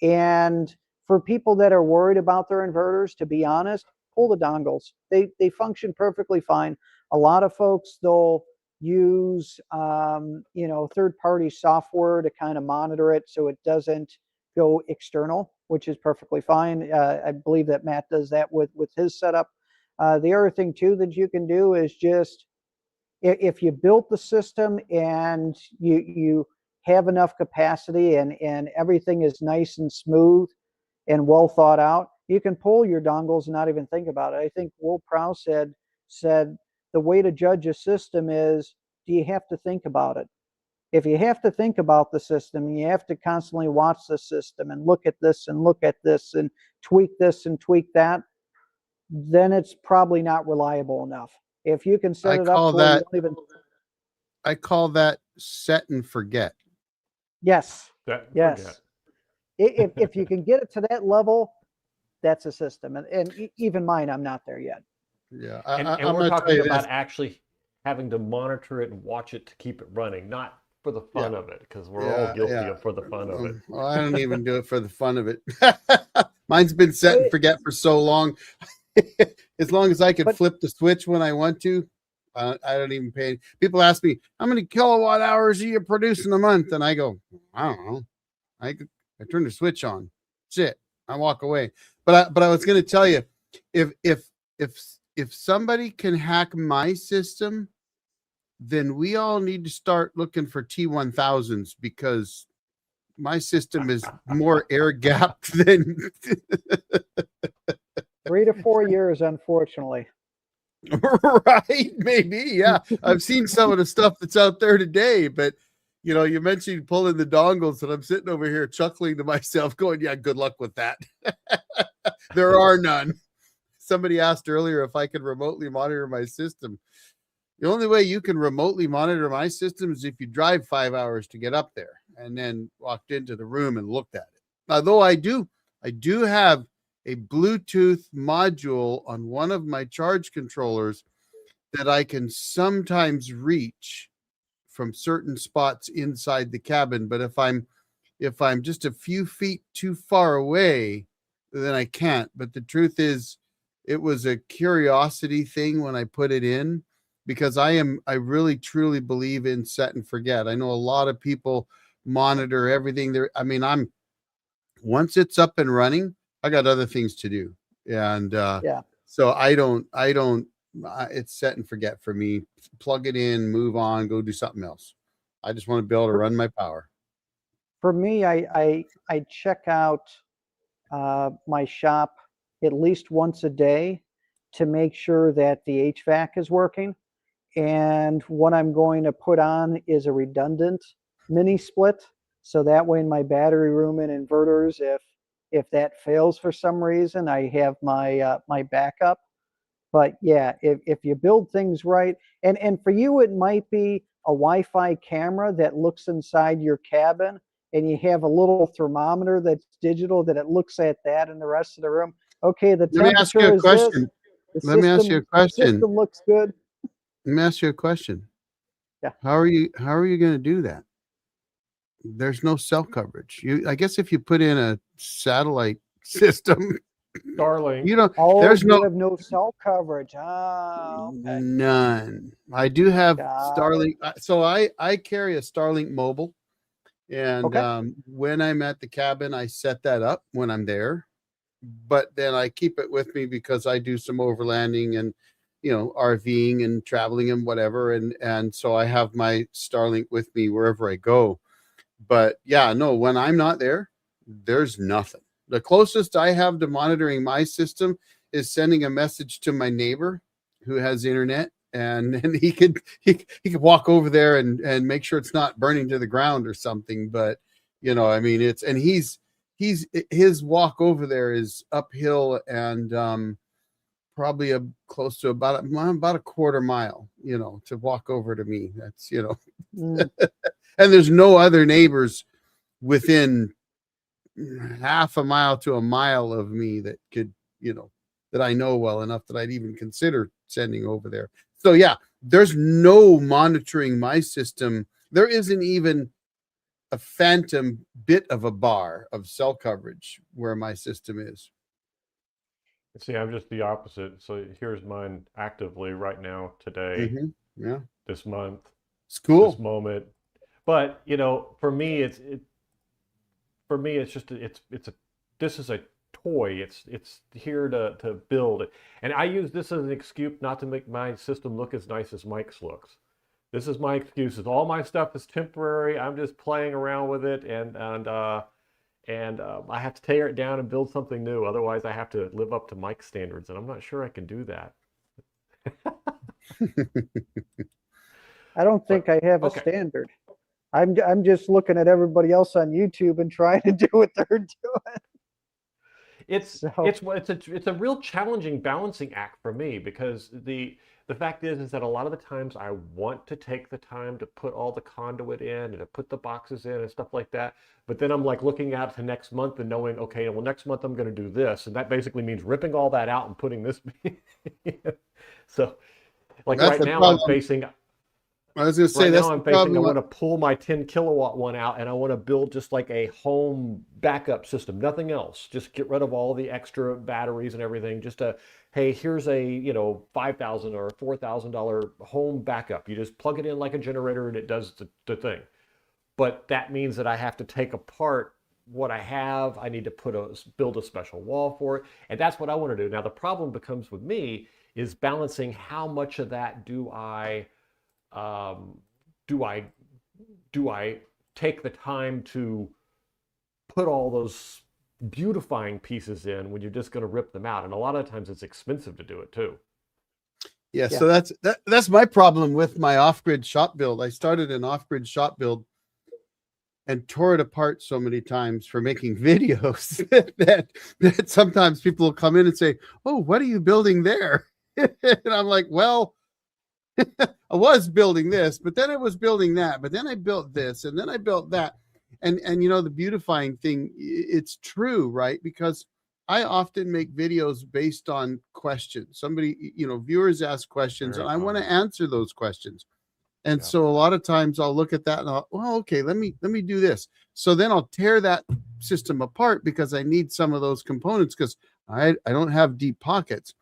And for people that are worried about their inverters, to be honest, pull the dongles. They function perfectly fine. A lot of folks, they'll use third-party software to kind of monitor it so it doesn't go external, which is perfectly fine. I believe that Matt does that with his setup. The other thing too that you can do is just, if you built the system and you have enough capacity and everything is nice and smooth and well thought out, you can pull your dongles and not even think about it. I think Will Prowse said the way to judge a system is, do you have to think about it? If you have to think about the system, you have to constantly watch the system and look at this and look at this and tweak this and tweak that, then it's probably not reliable enough. If you can set it up to where you don't even... I call that set and forget. Yes. Yes. Forget. If you can get it to that level, that's a system. And even mine, I'm not there yet. Yeah. And we're talking about actually having to monitor it and watch it to keep it running, not for the fun of it, because we're all guilty of for the fun of it. Well, I don't even do it for the fun of it. Mine's been set and forget for so long. As long as I can But- flip the switch when I want to, I don't even pay. People ask me, how many kilowatt hours do you produce in a month? And I go, I don't know. I turn the switch on. That's it. I walk away. But I was going to tell you, if somebody can hack my system, then we all need to start looking for T1000s, because my system is more air gapped than 3 to 4 years, unfortunately. right. Maybe. Yeah. I've seen some of the stuff that's out there today, but you mentioned pulling the dongles, and I'm sitting over here chuckling to myself going, yeah, good luck with that. There are none. Somebody asked earlier if I could remotely monitor my system. The only way you can remotely monitor my system is if you drive 5 hours to get up there and then walked into the room and looked at it. Although I do have a Bluetooth module on one of my charge controllers that I can sometimes reach from certain spots inside the cabin. But if I'm just a few feet too far away, then I can't. But the truth is, it was a curiosity thing when I put it in, because I really truly believe in set and forget. I know a lot of people monitor everything there. I mean, once it's up and running, I got other things to do. And Yeah. so I don't it's set and forget for me. Plug it in, move on, go do something else. I just want to be able to run my power. For me, I check out my shop at least once a day to make sure that the HVAC is working. And what I'm going to put on is a redundant mini split. So that way in my battery room and inverters, if that fails for some reason, I have my my backup. But yeah, if you build things right, and for you, it might be a Wi-Fi camera that looks inside your cabin, and you have a little thermometer that's digital that it looks at that in the rest of the room. Okay, the Let me ask you temperature a is question. this. Let me ask you a The question. system looks good. Let me ask you a question. Yeah. How are you going to do that? There's no cell coverage. I guess if you put in a satellite system, Starlink. Oh, there's you no have no cell coverage. Ah, okay. none. I do have Got Starlink. So I carry a Starlink mobile, and Okay. when I'm at the cabin, I set that up when I'm there. But then I keep it with me because I do some overlanding and RVing and traveling and whatever, and so I have my Starlink with me wherever I go. But yeah, no, when I'm not there, there's nothing. The closest I have to monitoring my system is sending a message to my neighbor who has internet, and he could walk over there and make sure it's not burning to the ground or something. But I mean, his walk over there is uphill, and probably close to about a quarter mile, to walk over to me. That's Mm, and there's no other neighbors within half a mile to a mile of me that could, that I know well enough that I'd even consider sending over there. So yeah, there's no monitoring my system. There isn't even a phantom bit of a bar of cell coverage where my system is. See, I'm just the opposite. So here's mine actively right now, today, Yeah, this month, it's cool. this moment. But for me, this is a toy. It's here to build it, and I use this as an excuse not to make my system look as nice as Mike's looks. This is my excuse. All my stuff is temporary. I'm just playing around with it, and I have to tear it down and build something new. Otherwise, I have to live up to Mike's standards, and I'm not sure I can do that. I don't think I have a okay. standard. I'm just looking at everybody else on YouTube and trying to do what they're doing. It's a real challenging balancing act for me, because the fact is that a lot of the times I want to take the time to put all the conduit in and to put the boxes in and stuff like that. But then I'm like looking out to next month and knowing, okay, well, next month I'm going to do this. And that basically means ripping all that out and putting this. So like That's right the now problem. I'm facing, I was going to say Right that's now the I'm facing, I problem. want to pull my 10 kilowatt one out and I want to build just like a home backup system, nothing else. Just get rid of all the extra batteries and everything. Just a, hey, here's a, $5,000 or $4,000 home backup. You just plug it in like a generator and it does the thing. But that means that I have to take apart what I have. I need to build a special wall for it. And that's what I want to do. Now, the problem becomes with me is balancing how much of that um, do I do I take the time to put all those beautifying pieces in when you're just going to rip them out? And a lot of times it's expensive to do it too. Yeah, Yeah. so that's my problem with my off-grid shop build. I started an off-grid shop build and tore it apart so many times for making videos that sometimes people will come in and say, "Oh, what are you building there?" And I'm like, "Well, I was building this, but then I was building that, but then I built this, and then I built that." And the beautifying thing, it's true, right? Because I often make videos based on questions. Somebody, viewers ask questions, Very and I want to common. answer those questions. And Yeah. so a lot of times I'll look at that and well, okay, let me do this. So then I'll tear that system apart because I need some of those components because I don't have deep pockets.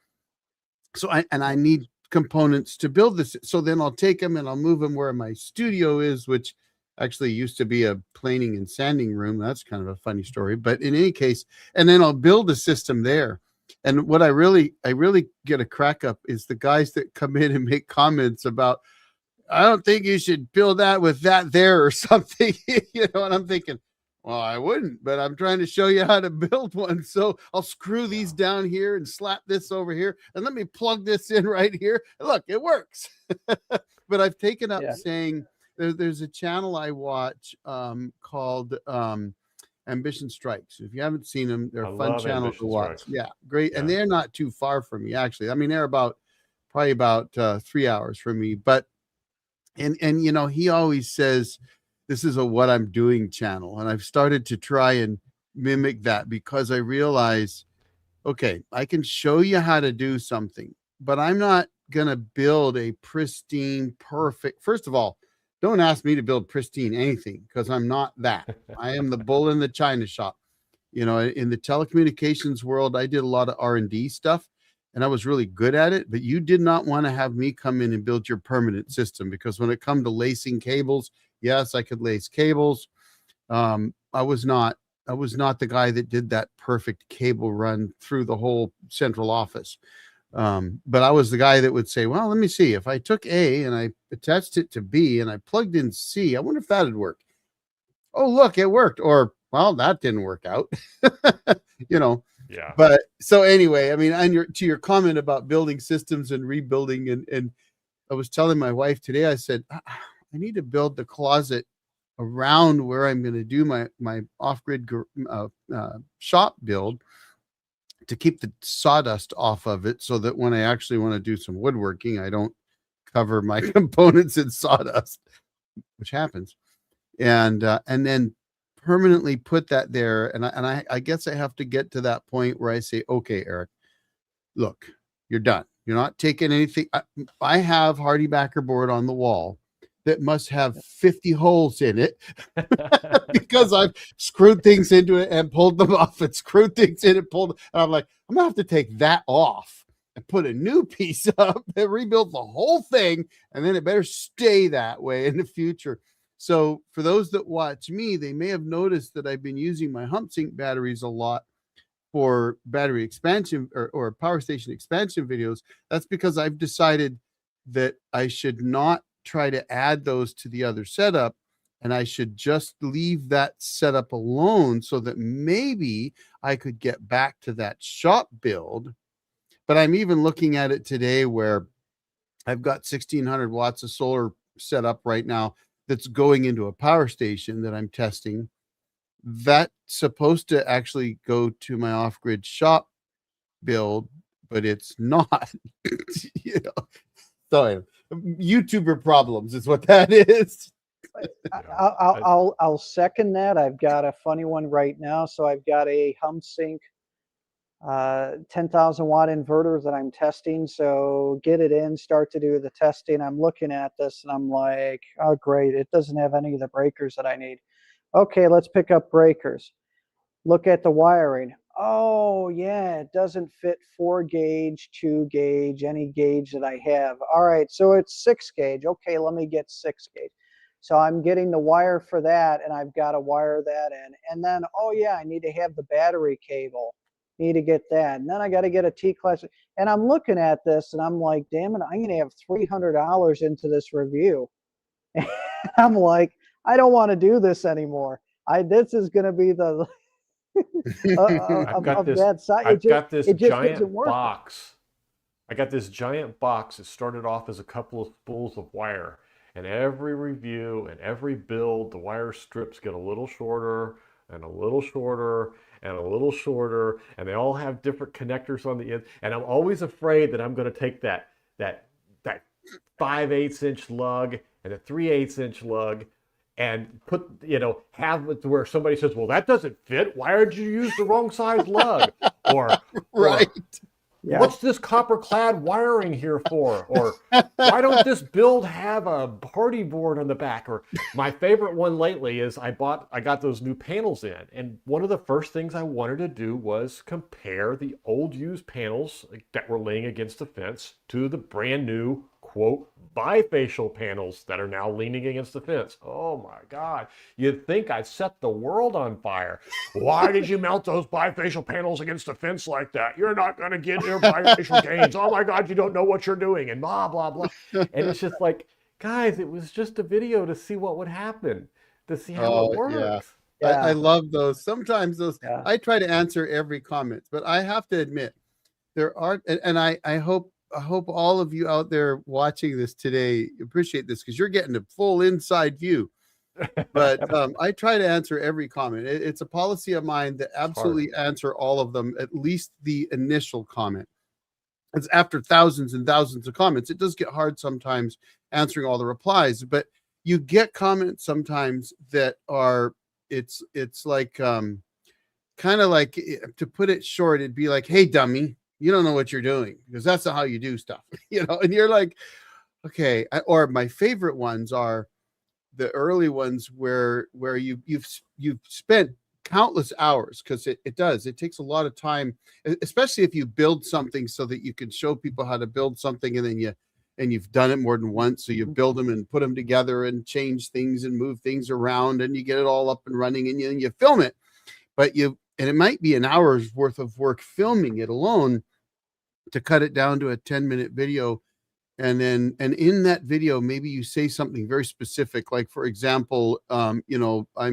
So I need components to build this. So then I'll take them and I'll move them where my studio is, which actually used to be a planing and sanding room. That's kind of a funny story, but in any case, and then I'll build a system there. And what I really get a crack up is the guys that come in and make comments about, I don't think you should build that with that there or something, and I'm thinking, well, I wouldn't, but I'm trying to show you how to build one. So I'll screw these down here and slap this over here, and let me plug this in right here. Look, it works. But I've taken up Yeah. saying there's a channel I watch called Ambition Strikes. If you haven't seen them, they're I a fun love channel to Ambition watch. Strikes. Yeah, great. And Yeah. they're not too far from me, actually. I mean, they're probably about 3 hours from me, but and he always says this is a what I'm doing channel, and I've started to try and mimic that because I realize, okay, I can show you how to do something, but I'm not going to build a pristine, perfect. First of all, don't ask me to build pristine anything because I'm not that. I am the bull in the china shop. In the telecommunications world, I did a lot of R&D stuff and I was really good at it, but you did not want to have me come in and build your permanent system because when it come to lacing cables, yes, I could lace cables. I was not the guy that did that perfect cable run through the whole central office. But I was the guy that would say, well, let me see if I took A and I attached it to B and I plugged in C, I wonder if that'd work. Oh, look, it worked. Or, well, that didn't work out. Yeah. But so anyway, I mean, to your comment about building systems and rebuilding, and I was telling my wife today, I said, I need to build the closet around where I'm going to do my off-grid shop build to keep the sawdust off of it so that when I actually want to do some woodworking, I don't cover my components in sawdust, which happens. And then permanently put that there. And I guess I have to get to that point where I say, okay, Eric, look, you're done. You're not taking anything. I have HardieBacker board on the wall that must have 50 holes in it because I've screwed things into it and pulled them off and screwed things in and pulled. And I'm like, I'm gonna have to take that off and put a new piece up and rebuild the whole thing. And then it better stay that way in the future. So for those that watch me, they may have noticed that I've been using my HumpSync batteries a lot for battery expansion or power station expansion videos. That's because I've decided that I should not try to add those to the other setup, and I should just leave that setup alone so that maybe I could get back to that shop build. But I'm even looking at it today where I've got 1600 watts of solar set up right now that's going into a power station that I'm testing. That's supposed to actually go to my off-grid shop build, but it's not. So YouTuber problems is what that is. I'll second that. I've got a funny one right now. So I've got a HumpSync 10,000 watt inverter that I'm testing. So get it in, start to do the testing. I'm looking at this and I'm like, oh, great. It doesn't have any of the breakers that I need. Okay, let's pick up breakers. Look at the wiring. Oh, yeah, it doesn't fit 4 gauge, 2 gauge, any gauge that I have. All right, so it's 6 gauge. Okay, let me get 6 gauge. So I'm getting the wire for that, and I've got to wire that in. And then, oh, yeah, I need to have the battery cable. Need to get that. And then I got to get a T-class. And I'm looking at this, and I'm like, damn it, I'm going to have $300 into this review. And I'm like, I don't want to do this anymore. This is going to be the I've got this, bad side. I've got this it just giant isn't working. box. I got this giant box. It started off as a couple of spools of wire. And every review and every build, the wire strips get a little shorter and a little shorter and a little shorter. And they all have different connectors on the end. And I'm always afraid that I'm going to take that 5/8 inch lug and a 3/8 inch lug and put, have it to where somebody says, well, that doesn't fit. Why did you use the wrong size lug? Or, Right. Yeah. What's this copper clad wiring here for? Or why don't this build have a party board on the back? Or my favorite one lately is I got those new panels in. And one of the first things I wanted to do was compare the old used panels that were laying against the fence to the brand new, quote, bifacial panels that are now leaning against the fence. Oh my God. You'd think I set the world on fire. Why did you mount those bifacial panels against the fence like that? You're not going to get your bifacial gains. Oh my God, you don't know what you're doing, and blah, blah, blah. And it's just like, guys, it was just a video to see what would happen, to see how it works. Yeah. Yeah. I love those. Sometimes those, Yeah. I try to answer every comment, but I have to admit there are, and I hope all of you out there watching this today appreciate this, because you're getting a full inside view. But I try to answer every comment. It's a policy of mine to absolutely answer all of them, at least the initial comment. It's after thousands and thousands of comments. It does get hard sometimes answering all the replies, but you get comments sometimes that are, it's like, kind of like, to put it short, it'd be like, hey, dummy, you don't know what you're doing, because that's not how you do stuff, and you're like, okay. Or my favorite ones are the early ones where you've spent countless hours, because it takes a lot of time, especially if you build something so that you can show people how to build something, and then you've done it more than once, so you build them and put them together and change things and move things around, and you get it all up and running, and you film it. But and it might be an hour's worth of work filming it alone to cut it down to a 10-minute video. And in that video, maybe you say something very specific. Like, for example, I'm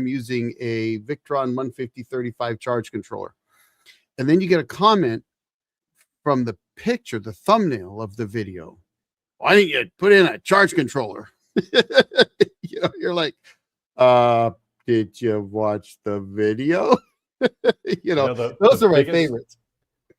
using a Victron 150/35 charge controller. And then you get a comment from the picture, the thumbnail of the video. Why didn't you put in a charge controller? You're like, did you watch the video? Those are my favorites.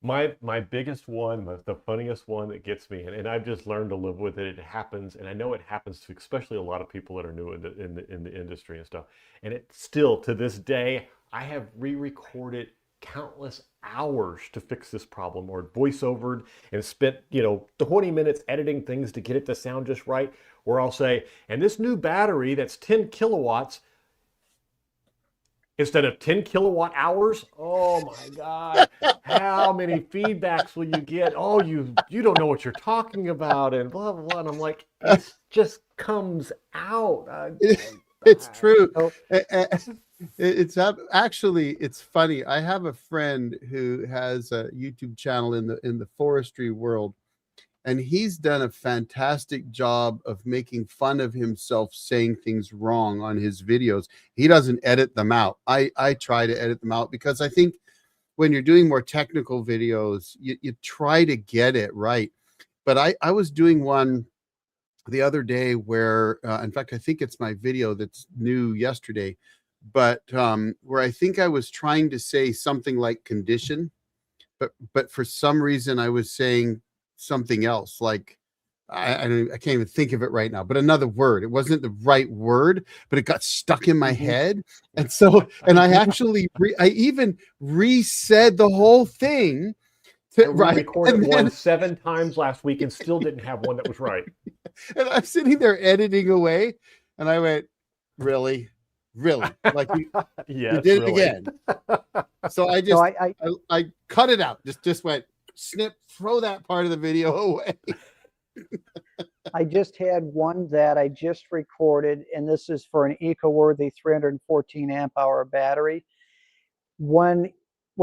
My biggest one, the funniest one that gets me, and I've just learned to live with it. It happens, and I know it happens to especially a lot of people that are new in the industry and stuff. And it still, to this day, I have re-recorded countless hours to fix this problem, or voiceovered and spent 20 minutes editing things to get it to sound just right. Where I'll say, and this new battery that's 10 kilowatts. Instead of 10 kilowatt hours, oh my God, how many feedbacks will you get? Oh, you don't know what you're talking about, and blah, blah, blah. And I'm like, it just comes out. It's true. It's actually, it's funny. I have a friend who has a YouTube channel in the forestry world, and he's done a fantastic job of making fun of himself saying things wrong on his videos. He doesn't edit them out. I try to edit them out, because I think when you're doing more technical videos, you try to get it right. But I was doing one the other day where, in fact, I think it's my video that's new yesterday, but where I think I was trying to say something like condition, but for some reason I was saying something else, like I can't even think of it right now, but another word. It wasn't the right word, but it got stuck in my head. And so, and I actually I even re-said the whole thing, I Right. recorded And one then 7 times last week and still didn't have one that was right. and I'm sitting there editing away, and I went, really, really, like you Yes, did it really. again. So I So just I cut it out. Just went snip, throw that part of the video away. I just had one that I just recorded, and this is for an eco-worthy 314 amp hour battery. When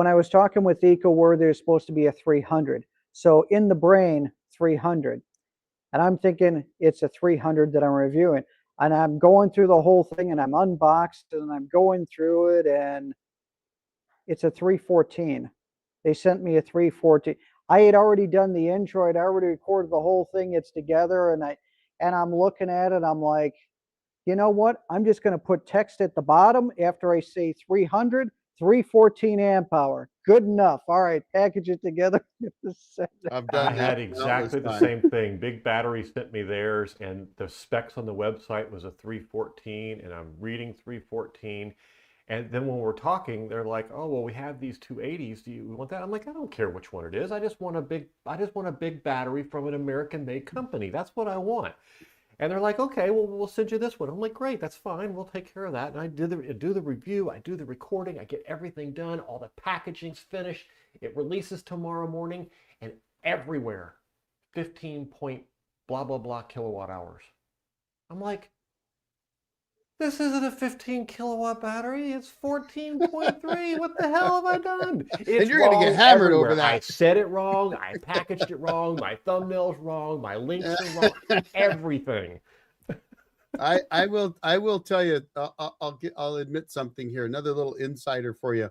I was talking with eco-worthy, it's supposed to be a 300. So in the brain, 300. And I'm thinking it's a 300 that I'm reviewing. And I'm going through the whole thing, and I'm unboxed, and I'm going through it, and it's a 314. They sent me a 314. I had already done the intro. I'd already recorded the whole thing. It's together, and I'm looking at it. I'm like, you know what? I'm just going to put text at the bottom after I say 300, 314 amp hour. Good enough. All right, package it together. I've I done had that exactly the countless same thing. Big Battery sent me theirs, and the specs on the website was a 314, and I'm reading 314. And then when we're talking, they're like, "Oh, well, we have these 280s. Do you want that?" I'm like, "I don't care which one it is. I just want a big battery from an American-made company. That's what I want." And they're like, "Okay, well, we'll send you this one." I'm like, "Great, that's fine. We'll take care of that." And I do the review, I do the recording, I get everything done, all the packaging's finished. It releases tomorrow morning, and everywhere, 15 point blah blah blah kilowatt hours. I'm like, this isn't a 15 kilowatt battery. It's 14.3. What the hell have I done? It's you're gonna get wrong hammered over everywhere. that. I said it wrong. I packaged it wrong. My thumbnail's wrong. My links are wrong. Everything. I will tell you. I'll admit something here. Another little insider for you.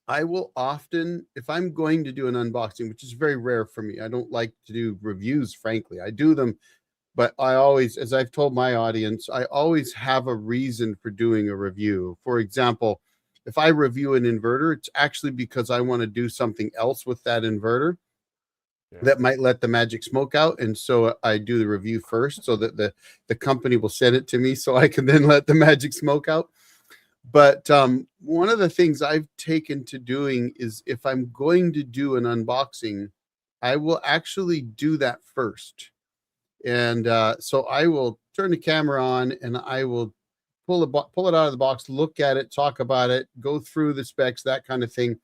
I will often, if I'm going to do an unboxing, which is very rare for me, I don't like to do reviews, frankly. I do them, but I always, as I've told my audience, I always have a reason for doing a review. For example, if I review an inverter, it's actually because I want to do something else with that inverter that might let the magic smoke out. And so I do the review first so that the company will send it to me so I can then let the magic smoke out. But one of the things I've taken to doing is if I'm going to do an unboxing, I will actually do that first. And so I will turn the camera on and I will pull it out of the box, look at it, talk about it, go through the specs, that kind of thing.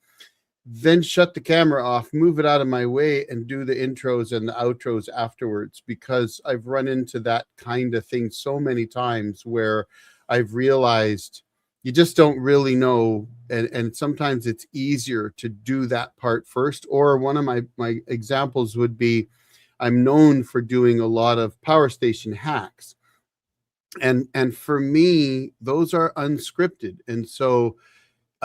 Then shut the camera off, move it out of my way, and do the intros and the outros afterwards, because I've run into that kind of thing so many times where I've realized you just don't really know, and sometimes it's easier to do that part first. Or one of my examples would be, I'm known for doing a lot of power station hacks, and for me those are unscripted, and so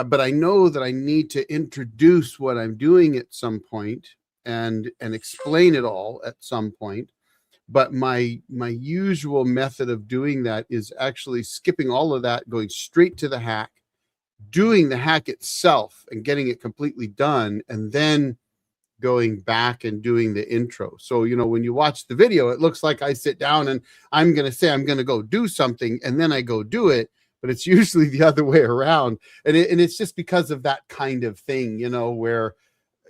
but I know that I need to introduce what I'm doing at some point and explain it all at some point. But my usual method of doing that is actually skipping all of that, going straight to the hack, doing the hack itself and getting it completely done, and then going back and doing the intro. So, when you watch the video, it looks like I sit down and I'm going to say I'm going to go do something, and then I go do it, but it's usually the other way around. And it's just because of that kind of thing, where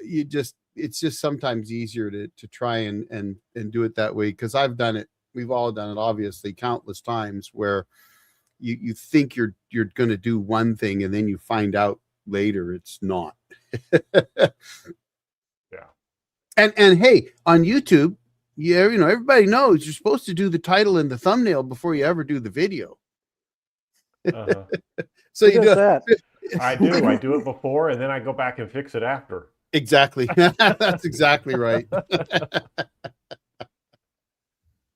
it's just sometimes easier to try and do it that way. Because I've done it. We've all done it, obviously, countless times, where you think you're going to do one thing and then you find out later it's not. Yeah. And hey, on YouTube, everybody knows you're supposed to do the title and the thumbnail before you ever do the video. Uh-huh. So Who you does do that? I do. I do it before, and then I go back and fix it after. exactly. That's exactly right.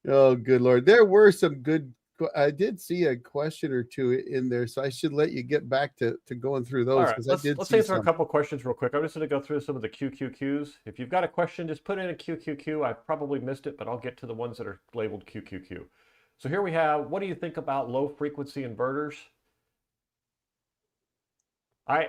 Oh, good Lord. There were some good. I did see a question or two in there, so I should let you get back to going through All those, right, because I did let's see answer a some. couple questions real quick. I'm just going to go through some of the QQQs. If you've got a question, just put in a QQQ. I probably missed it, but I'll get to the ones that are labeled QQQ. So here we have, what do you think about low frequency inverters? I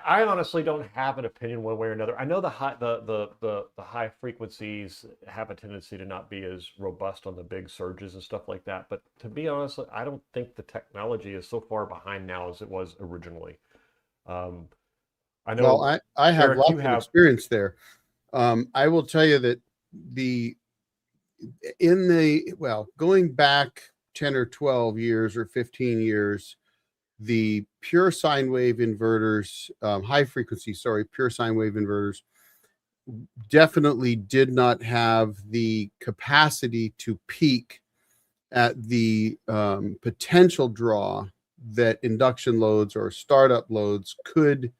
honestly don't have an opinion one way or another. I know the high frequencies have a tendency to not be as robust on the big surges and stuff like that. But to be honest, I don't think the technology is so far behind now as it was originally. I know, Well, I have Eric, lots you of have. experience there. I will tell you that going back 10 or 12 years or 15 years, the pure sine wave inverters, pure sine wave inverters definitely did not have the capacity to peak at the potential draw that induction loads or startup loads could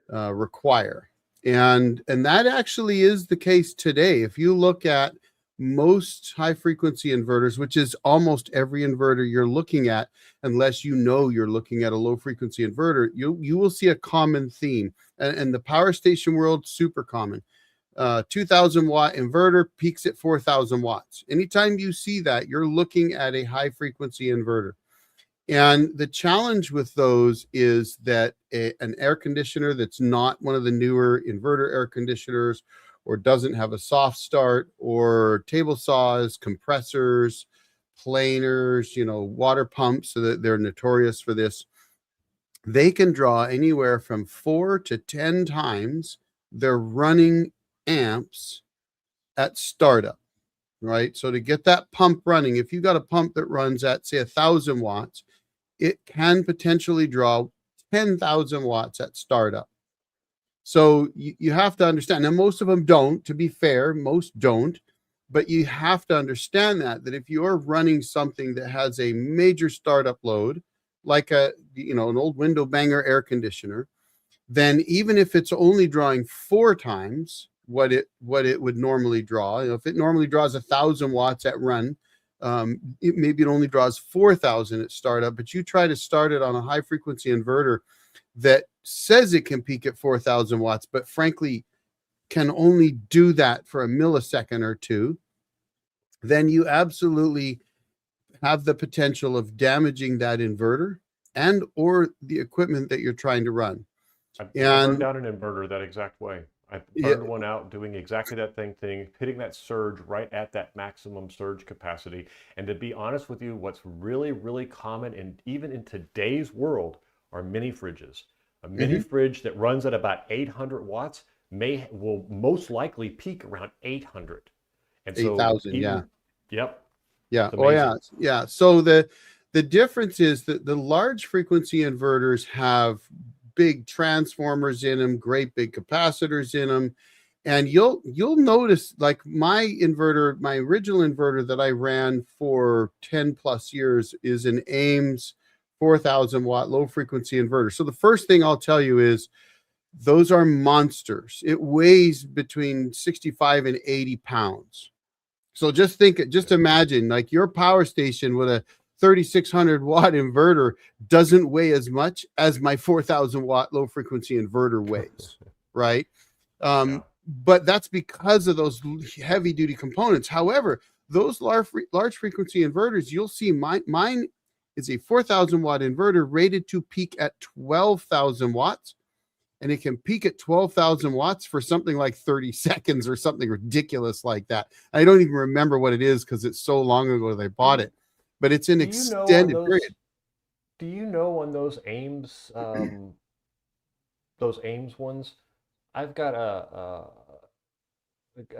require. And that actually is the case today. If you look at most high frequency inverters, which is almost every inverter you're looking at, unless you know you're looking at a low frequency inverter, you will see a common theme. And the power station world, super common. 2000 watt inverter peaks at 4000 watts. Anytime you see that, you're looking at a high frequency inverter. And the challenge with those is that an air conditioner that's not one of the newer inverter air conditioners, or doesn't have a soft start, or table saws, compressors, planers, water pumps, so that they're notorious for this, they can draw anywhere from 4 to 10 times their running amps at startup, right? So to get that pump running, if you got a pump that runs at, say, 1000 watts, it can potentially draw 10,000 watts at startup. So you have to understand. Now, most of them don't, to be fair, most don't, but you have to understand that if you're running something that has a major startup load, like an old window banger air conditioner, then even if it's only drawing 4 times what it would normally draw, if it normally draws 1000 watts at run, maybe it only draws 4000 at startup, but you try to start it on a high frequency inverter that says it can peak at 4000 watts, but frankly can only do that for a millisecond or two, then you absolutely have the potential of damaging that inverter and or the equipment that you're trying to run. I burned down an inverter that exact way. I Yeah. burned one out doing exactly that thing, hitting that surge right at that maximum surge capacity. And to be honest with you, what's really, really common, and even in today's world, are mini fridges. A mini fridge that runs at about 800 watts will most likely peak around 800. And so 8,000, yeah. Yep. Yeah. It's Oh, yeah. amazing. Yeah. So the difference is that the large frequency inverters have big transformers in them, great big capacitors in them. And you'll notice, like my original inverter that I ran for 10 plus years is an Ames 4000 watt low frequency inverter. So the first thing I'll tell you is those are monsters. It weighs between 65 and 80 pounds. So just imagine, like, your power station with a 3600 watt inverter doesn't weigh as much as my 4000 watt low frequency inverter weighs, right? Yeah. But that's because of those heavy duty components. However, those large frequency inverters, you'll see mine is a 4000 watt inverter rated to peak at 12,000 watts. And it can peak at 12,000 watts for something like 30 seconds or something ridiculous like that. I don't even remember what it is because it's so long ago that I bought it, but it's an extended period. Do you know on those Ames, those Ames ones? I've got a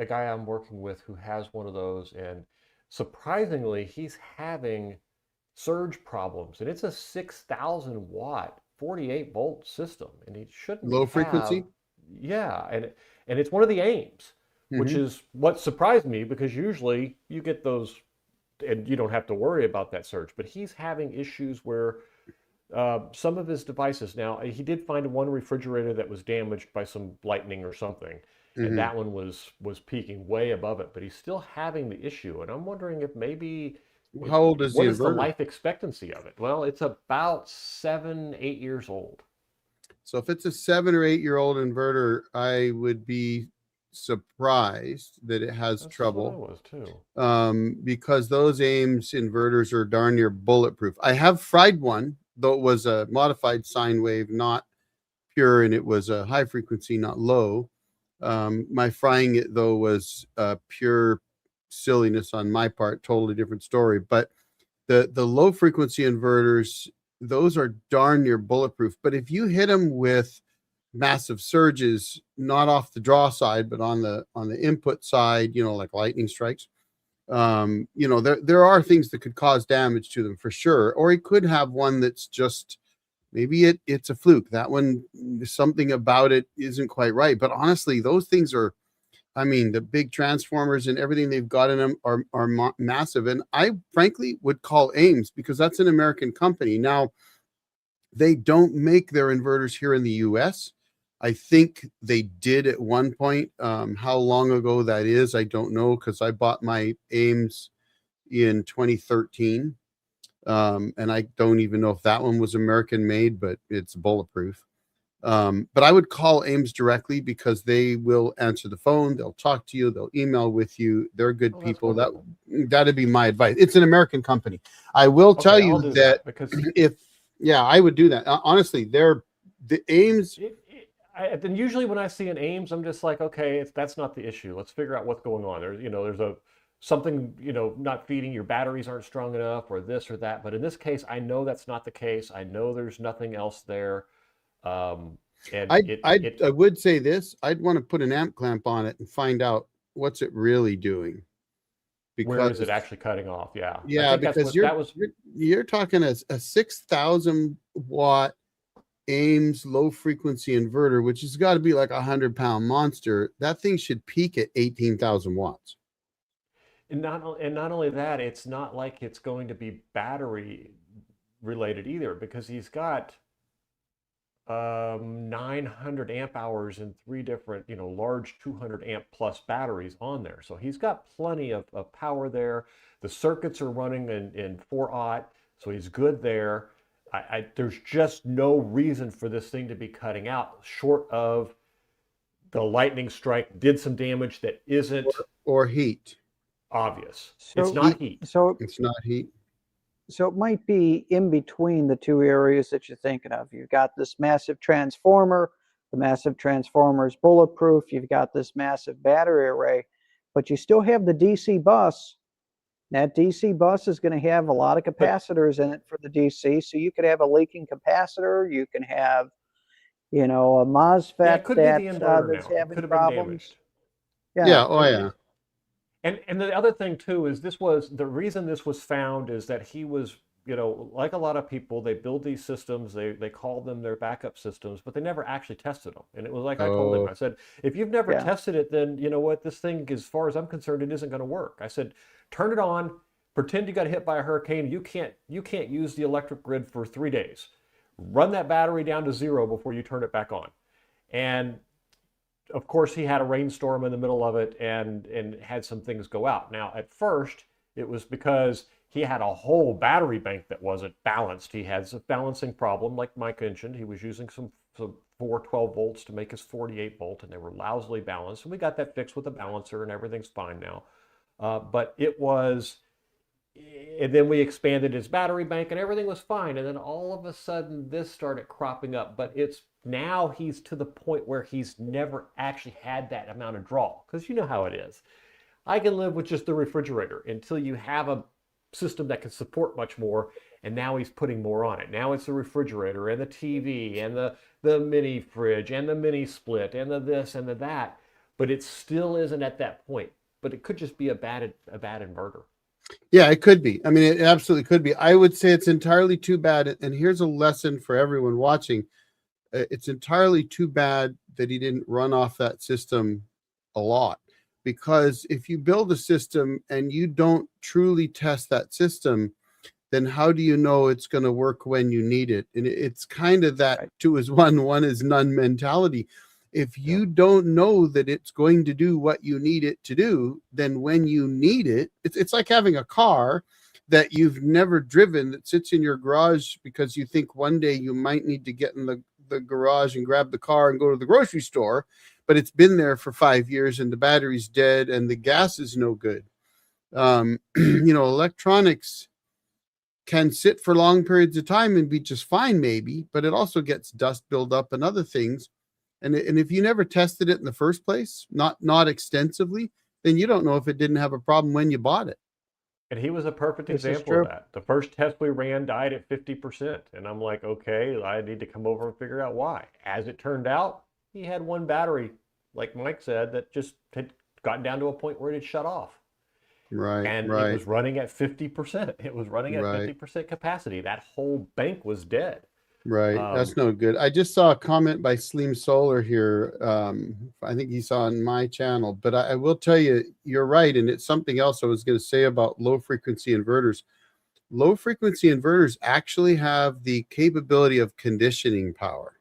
guy I'm working with who has one of those, and surprisingly, he's having surge problems, and it's a 6,000 watt 48 volt system, and he shouldn't Low frequency? Yeah, and it's one of the Ames, which is what surprised me, because usually you get those and you don't have to worry about that surge. But he's having issues where some of his devices, now he did find one refrigerator that was damaged by some lightning or something, and that one was peaking way above it, but he's still having the issue, and I'm wondering if maybe How old is the what is the inverter? life expectancy of it? Well, it's about 7-8 years old. So if it's a 7 or 8 year old inverter, I would be surprised that it has That's trouble. what I was too. Because those Ames inverters are darn near bulletproof. I have fried one, though it was a modified sine wave, not pure, and it was a high frequency, not low. My frying it, though, was pure silliness on my part, totally different story. But the low frequency inverters, those are darn near bulletproof. But if you hit them with massive surges, not off the draw side, but on the input side, like lightning strikes. There are things that could cause damage to them for sure. Or he could have one that's just maybe it's a fluke. That one, something about it isn't quite right. But honestly, those things are, I mean, the big transformers and everything they've got in them are massive. And I frankly would call Ames, because that's an American company. Now, they don't make their inverters here in the US. I think they did at one point. How long ago that is, I don't know, because I bought my Ames in 2013. And I don't even know if that one was American made, but it's bulletproof. But I would call Ames directly, because they will answer the phone. They'll talk to you. They'll email with you. They're good Oh, that's people. wonderful. That'd be my advice. It's an American company. I will tell Okay, you I'll do that because I would do that. Honestly, the Ames. then usually when I see an Ames, I'm just like, okay, that's not the issue. Let's figure out what's going on. There's something, not feeding, your batteries aren't strong enough, or this or that. But in this case, I know that's not the case. I know there's nothing else there. And I would say this. I'd want to put an amp clamp on it and find out what's it really doing. Where is it actually cutting off? Yeah. Yeah, because you're talking a 6,000 watt Ames low frequency inverter, which has got to be like 100-pound monster. That thing should peak at 18,000 watts. And not only that, it's not like it's going to be battery related either, because he's got 900 amp hours and 3 different, large 200 amp plus batteries on there. So he's got plenty of power there. The circuits are running in 4-aught, so he's good there. There's just no reason for this thing to be cutting out, short of the lightning strike did some damage that isn't or heat. Obvious. So, it's not heat. So it's not heat. So it might be in between the two areas that you're thinking of. You've got this massive transformer. The massive transformer is bulletproof. You've got this massive battery array, but you still have the DC bus. That DC bus is going to have a lot of capacitors in it for the DC. So you could have a leaking capacitor. You can have, a MOSFET that's having problems. Yeah. And the other thing too is the reason this was found is that he was, like a lot of people, they build these systems, they call them their backup systems, but they never actually tested them. And it was like I told him, I said, if you've never tested it, then you know what, this thing, as far as I'm concerned, it isn't going to work. I said, turn it on, pretend you got hit by a hurricane. You can't use the electric grid for 3 days. Run that battery down to 0 before you turn it back on. And of course, he had a rainstorm in the middle of it and had some things go out. Now, at first, it was because he had a whole battery bank that wasn't balanced. He had a balancing problem, like Mike mentioned. He was using some 412 volts to make his 48 volt, and they were lousily balanced. And we got that fixed with a balancer, and everything's fine now. But it was, and then we expanded his battery bank, and everything was fine. And then all of a sudden, this started cropping up. But now he's to the point where he's never actually had that amount of draw, because you know how it is. I can live with just the refrigerator until you have a system that can support much more, and now he's putting more on it. Now it's the refrigerator and the TV and the mini fridge and the mini split and the this and the that, but it still isn't at that point. But it could just be a bad inverter. Yeah, it could be. I mean, it absolutely could be. I would say it's entirely too bad. And here's a lesson for everyone watching. It's entirely too bad that he didn't run off that system a lot, because if you build a system and you don't truly test that system, then how do you know it's going to work when you need it? And it's kind of that 2 is 1, 1 is none mentality. If you don't know that it's going to do what you need it to do, then when you need it, it's like having a car that you've never driven that sits in your garage because you think one day you might need to get in the garage and grab the car and go to the grocery store, but it's been there for 5 years and the battery's dead and the gas is no good. Electronics can sit for long periods of time and be just fine, maybe, but it also gets dust buildup and other things. And if you never tested it in the first place, not extensively, then you don't know if it didn't have a problem when you bought it. And he was a perfect This is example of true. that. The first test we ran died at 50%. And I'm like, okay, I need to come over and figure out why. As it turned out, he had one battery, like Mike said, that just had gotten down to a point where it had shut off. Right, And it right, was running at 50%. It was running at right. 50% capacity. That whole bank was dead. Right. Um, That's no good. I just saw a comment by Sleem Solar here. I think he's on my channel, but I will tell you, you're right. And it's something else I was going to say about low frequency inverters. Low frequency inverters actually have the capability of conditioning power.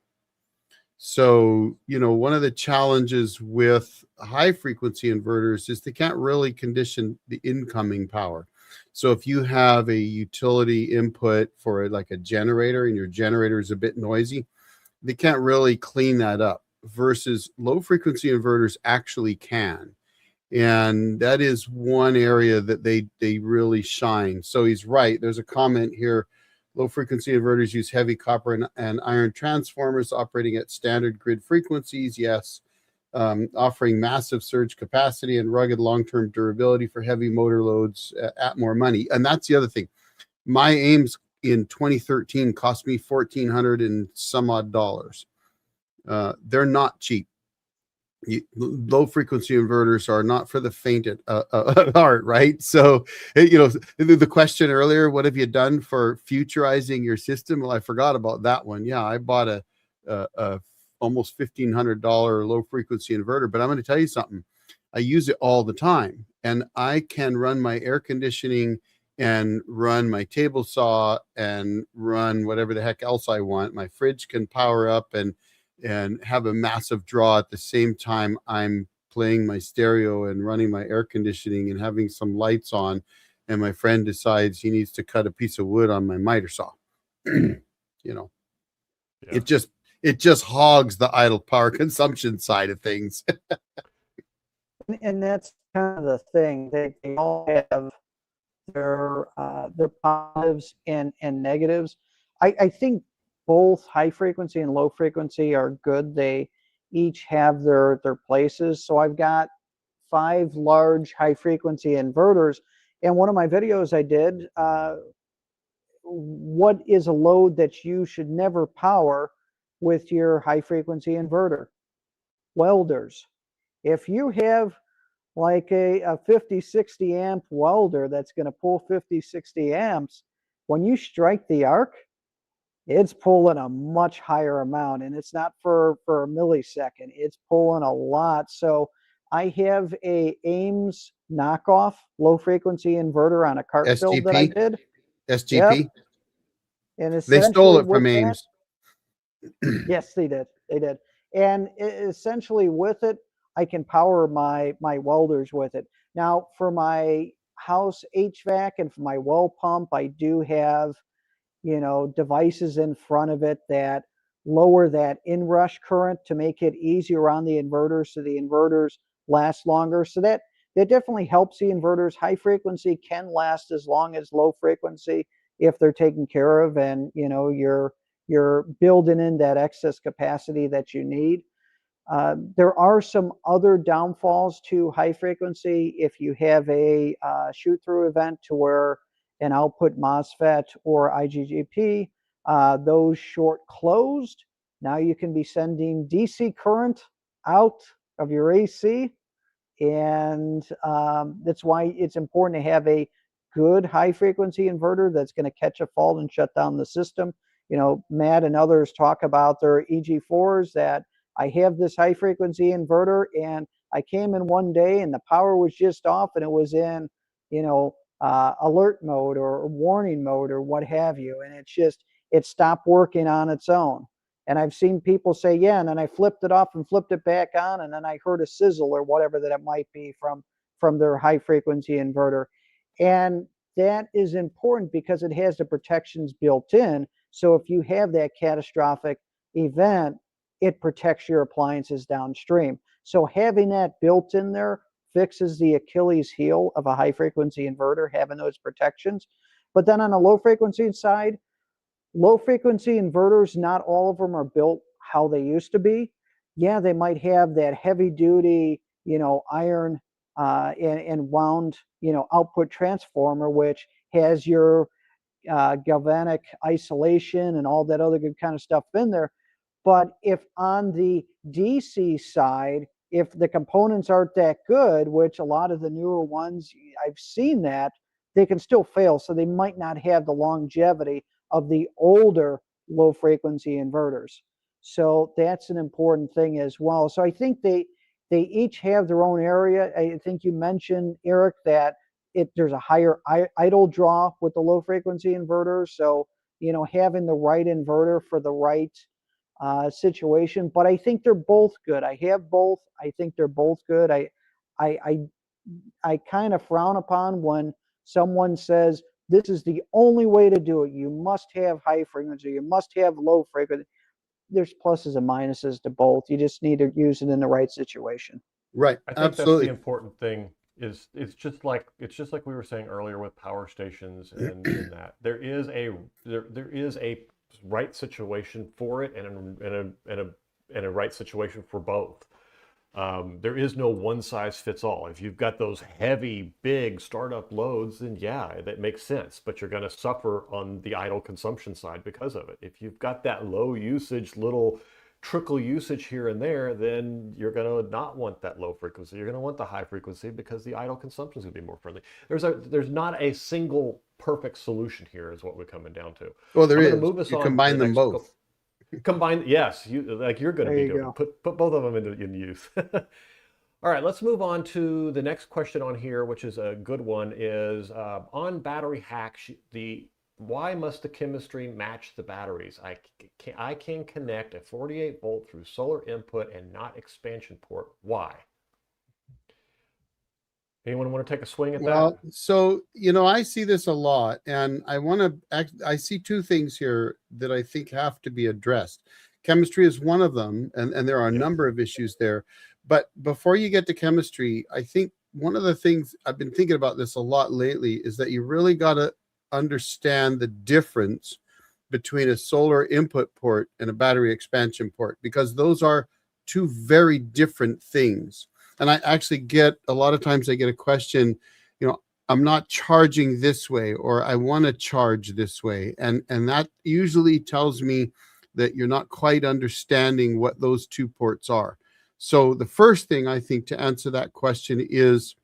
So, one of the challenges with high frequency inverters is they can't really condition the incoming power. So if you have a utility input for like a generator and your generator is a bit noisy, they can't really clean that up, versus low frequency inverters actually can. And that is one area that they really shine. So he's right. There's a comment here. Low frequency inverters use heavy copper and iron transformers operating at standard grid frequencies. Yes. Offering massive surge capacity and rugged long-term durability for heavy motor loads at more money. And that's the other thing. My Ames in 2013 cost me $1,400 and some odd dollars. They're not cheap. Low frequency inverters are not for the faint at heart, right? So, the question earlier, what have you done for futurizing your system? Well, I forgot about that one. Yeah, I bought a almost $1,500 low frequency inverter, but I'm going to tell you something. I use it all the time, and I can run my air conditioning and run my table saw and run whatever the heck else I want. My fridge can power up and have a massive draw at the same time I'm playing my stereo and running my air conditioning and having some lights on, and my friend decides he needs to cut a piece of wood on my miter saw. you know yeah. it just hogs the idle power consumption side of things. And that's kind of the thing. They all have their positives and negatives. I think both high frequency and low frequency are good. They each have their places. So I've got 5 large high frequency inverters. And one of my videos I did, what is a load that you should never power with your high frequency inverter? Welders. If you have like a 50, 60 amp welder that's going to pull 50, 60 amps, when you strike the arc, it's pulling a much higher amount, and it's not for a millisecond. It's pulling a lot. So I have a Ames knockoff low frequency inverter on a cart build that I SGP, did. SGP. Yep. And They stole essentially it from with that, Ames. yes, they did. They did. And essentially with it, I can power my welders with it. Now for my house HVAC and for my well pump, I do have, devices in front of it that lower that inrush current to make it easier on the inverters, so the inverters last longer. So that definitely helps the inverters. High frequency can last as long as low frequency if they're taken care of, and you're building in that excess capacity that you need. There are some other downfalls to high frequency. If you have a shoot through event to where an output MOSFET or IGGP, those short closed, now you can be sending DC current out of your AC. And that's why it's important to have a good high frequency inverter that's going to catch a fault and shut down the system. Matt and others talk about their EG4s, that I have this high frequency inverter and I came in one day and the power was just off and it was in, alert mode or warning mode or what have you. And it stopped working on its own. And I've seen people say, yeah, and then I flipped it off and flipped it back on, and then I heard a sizzle or whatever that it might be from their high frequency inverter. And that is important because it has the protections built in. So if you have that catastrophic event, it protects your appliances downstream. So having that built in there fixes the Achilles heel of a high frequency inverter, having those protections. But then on the low frequency side, low frequency inverters, not all of them are built how they used to be. Yeah, they might have that heavy duty, iron and wound, output transformer, which has your galvanic isolation and all that other good kind of stuff in there. But if on the DC side, if the components aren't that good, which a lot of the newer ones, I've seen that, they can still fail. So they might not have the longevity of the older low frequency inverters. So that's an important thing as well. So I think they each have their own area. I think you mentioned, Eric, that there's a higher idle draw with the low frequency inverters. So, having the right inverter for the right situation. But I think they're both good. I have both. I think they're both good. I kind of frown upon when someone says this is the only way to do it. You must have high frequency. You must have low frequency. There's pluses and minuses to both. You just need to use it in the right situation. Right. I think Absolutely. that's the important thing. Is it's just like we were saying earlier with power stations and that there is a right situation for it and a right situation for both. There is no one size fits all. If you've got those heavy, big startup loads, then yeah, that makes sense. But you're going to suffer on the idle consumption side because of it. If you've got that low usage, little trickle usage here and there, then you're going to not want that low frequency. You're going to want the high frequency because the idle consumption is going to be more friendly. There's not a single perfect solution here, is what we're coming down to. Well, there I'm is. gonna move us You on combine to the them next both. Combine, yes, you're going to There be you doing. go. Put both of them in use. All right, let's move on to the next question on here, which is a good one. Is on battery hacks. Why must the chemistry match the batteries? I can connect a 48 volt through solar input and not expansion port. Why? Anyone want to take a swing at Well, that? so, I see this a lot, and I see two things here that I think have to be addressed. Chemistry is one of them, and there are a Yep. number of issues there. But before you get to chemistry, I think one of the things I've been thinking about this a lot lately is that you really got to understand the difference between a solar input port and a battery expansion port, because those are two very different things. And I actually get a lot of times I get a question, I'm not charging this way, or I want to charge this way. And that usually tells me that you're not quite understanding what those two ports are. So the first thing I think to answer that question is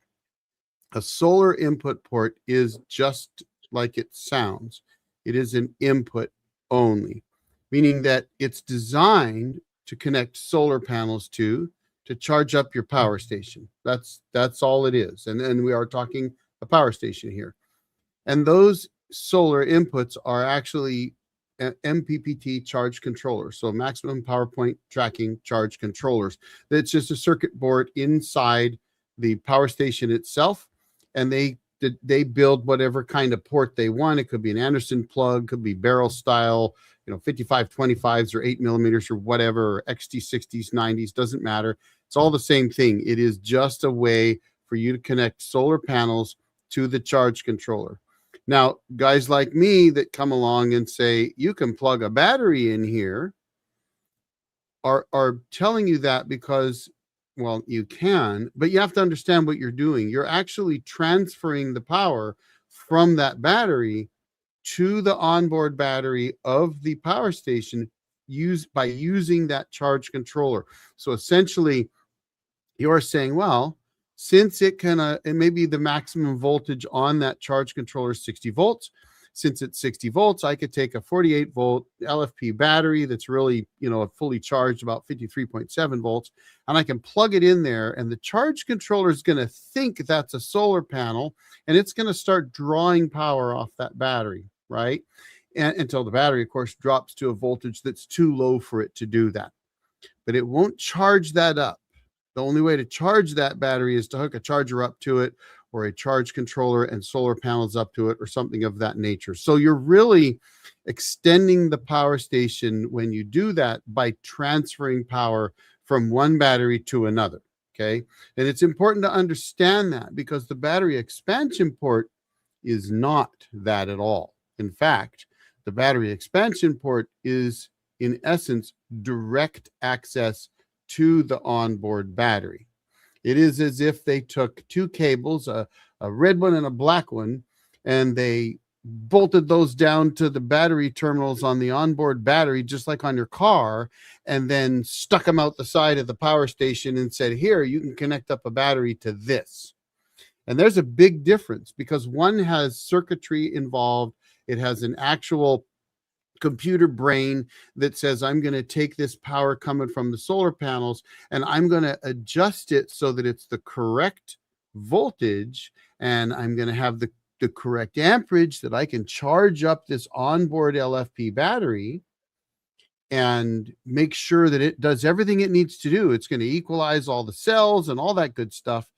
a solar input port is just like it sounds. It is an input only, meaning that it's designed to connect solar panels to charge up your power station. That's all it is. And we are talking a power station here. And those solar inputs are actually MPPT charge controllers, so maximum power point tracking charge controllers. It's just a circuit board inside the power station itself, and they build whatever kind of port they want. It could be an Anderson plug, could be barrel style, 5525s or 8 millimeters or whatever, or XT60s, 90s, doesn't matter. It's all the same thing. It is just a way for you to connect solar panels to the charge controller. Now, guys like me that come along and say, you can plug a battery in here, are telling you that because, well, you can, but you have to understand what you're doing. You're actually transferring the power from that battery to the onboard battery of the power station by using that charge controller. So essentially, you're saying, well, since it maybe the maximum voltage on that charge controller is 60 volts. Since it's 60 volts, I could take a 48 volt LFP battery that's really, fully charged about 53.7 volts, and I can plug it in there, and the charge controller is going to think that's a solar panel, and it's going to start drawing power off that battery, right? And until the battery, of course, drops to a voltage that's too low for it to do that. But it won't charge that up. The only way to charge that battery is to hook a charger up to it, or a charge controller and solar panels up to it, or something of that nature. So you're really extending the power station when you do that by transferring power from one battery to another. Okay. And it's important to understand that, because the battery expansion port is not that at all. In fact, the battery expansion port is, in essence, direct access to the onboard battery. It is as if they took two cables, a red one and a black one, and they bolted those down to the battery terminals on the onboard battery, just like on your car, and then stuck them out the side of the power station and said, here, you can connect up a battery to this. And there's a big difference because one has circuitry involved. It has an actual computer brain that says, I'm going to take this power coming from the solar panels and I'm going to adjust it so that it's the correct voltage, and I'm going to have the correct amperage that I can charge up this onboard LFP battery and make sure that it does everything it needs to do. It's going to equalize all the cells and all that good stuff,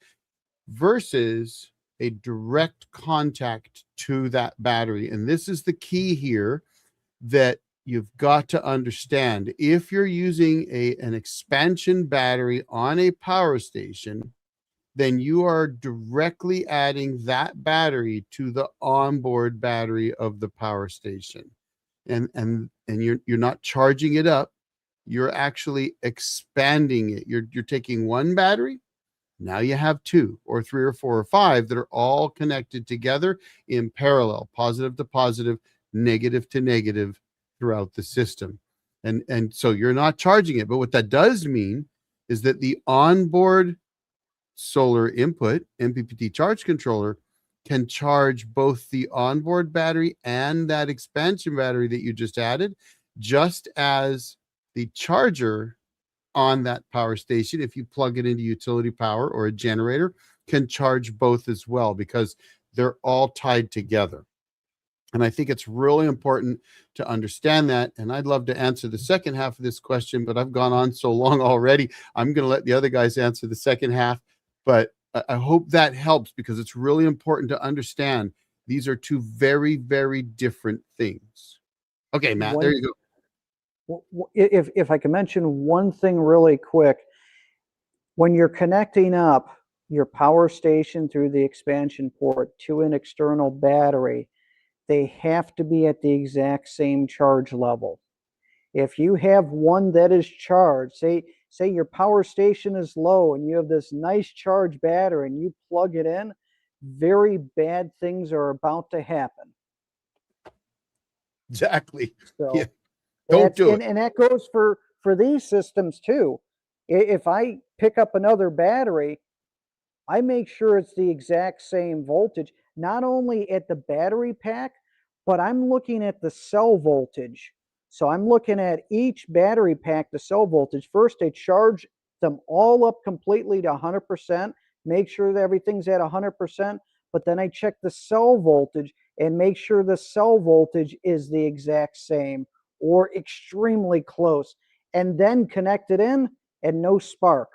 versus a direct contact to that battery. And this is the key here that you've got to understand. If you're using an expansion battery on a power station, then you are directly adding that battery to the onboard battery of the power station. And you're not charging it up. You're actually expanding it. You're taking one battery. Now you have two or three or four or five that are all connected together in parallel, positive to positive, negative to negative throughout the system. And so you're not charging it. But what that does mean is that the onboard solar input MPPT charge controller can charge both the onboard battery and that expansion battery that you just added, just as the charger on that power station, if you plug it into utility power or a generator, can charge both as well, because they're all tied together. And I think it's really important to understand that. And I'd love to answer the second half of this question, but I've gone on so long already. I'm going to let the other guys answer the second half. But I hope that helps, because it's really important to understand these are two very, very different things. Okay, Matt, there you go. If I can mention one thing really quick, when you're connecting up your power station through the expansion port to an external battery, they have to be at the exact same charge level. If you have one that is charged, say your power station is low and you have this nice charged battery and you plug it in, very bad things are about to happen. Exactly. So yeah. Don't do it. And that goes for these systems too. If I pick up another battery, I make sure it's the exact same voltage, not only at the battery pack, but I'm looking at the cell voltage. So I'm looking at each battery pack, the cell voltage. First, I charge them all up completely to 100%, make sure that everything's at 100%, but then I check the cell voltage and make sure the cell voltage is the exact same or extremely close, and then connect it in and no spark.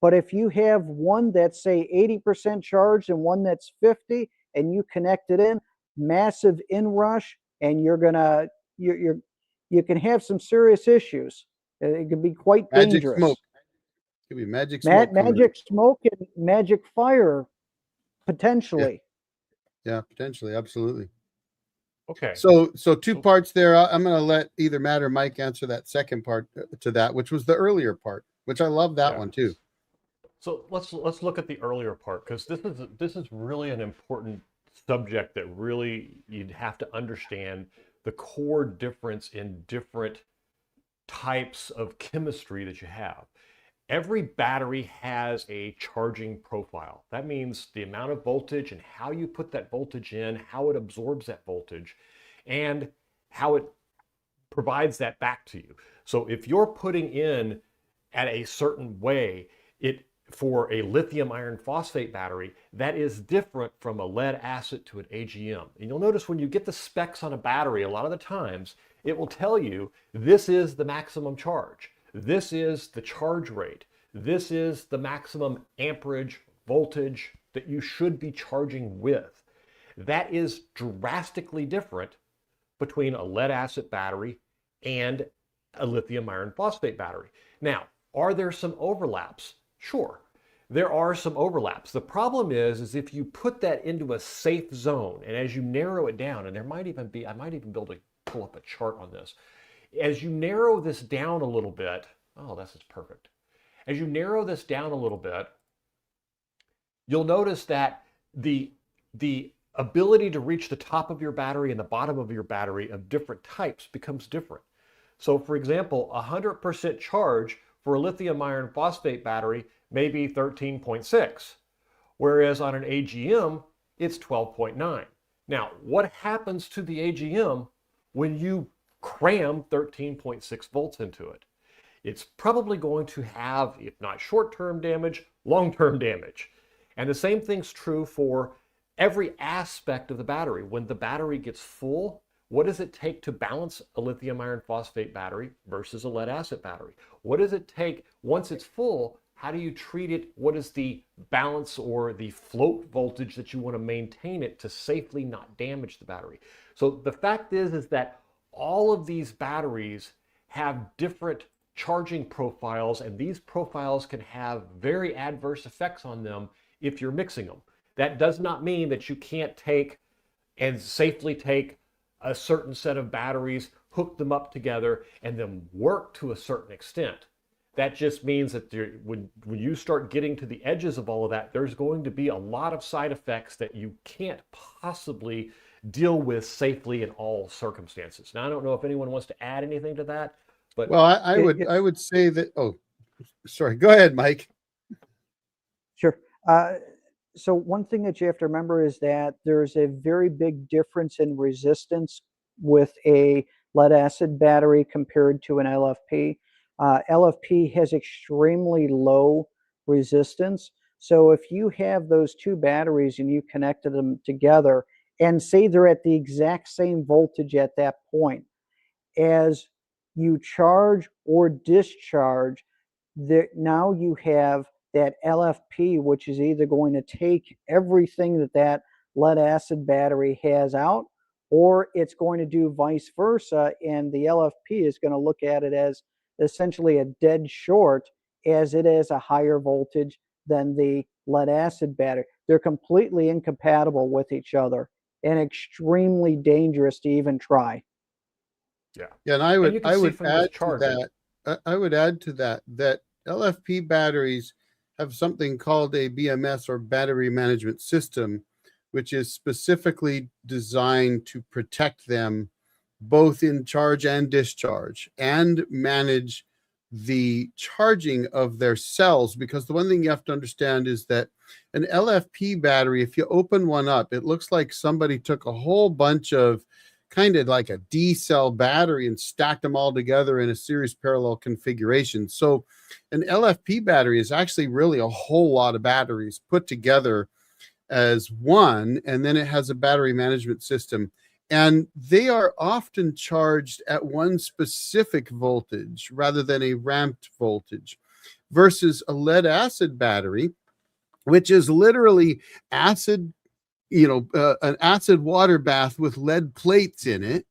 But if you have one that's, say, 80% charged and one that's 50, and you connect it in, massive inrush, and you can have some serious issues. It can be quite dangerous. Smoke. It could be magic smoke. Magic smoke and magic fire, potentially. Yeah, potentially, absolutely. Okay. So two parts there. I'm going to let either Matt or Mike answer that second part to that, which was the earlier part, which I love that one too. So let's look at the earlier part, because this is really an important subject that really you'd have to understand the core difference in different types of chemistry that you have. Every battery has a charging profile. That means the amount of voltage and how you put that voltage in, how it absorbs that voltage, and how it provides that back to you. So if you're putting in at a certain way, for a lithium iron phosphate battery, that is different from a lead acid to an AGM. And you'll notice when you get the specs on a battery, a lot of the times, it will tell you this is the maximum charge. This is the charge rate. This is the maximum amperage voltage that you should be charging with. That is drastically different between a lead acid battery and a lithium iron phosphate battery. Now, are there some overlaps? Sure, there are some overlaps. The problem is if you put that into a safe zone, and as you narrow it down, and there might even be, I might even be able to pull up a chart on this. As you narrow this down a little bit, oh, this is perfect. As you narrow this down a little bit, you'll notice that the ability to reach the top of your battery and the bottom of your battery of different types becomes different. So for example, 100% charge for a lithium iron phosphate battery may be 13.6, whereas on an AGM, it's 12.9. Now, what happens to the AGM when you cram 13.6 volts into it? It's probably going to have, if not short-term damage, long-term damage. And the same thing's true for every aspect of the battery. When the battery gets full, what does it take to balance a lithium iron phosphate battery versus a lead acid battery? What does it take once it's full? How do you treat it? What is the balance or the float voltage that you want to maintain it to safely not damage the battery? So the fact is that all of these batteries have different charging profiles, and these profiles can have very adverse effects on them if you're mixing them. That does not mean that you can't take and safely take a certain set of batteries, hook them up together, and then work to a certain extent. That just means that when you start getting to the edges of all of that, there's going to be a lot of side effects that you can't possibly deal with safely in all circumstances. Now, I don't know if anyone wants to add anything to that, but Well, I would say that. Oh, sorry. Go ahead, Mike. Sure. So one thing that you have to remember is that there's a very big difference in resistance with a lead acid battery compared to an LFP. LFP has extremely low resistance. So if you have those two batteries and you connected them together and say they're at the exact same voltage at that point, as you charge or discharge, now you have that LFP, which is either going to take everything that lead acid battery has out, or it's going to do vice versa, and the LFP is going to look at it as essentially a dead short, as it is a higher voltage than the lead acid battery. They're completely incompatible with each other and extremely dangerous to even try. Yeah, and I would add to that. I would add to that LFP batteries have something called a BMS, or battery management system, which is specifically designed to protect them both in charge and discharge, and manage the charging of their cells. Because the one thing you have to understand is that an LFP battery, if you open one up, it looks like somebody took a whole bunch of kind of like a D cell battery and stacked them all together in a series parallel configuration. So an LFP battery is actually really a whole lot of batteries put together as one, and then it has a battery management system. And they are often charged at one specific voltage rather than a ramped voltage, versus a lead acid battery, which is literally acid, an acid water bath with lead plates in it.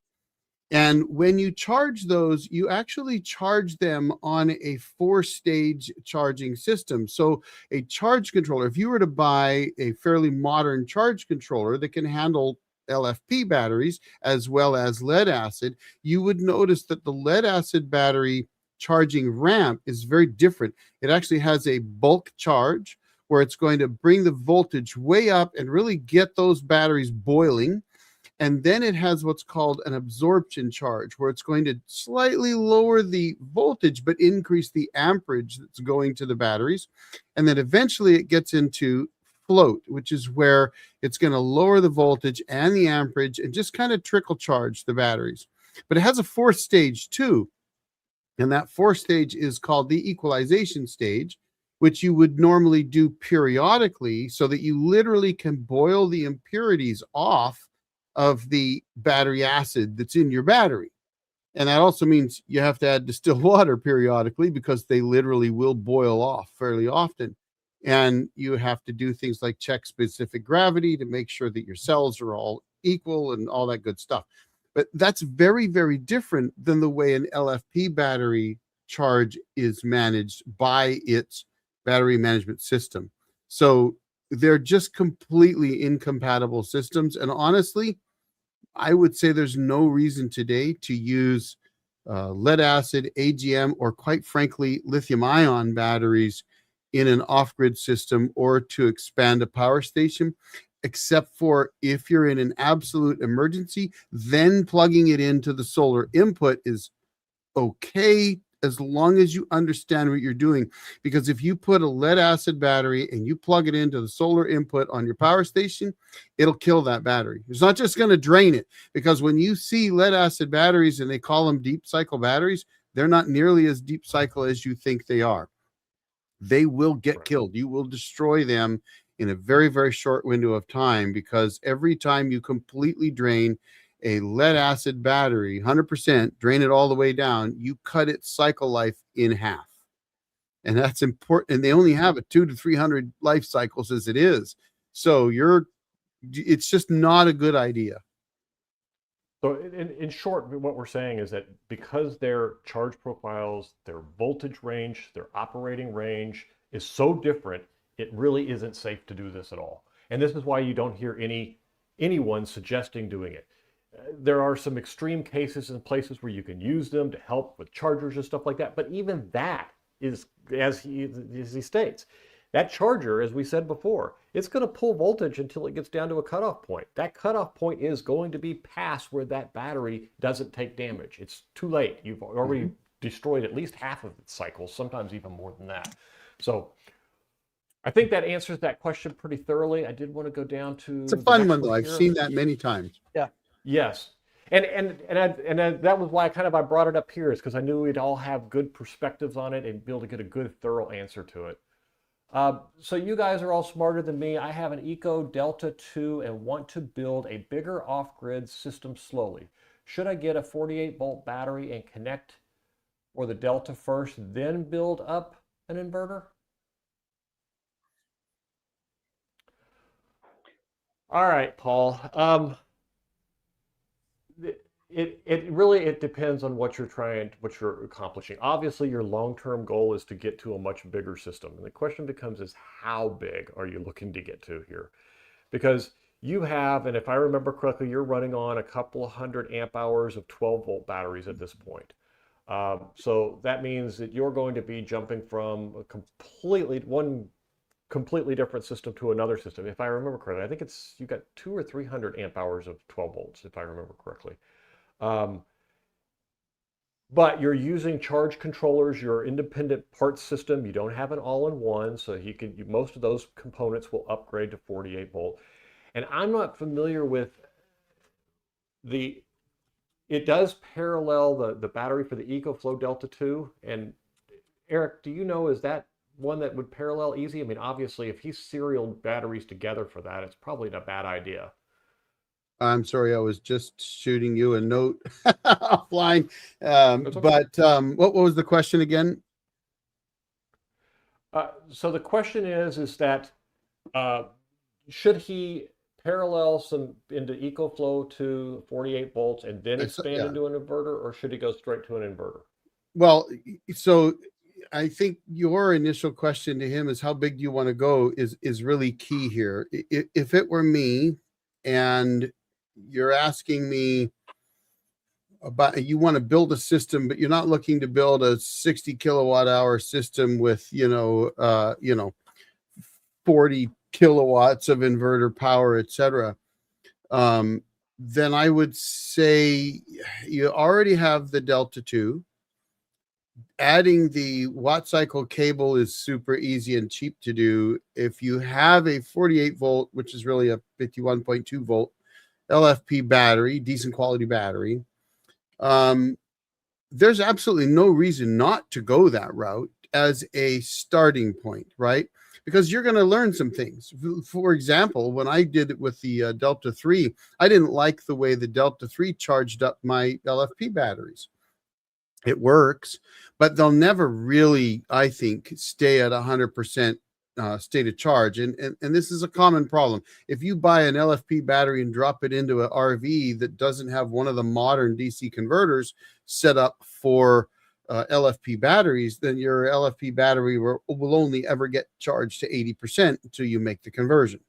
And when you charge those, you actually charge them on a 4-stage charging system. So a charge controller, if you were to buy a fairly modern charge controller that can handle LFP batteries as well as lead acid, you would notice that the lead acid battery charging ramp is very different. It actually has a bulk charge where it's going to bring the voltage way up and really get those batteries boiling. And then it has what's called an absorption charge, where it's going to slightly lower the voltage but increase the amperage that's going to the batteries. And then eventually it gets into float, which is where it's going to lower the voltage and the amperage and just kind of trickle charge the batteries. But it has a 4th stage too. And that 4th stage is called the equalization stage, which you would normally do periodically so that you literally can boil the impurities off of the battery acid that's in your battery. And that also means you have to add distilled water periodically, because they literally will boil off fairly often. And you have to do things like check specific gravity to make sure that your cells are all equal and all that good stuff. But that's very, very different than the way an LFP battery charge is managed by its battery management system. So they're just completely incompatible systems. And honestly, I would say there's no reason today to use lead acid, AGM, or quite frankly, lithium ion batteries in an off-grid system or to expand a power station, except for if you're in an absolute emergency, then plugging it into the solar input is okay, as long as you understand what you're doing. Because if you put a lead acid battery and you plug it into the solar input on your power station, it'll kill that battery. It's not just going to drain it, because when you see lead acid batteries and they call them deep cycle batteries, they're not nearly as deep cycle as you think they are. They will get killed. You will destroy them in a very, very short window of time, because every time you completely drain a lead acid battery, 100%, drain it all the way down, you cut its cycle life in half. And that's important. And they only have a 200 to 300 life cycles as it is. So it's just not a good idea. So in short, what we're saying is that because their charge profiles, their voltage range, their operating range is so different, it really isn't safe to do this at all. And this is why you don't hear anyone suggesting doing it. There are some extreme cases and places where you can use them to help with chargers and stuff like that. But even that is, as he states, that charger, as we said before, it's going to pull voltage until it gets down to a cutoff point. That cutoff point is going to be past where that battery doesn't take damage. It's too late. You've already destroyed at least half of its cycles, sometimes even more than that. So I think that answers that question pretty thoroughly. I did want to go down to... It's a fun one, though. I've seen that many times. Yeah. Yes. And that was why I brought it up here, is because I knew we'd all have good perspectives on it and be able to get a good, thorough answer to it. So you guys are all smarter than me. I have an Eco Delta 2 and want to build a bigger off-grid system slowly. Should I get a 48-volt battery and connect or the Delta first, then build up an inverter? All right, Paul. It really depends on what you're accomplishing. Obviously, your long-term goal is to get to a much bigger system. And the question becomes is, how big are you looking to get to here? Because you have, and if I remember correctly, you're running on a couple of 100 amp hours of 12-volt batteries at this point. So that means that you're going to be jumping from one completely different system to another system. If I remember correctly, I think you've got 200 or 300 amp hours of 12 volts, if I remember correctly. But you're using charge controllers, your independent parts system. You don't have an all-in-one, so most of those components will upgrade to 48 volt. And I'm not familiar with it does parallel the battery for the EcoFlow Delta 2. And Eric, do you know, is that one that would parallel easy? I mean, obviously, if he's serial batteries together for that, it's probably not a bad idea. I'm sorry, I was just shooting you a note offline. Okay. But what was the question again? So the question is that should he parallel some into EcoFlow to 48 volts and then expand into an inverter, or should he go straight to an inverter? Well, so I think your initial question to him is how big do you want to go is really key here. If it were me and you're asking me about, you want to build a system, but you're not looking to build a 60 kilowatt hour system with, 40 kilowatts of inverter power, etc. Then I would say you already have the Delta 2. Adding the watt cycle cable is super easy and cheap to do. If you have a 48 volt, which is really a 51.2 volt LFP battery, decent quality battery, there's absolutely no reason not to go that route as a starting point, right? Because you're going to learn some things. For example, when I did it with the Delta 3, I didn't like the way the Delta 3 charged up my LFP batteries. It works, but they'll never really, I think, stay at 100% state of charge. And this is a common problem. If you buy an LFP battery and drop it into an RV that doesn't have one of the modern DC converters set up for LFP batteries, then your LFP battery will only ever get charged to 80% until you make the conversion.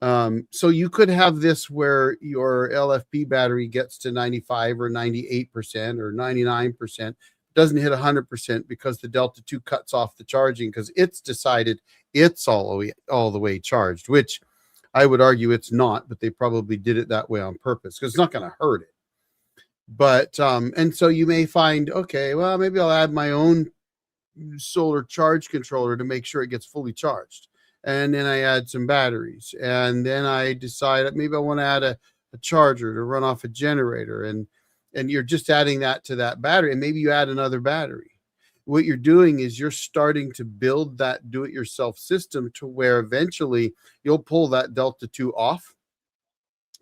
So you could have this where your LFP battery gets to 95 or 98% or 99%, doesn't hit 100% because the Delta 2 cuts off the charging because it's decided it's all the way charged, which I would argue it's not, but they probably did it that way on purpose because it's not going to hurt it. But and so you may find, okay, well, maybe I'll add my own solar charge controller to make sure it gets fully charged. And then I add some batteries, and then I decide maybe I want to add a charger to run off a generator, and you're just adding that to that battery, and maybe you add another battery. What you're doing is you're starting to build that do-it-yourself system to where eventually you'll pull that Delta 2 off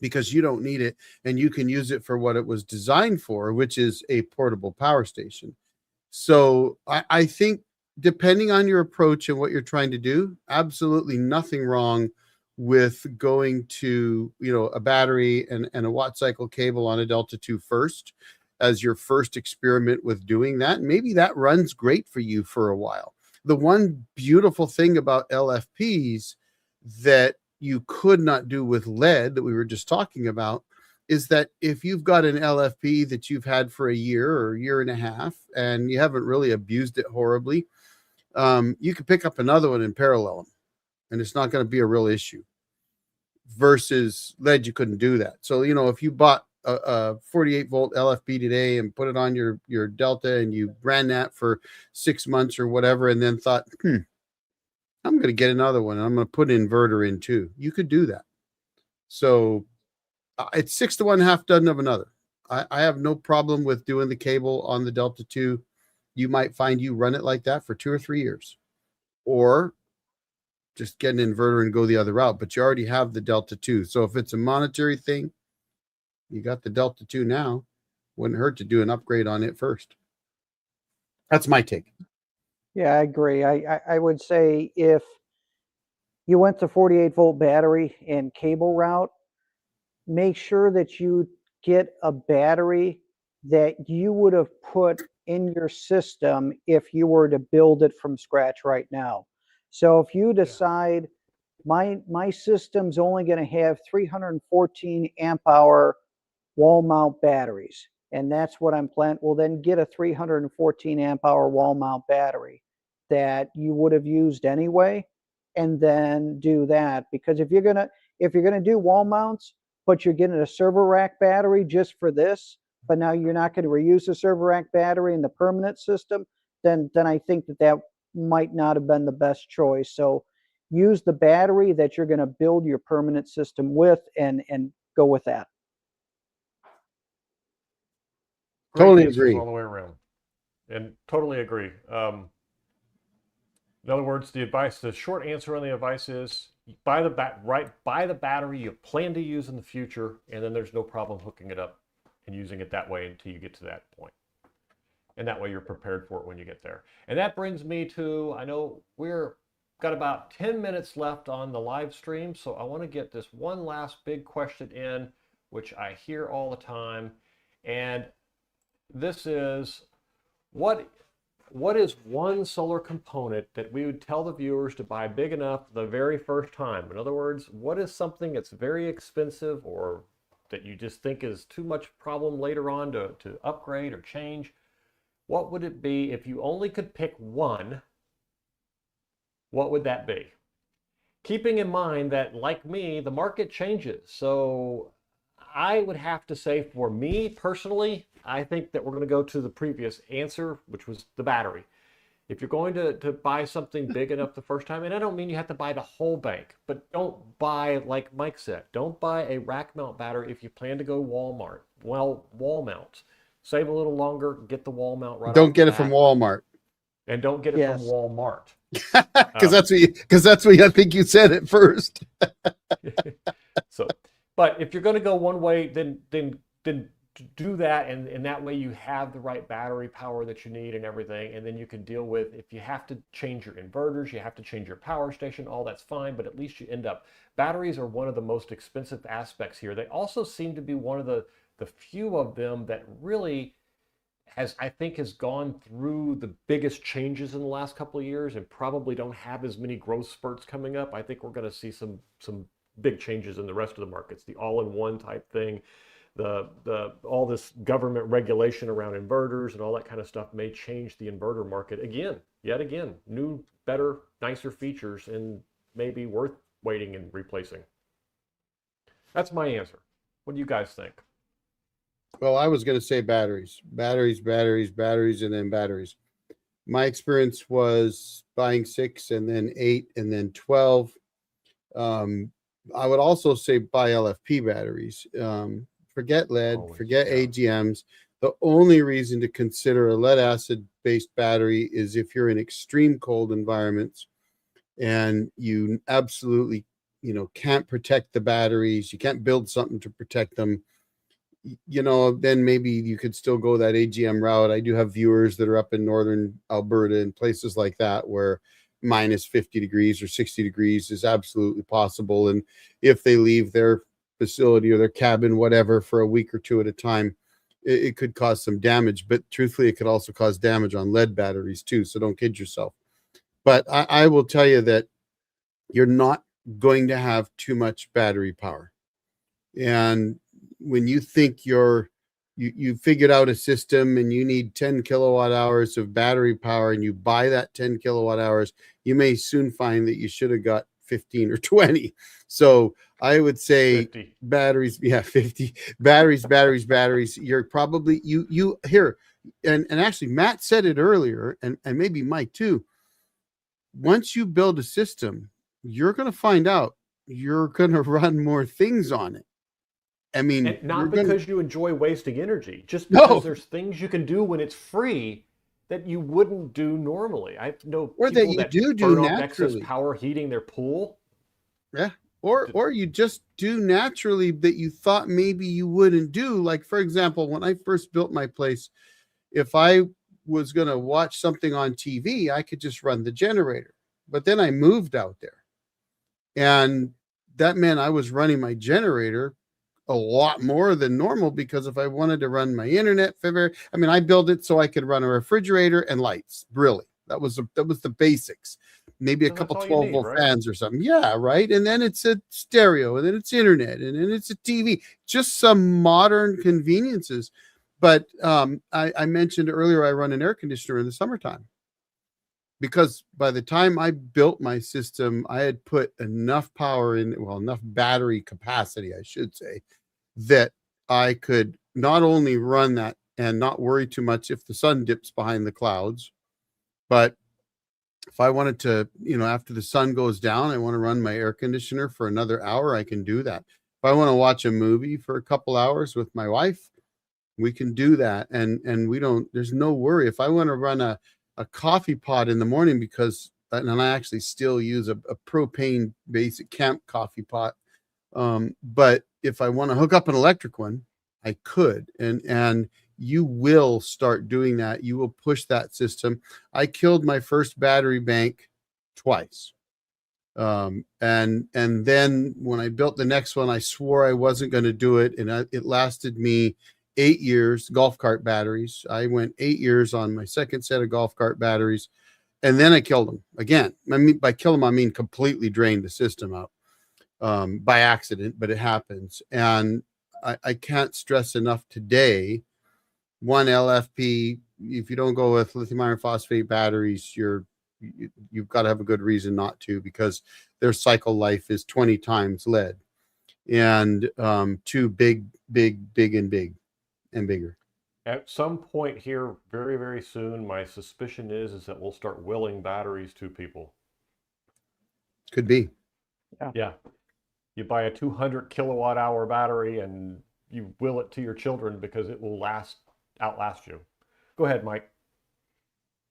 because you don't need it, and you can use it for what it was designed for, which is a portable power station. So I think depending on your approach and what you're trying to do, absolutely nothing wrong with going to, a battery and a watt cycle cable on a Delta 2 first as your first experiment with doing that. Maybe that runs great for you for a while. The one beautiful thing about LFPs that you could not do with lead that we were just talking about is that if you've got an LFP that you've had for a year or a year and a half and you haven't really abused it horribly, you can pick up another one and parallel them, and it's not going to be a real issue. Versus lead, you couldn't do that. So, if you bought a 48 volt LFP today and put it on your Delta and you ran that for 6 months or whatever, and then thought, I'm going to get another one and I'm going to put an inverter in too. You could do that. So it's 6 to 1, half dozen of another. I have no problem with doing the cable on the Delta 2. You might find you run it like that for 2 or 3 years, or just get an inverter and go the other route, but you already have the Delta 2. So if it's a monetary thing, you got the Delta 2 now. Wouldn't hurt to do an upgrade on it first. That's my take. Yeah, I agree. I would say if you went to 48 volt battery and cable route, make sure that you get a battery that you would have put in your system if you were to build it from scratch right now. So if you decide my system's only going to have 314 amp hour wall mount batteries, and that's what I'm planning, well, then get a 314 amp hour wall mount battery that you would have used anyway, and then do that. Because if you're gonna do wall mounts, but you're getting a server rack battery just for this, but now you're not going to reuse the server rack battery in the permanent system, then I think that might not have been the best choice. So use the battery that you're going to build your permanent system with, and go with that. Great Totally answers agree. all the way around, and totally agree. In other words, the short answer on the advice is buy the battery you plan to use in the future, and then there's no problem hooking it up and using it that way until you get to that point. And that way you're prepared for it when you get there. And that brings me to, I know we're got about 10 minutes left on the live stream, so I want to get this one last big question in, which I hear all the time. And this is, what is one solar component that we would tell the viewers to buy big enough the very first time? In other words, what is something that's very expensive or that you just think is too much problem later on to upgrade or change? What would it be if you only could pick one? What would that be? Keeping in mind that, like me, the market changes. So I would have to say, for me personally, I think that we're going to go to the previous answer, which was the battery. If you're going to buy something big enough the first time, and I don't mean you have to buy the whole bank, but don't buy, like Mike said, don't buy a rack mount battery if you plan to go wall mount. Save a little longer, get the wall mount right. Don't get it from Walmart. And don't get it from Walmart. Because that's what I think you said at first. So, but if you're going to go one way, then do that, and that way you have the right battery power that you need and everything, and then you can deal with, if you have to change your inverters, you have to change your power station, all that's fine, but at least you end up, batteries are one of the most expensive aspects here. They also seem to be one of the few of them that really has gone through the biggest changes in the last couple of years, and probably don't have as many growth spurts coming up. I think we're going to see some big changes in the rest of the markets, the all-in-one type thing. all this government regulation around inverters and all that kind of stuff may change the inverter market again, yet again. New, better, nicer features, and maybe worth waiting and replacing. That's my answer. What do you guys think? Well, I was going to say batteries, batteries, batteries, batteries, and then batteries. My experience was buying 6 and then 8 and then 12. I would also say buy LFP batteries. Forget lead, Always, forget yeah. AGMs. The only reason to consider a lead acid based battery is if you're in extreme cold environments and you absolutely, can't protect the batteries. You can't build something to protect them. Then maybe you could still go that AGM route. I do have viewers that are up in northern Alberta and places like that where minus 50 degrees or 60 degrees is absolutely possible. And if they leave their facility or their cabin, whatever, for a week or two at a time, it could cause some damage. But truthfully, it could also cause damage on lead batteries too. So don't kid yourself. But I will tell you that you're not going to have too much battery power. And when you think you figured out a system and you need 10 kilowatt hours of battery power and you buy that 10 kilowatt hours, you may soon find that you should have got 15 or 20. So I would say 50. batteries, 50 batteries. You're probably you here. And actually Matt said it earlier, and maybe Mike too. Once you build a system, you're going to find out you're going to run more things on it. I mean, And not because you enjoy wasting energy, just No. because there's things you can do when it's free that you wouldn't do normally. I know Or that people you that do burn off excess naturally. power heating their pool. Yeah. Or you just do naturally that you thought maybe you wouldn't do. Like, for example, when I first built my place, if I was going to watch something on TV, I could just run the generator. But then I moved out there. And that meant I was running my generator a lot more than normal, because if I wanted to run my internet, I built it so I could run a refrigerator and lights. Really, that was the basics. Maybe a So that's couple all you 12-volt need, right? fans or something. Yeah, right. And then it's a stereo, and then it's internet, and then it's a TV. Just some modern conveniences. But I mentioned earlier I run an air conditioner in the summertime, because by the time I built my system, I had put enough power in, enough battery capacity, I should say, that I could not only run that and not worry too much if the sun dips behind the clouds, but if I wanted to, after the sun goes down, I want to run my air conditioner for another hour, I can do that. If I want to watch a movie for a couple hours with my wife, we can do that. And there's no worry. If I want to run a coffee pot in the morning, and I actually still use a propane basic camp coffee pot. But if I want to hook up an electric one, I could, and you will start doing that. You will push that system. I killed my first battery bank twice. And then when I built the next one, I swore I wasn't going to do it. And it lasted me 8 years, golf cart batteries. I went 8 years on my second set of golf cart batteries. And then I killed them again. I mean, by kill them, I mean completely drained the system out. By accident, but it happens. And I can't stress enough today, one LFP, if you don't go with lithium iron phosphate batteries, you've got to have a good reason not to, because their cycle life is 20 times lead. And too big and bigger. At some point here, very, very soon, my suspicion is that we'll start willing batteries to people. Could be. Yeah. You buy a 200 kilowatt hour battery and you will it to your children because it will outlast you. Go ahead, Mike.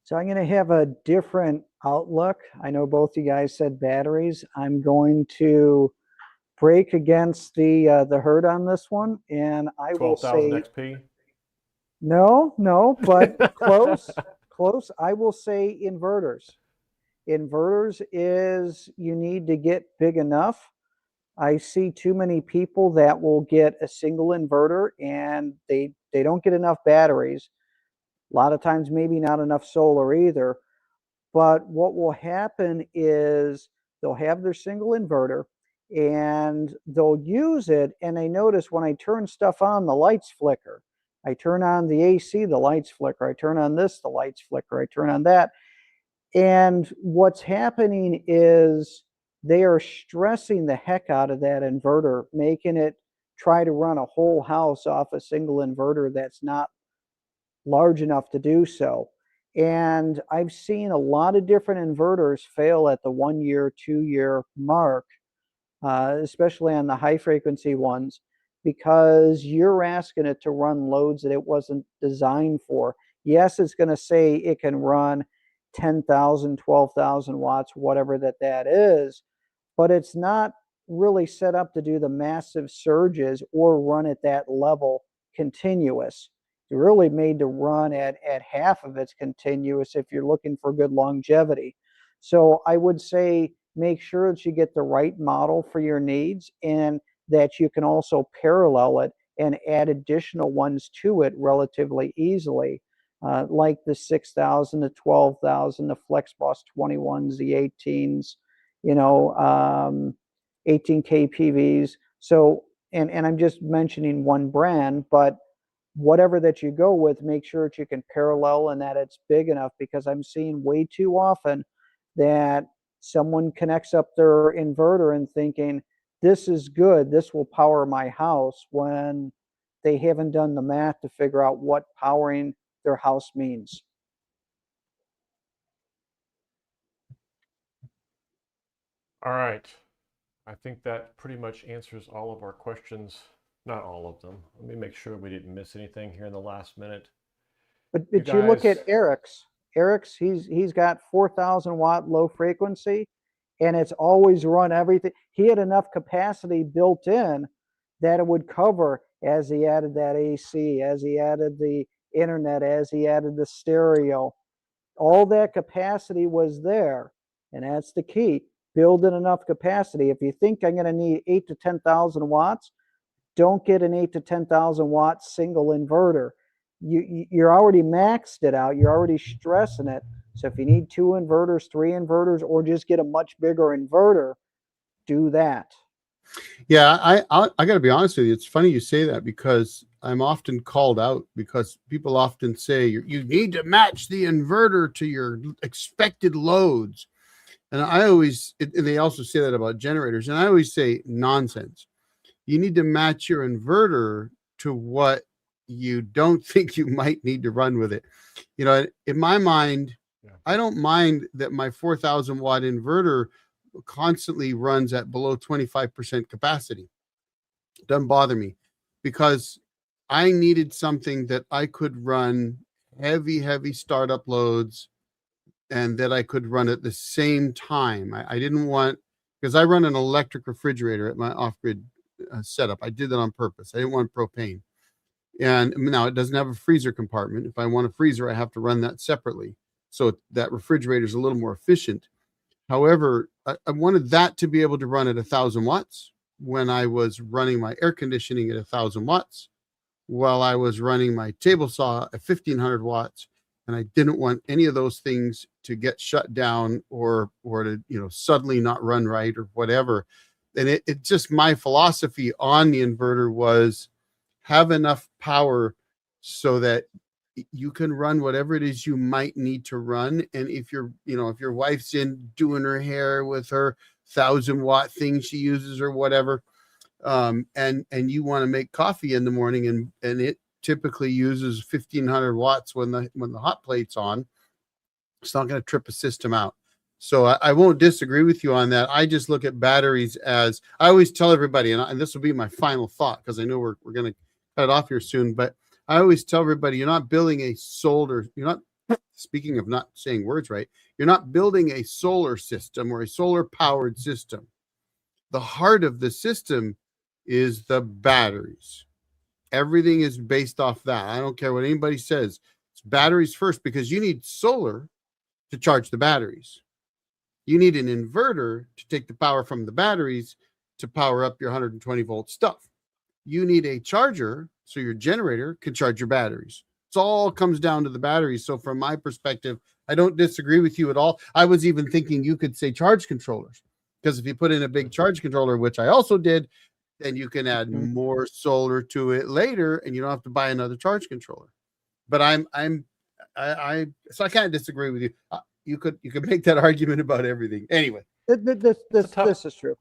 So I'm going to have a different outlook. I know both you guys said batteries. I'm going to break against the herd on this one, and I will 12,000 say XP. no, but close. I will say inverters. Inverters is, you need to get big enough. I see too many people that will get a single inverter and they don't get enough batteries. A lot of times maybe not enough solar either. But what will happen is they'll have their single inverter, and they'll use it, and they notice when I turn stuff on, the lights flicker. I turn on the AC, the lights flicker. I turn on this, the lights flicker. I turn on that. And what's happening is they are stressing the heck out of that inverter, making it try to run a whole house off a single inverter that's not large enough to do so. And I've seen a lot of different inverters fail at the 1 year, 2 year mark, especially on the high frequency ones, because you're asking it to run loads that it wasn't designed for. Yes, it's going to say it can run 10,000, 12,000 watts, whatever that is, but it's not really set up to do the massive surges or run at that level continuous. It's really made to run at half of its continuous if you're looking for good longevity. So I would say make sure that you get the right model for your needs, and that you can also parallel it and add additional ones to it relatively easily, like the 6,000, the 12,000, the FlexBoss 21s, the 18s, 18 kPVs. So, and I'm just mentioning one brand, but whatever that you go with, make sure that you can parallel and that it's big enough, because I'm seeing way too often that someone connects up their inverter and thinking, this is good, this will power my house, when they haven't done the math to figure out what powering their house means. All right. I think that pretty much answers all of our questions. Not all of them. Let me make sure we didn't miss anything here in the last minute. But You you look guys- at Eric's, he's got 4,000 watt low frequency, and it's always run everything. He had enough capacity built in that it would cover as he added that AC, as he added the internet, as he added the stereo. All that capacity was there, and that's the key. Build in enough capacity. If you think I'm going to need 8 to 10,000 watts, don't get an 8 to 10,000 watt single inverter. You're already maxed it out. You're already stressing it. So if you need 2 inverters, 3 inverters, or just get a much bigger inverter, do that. Yeah, I got to be honest with you. It's funny you say that, because I'm often called out, because people often say you need to match the inverter to your expected loads. And I always, and they also say that about generators. And I always say nonsense. You need to match your inverter to what you don't think you might need to run with it. In my mind, I don't mind that my 4,000 watt inverter constantly runs at below 25% capacity. It doesn't bother me, because I needed something that I could run heavy startup loads, and that I could run at the same time. I didn't want, because I run an electric refrigerator at my off-grid setup. I did that on purpose. I didn't want propane. And now it doesn't have a freezer compartment. If I want a freezer, I have to run that separately. So that refrigerator is a little more efficient. However, I wanted that to be able to run at 1,000 watts when I was running my air conditioning at 1,000 watts, while I was running my table saw at 1,500 watts. And I didn't want any of those things to get shut down, or to, suddenly not run right or whatever. And it just, my philosophy on the inverter was have enough power so that you can run whatever it is you might need to run. And if if your wife's in doing her hair with her 1,000 watt thing she uses or whatever, and you want to make coffee in the morning, and it typically uses 1,500 watts when the hot plate's on, it's not going to trip a system out. So I won't disagree with you on that. I just look at batteries as, I always tell everybody, and this will be my final thought, because I know we're going to cut it off here soon, but I always tell everybody, you're not building a solar, speaking of not saying words right, you're not building a solar system or a solar powered system. The heart of the system is the batteries. Everything is based off that. I don't care what anybody says. It's batteries first, because you need solar to charge the batteries. You need an inverter to take the power from the batteries to power up your 120 volt stuff. You need a charger so your generator can charge your batteries. It all comes down to the batteries. So from my perspective, I don't disagree with you at all. I was even thinking you could say charge controllers. Because if you put in a big charge controller, which I also did, then you can add Mhm. more solar to it later, and you don't have to buy another charge controller. But so I kind of disagree with you. You could make that argument about everything. Anyway, This is true.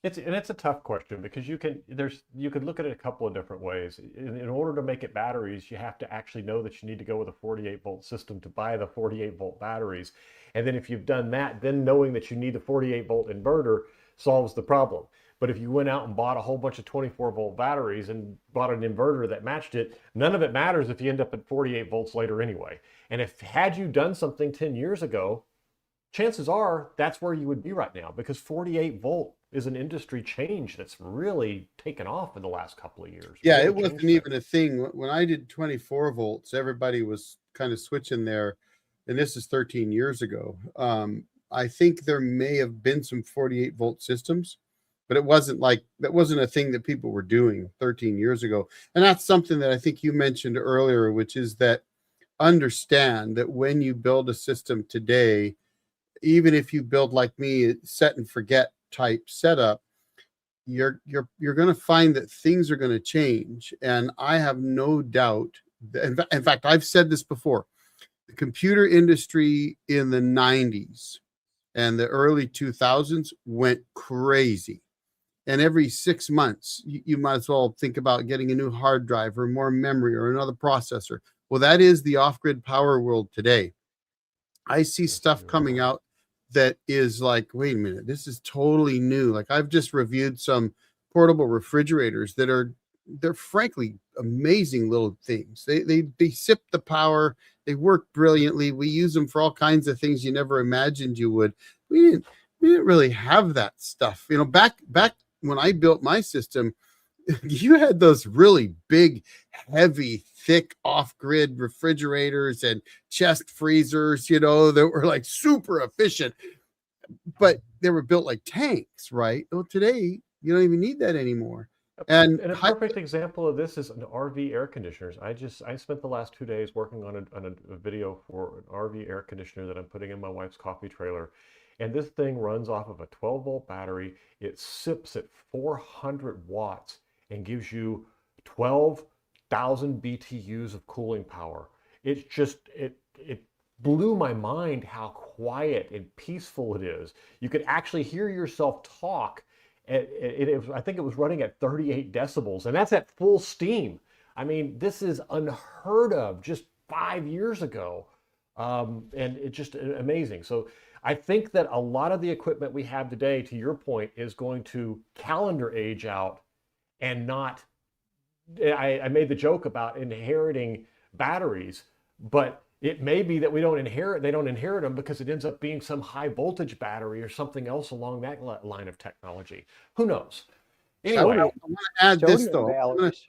It's a tough question because you could look at it a couple of different ways. In order to make it batteries, you have to actually know that you need to go with a 48-volt system to buy the 48-volt batteries. And then if you've done that, then knowing that you need a 48-volt inverter solves the problem. But if you went out and bought a whole bunch of 24-volt batteries and bought an inverter that matched it, none of it matters if you end up at 48 volts later anyway. And if had you done something 10 years ago, chances are that's where you would be right now, because 48 volt is an industry change that's really taken off in the last couple of years. yeah, Really it wasn't changed even a thing when I did 24 volts. Everybody was kind of switching there, and this is 13 years ago. I think there may have been some 48-volt systems, but it wasn't that wasn't a thing that people were doing 13 years ago. And that's something that I think you mentioned earlier, which is that understand that when you build a system today, even if you build like me, set and forget type setup, you're going to find that things are going to change. And I have no doubt that, in fact, I've said this before, the computer industry in the 90s and the early 2000s went crazy. And every 6 months, you might as well think about getting a new hard drive or more memory or another processor. Well, that is the off-grid power world today. I see stuff coming out that is like, wait a minute, this is totally new. Like I've just reviewed some portable refrigerators they're frankly amazing little things. They sip the power, they work brilliantly. We use them for all kinds of things you never imagined you would. We didn't really have that stuff. You know, back when I built my system, you had those really big, heavy, thick off-grid refrigerators and chest freezers, you know, that were like super efficient, but they were built like tanks, right? Well, today you don't even need that anymore. And a perfect example of this is an RV air conditioners. I spent the last 2 days working on a video for an RV air conditioner that I'm putting in my wife's coffee trailer. And this thing runs off of a 12-volt battery. It sips at 400 watts and gives you 12,000 BTUs of cooling power. It's just, it blew my mind how quiet and peaceful it is. You could actually hear yourself talk. I think it was running at 38 decibels, and that's at full steam. I mean, this is unheard of just 5 years ago. And it's just amazing. So I think that a lot of the equipment we have today, to your point, is going to calendar age out and not, I made the joke about inheriting batteries, but it may be that they don't inherit them because it ends up being some high voltage battery or something else along that line of technology. Who knows? Anyway, I want to add this though. Batteries.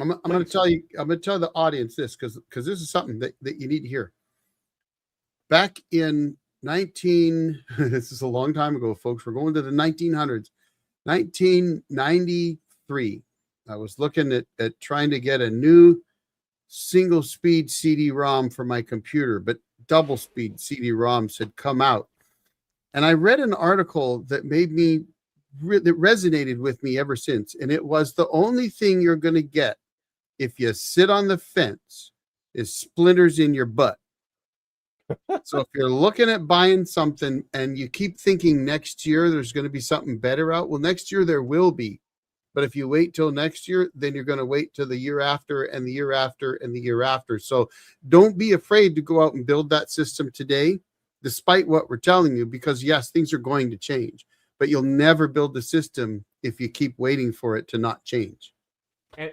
I'm going to tell you, I'm going to tell the audience this because this is something that you need to hear. Back in this is a long time ago, folks. We're going to the 1900s. 1993, I was looking at trying to get a new single speed CD-ROM for my computer, but double speed CD-ROMs had come out. And I read an article that that resonated with me ever since. And it was the only thing you're going to get if you sit on the fence is splinters in your butt. So if you're looking at buying something and you keep thinking next year there's going to be something better out, well, next year there will be. But if you wait till next year, then you're going to wait till the year after and the year after and the year after. So don't be afraid to go out and build that system today, despite what we're telling you, because yes, things are going to change, but you'll never build the system if you keep waiting for it to not change.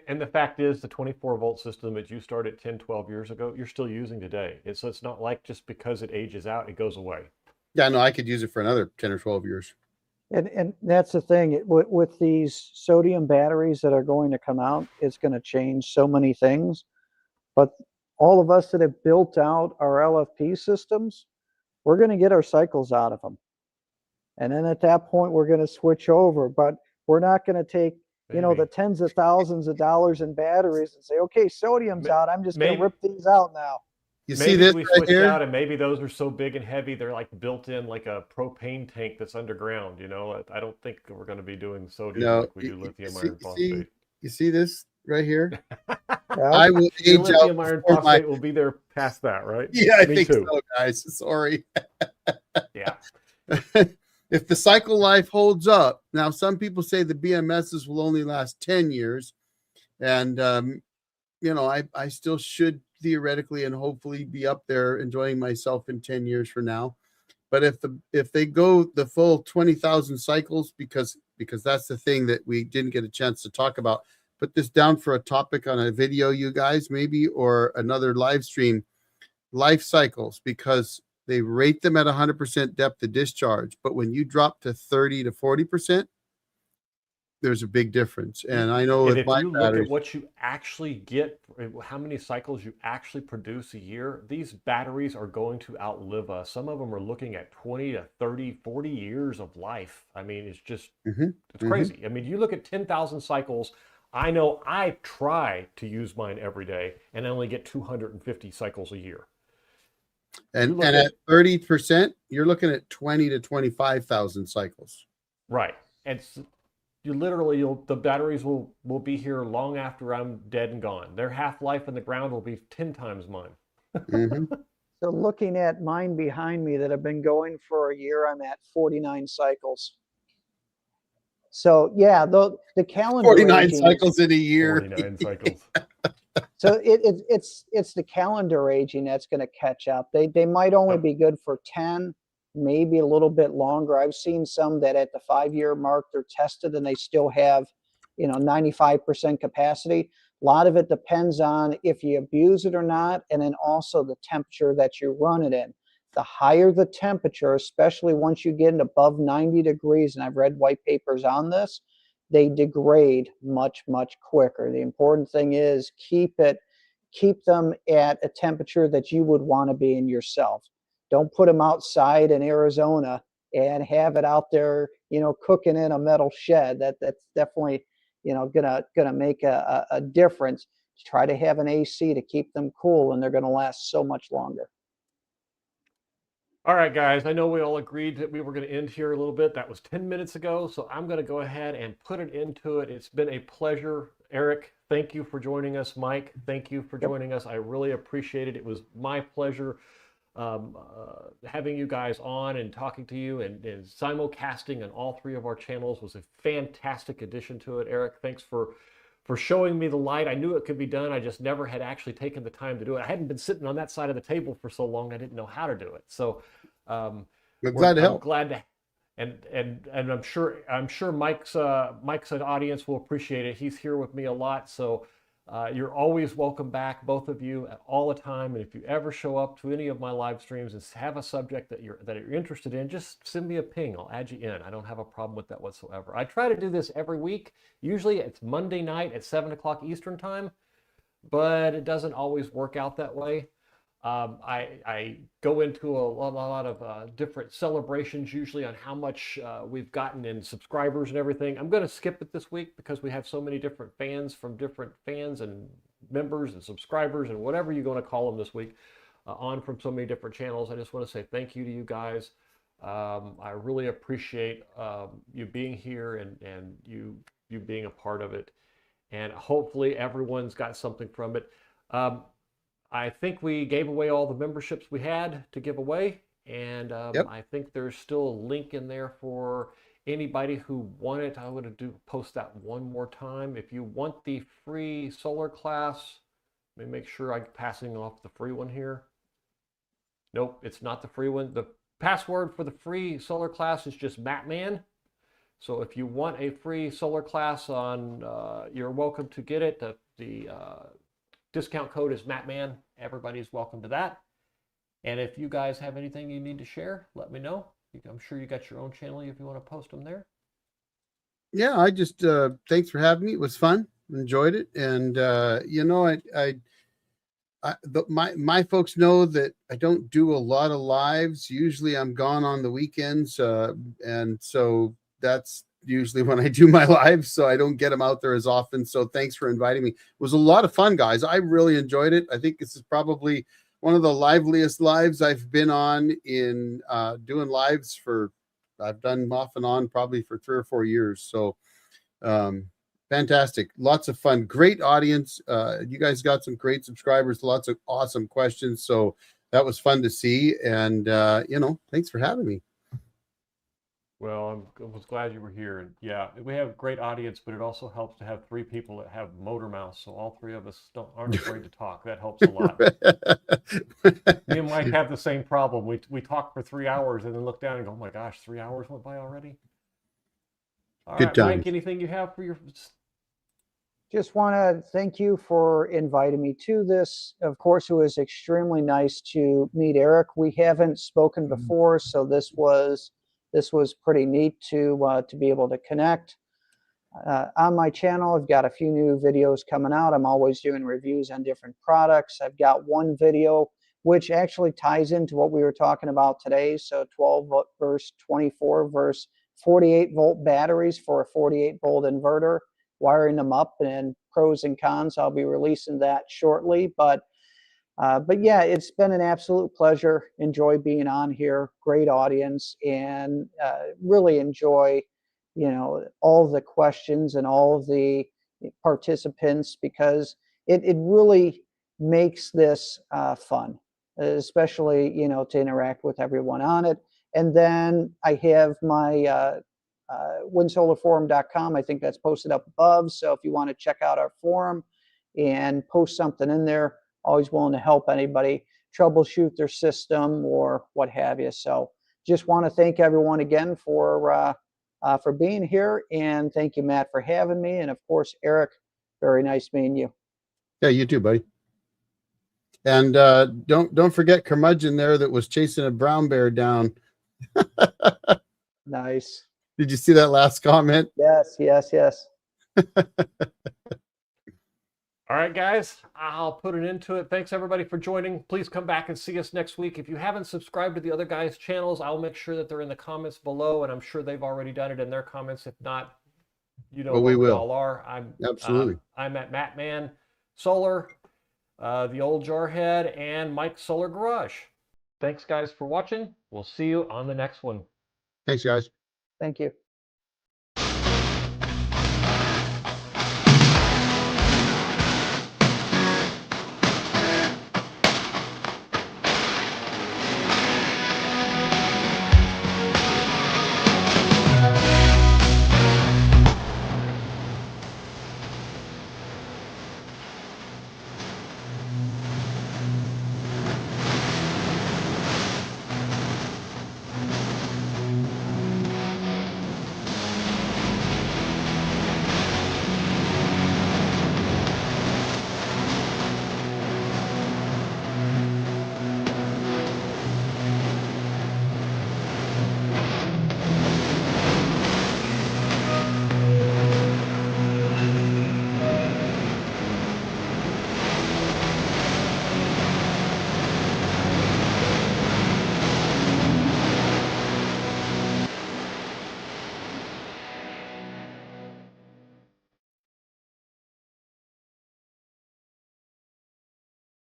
And the fact is, the 24-volt system that you started 10, 12 years ago, you're still using today. So it's not like just because it ages out, it goes away. Yeah, no, I could use it for another 10 or 12 years. And that's the thing with these sodium batteries that are going to come out, it's going to change so many things. But all of us that have built out our LFP systems, we're going to get our cycles out of them. And then at that point, we're going to switch over. But we're not going to take, you know, the tens of thousands of dollars in batteries and say, okay, sodium's out. I'm just going to rip these out now. You see Maybe this we right switched here? out, and maybe those are so big and heavy they're like built in like a propane tank that's underground. You know, I don't think we're going to be doing sodium No, like we do lithium iron you see, phosphate. you see this right here? Yeah. I will Your age out lithium iron before my. phosphate will be there past that, right? Yeah, I Me think too. so, guys. Sorry. Yeah. If the cycle life holds up, now some people say the BMSs will only last 10 years, and I still should theoretically and hopefully be up there enjoying myself in 10 years from now. But if they go the full 20,000 cycles, because that's the thing that we didn't get a chance to talk about, put this down for a topic on a video, you guys, maybe, or another live stream, life cycles, because they rate them at 100% depth of discharge. But when you drop to 30 to 40%, there's a big difference. And I know And with if my you look batteries, at what you actually get, how many cycles you actually produce a year, these batteries are going to outlive us. Some of them are looking at 20 to 30, 40 years of life. I mean, it's just, Mhm, it's crazy. I mean, you look at 10,000 cycles. I know I try to use mine every day and I only get 250 cycles a year. and look at 30%, you're looking at 20 to 25,000 cycles. Right. And you literally, the batteries will be here long after I'm dead and gone. Their half-life in the ground will be 10 times mine. Mhm. So looking at mine behind me that have been going for a year, I'm at 49 cycles. So yeah, the calendar 49 aging is, cycles in a year. 49 cycles. so it's the calendar aging that's going to catch up. They might only Yep. be good for 10, maybe a little bit longer. I've seen some that at the 5-year mark they're tested and they still have 95% capacity. A lot of it depends on if you abuse it or not, and then also the temperature that you run it in. The higher the temperature, especially once you get above 90 degrees, and I've read white papers on this, they degrade much, much quicker. The important thing is keep them at a temperature that you would want to be in yourself. Don't put them outside in Arizona and have it out there, cooking in a metal shed. That's definitely, gonna make a difference. Try to have an AC to keep them cool, and they're gonna last so much longer. All right, guys, I know we all agreed that we were going to end here a little bit. That was 10 minutes ago, so I'm going to go ahead and put it into it. It's been a pleasure. Eric, thank you for joining us. Mike, thank you for joining us. I really appreciate it. It was my pleasure having you guys on and talking to you, and simulcasting on all three of our channels was a fantastic addition to it. Eric, thanks for showing me the light. I knew it could be done. I just never had actually taken the time to do it. I hadn't been sitting on that side of the table for so long. I didn't know how to do it. So I'm glad to help. I'm glad to, and I'm sure Mike's audience will appreciate it. He's here with me a lot, so you're always welcome back, both of you, all the time. And if you ever show up to any of my live streams and have a subject that you're interested in, just send me a ping. I'll add you in. I don't have a problem with that whatsoever. I try to do this every week. Usually it's Monday night at 7 o'clock Eastern time, but it doesn't always work out that way. I go into a lot of different celebrations, usually on how much we've gotten in subscribers and everything. I'm going to skip it this week because we have so many different fans from different fans and members and subscribers and whatever you're going to call them this week on from so many different channels. I just want to say thank you to you guys. I really appreciate you being here and you being a part of it. And hopefully everyone's got something from it. I think we gave away all the memberships we had to give away. And Yep. I think there's still a link in there for anybody who wanted. I would post that one more time. If you want the free solar class, let me make sure I'm passing off the free one here. Nope, it's not the free one. The password for the free solar class is just Mattman. So if you want a free solar class you're welcome to get it. The discount code is Mattman. Everybody's welcome to that. And if you guys have anything you need to share, let me know. I'm sure you got your own channel if you want to post them there. Yeah, I just thanks for having me. It was fun. Enjoyed it. And my folks know that I don't do a lot of lives. Usually I'm gone on the weekends. And so that's usually when I do my lives. So I don't get them out there as often. So thanks for inviting me. It was a lot of fun, guys. I really enjoyed it. I think this is probably one of the liveliest lives I've been on in doing lives for, I've done off and on probably for 3 or 4 years. So fantastic. Lots of fun. Great audience. You guys got some great subscribers, lots of awesome questions. So that was fun to see. And, thanks for having me. Well, I was glad you were here. And yeah, we have a great audience, but it also helps to have 3 people that have motor mouths. So all 3 of us aren't afraid to talk. That helps a lot. Me and Mike have the same problem. We talk for 3 hours and then look down and go, oh my gosh, 3 hours went by already? All Good right, times. Mike, anything you have for your... Just want to thank you for inviting me to this. Of course, it was extremely nice to meet Eric. We haven't spoken before, so this was pretty neat to be able to connect. On my channel, I've got a few new videos coming out. I'm always doing reviews on different products. I've got one video which actually ties into what we were talking about today. So 12 volt versus 24 versus 48 volt batteries for a 48 volt inverter, wiring them up, and pros and cons. I'll be releasing that shortly. But yeah, it's been an absolute pleasure. Enjoy being on here. Great audience, and really enjoy, all the questions and all the participants, because it really makes this fun, especially, to interact with everyone on it. And then I have my windsolarforum.com. I think that's posted up above. So if you want to check out our forum and post something in there, always willing to help anybody troubleshoot their system or what have you. So just want to thank everyone again for being here, and thank you, Matt, for having me, and of course, Eric, very nice meeting you. Yeah, you too, buddy. And don't forget Curmudgeon there that was chasing a brown bear down. Nice. Did you see that last comment? Yes. All right, guys, I'll put an end to it. Thanks, everybody, for joining. Please come back and see us next week. If you haven't subscribed to the other guys' channels, I'll make sure that they're in the comments below, and I'm sure they've already done it in their comments. If not, Well, we will. all are. Absolutely. I'm at Mattman Solar, the old Jarhead, and Mike Solar Garage. Thanks, guys, for watching. We'll see you on the next one. Thanks, guys. Thank you.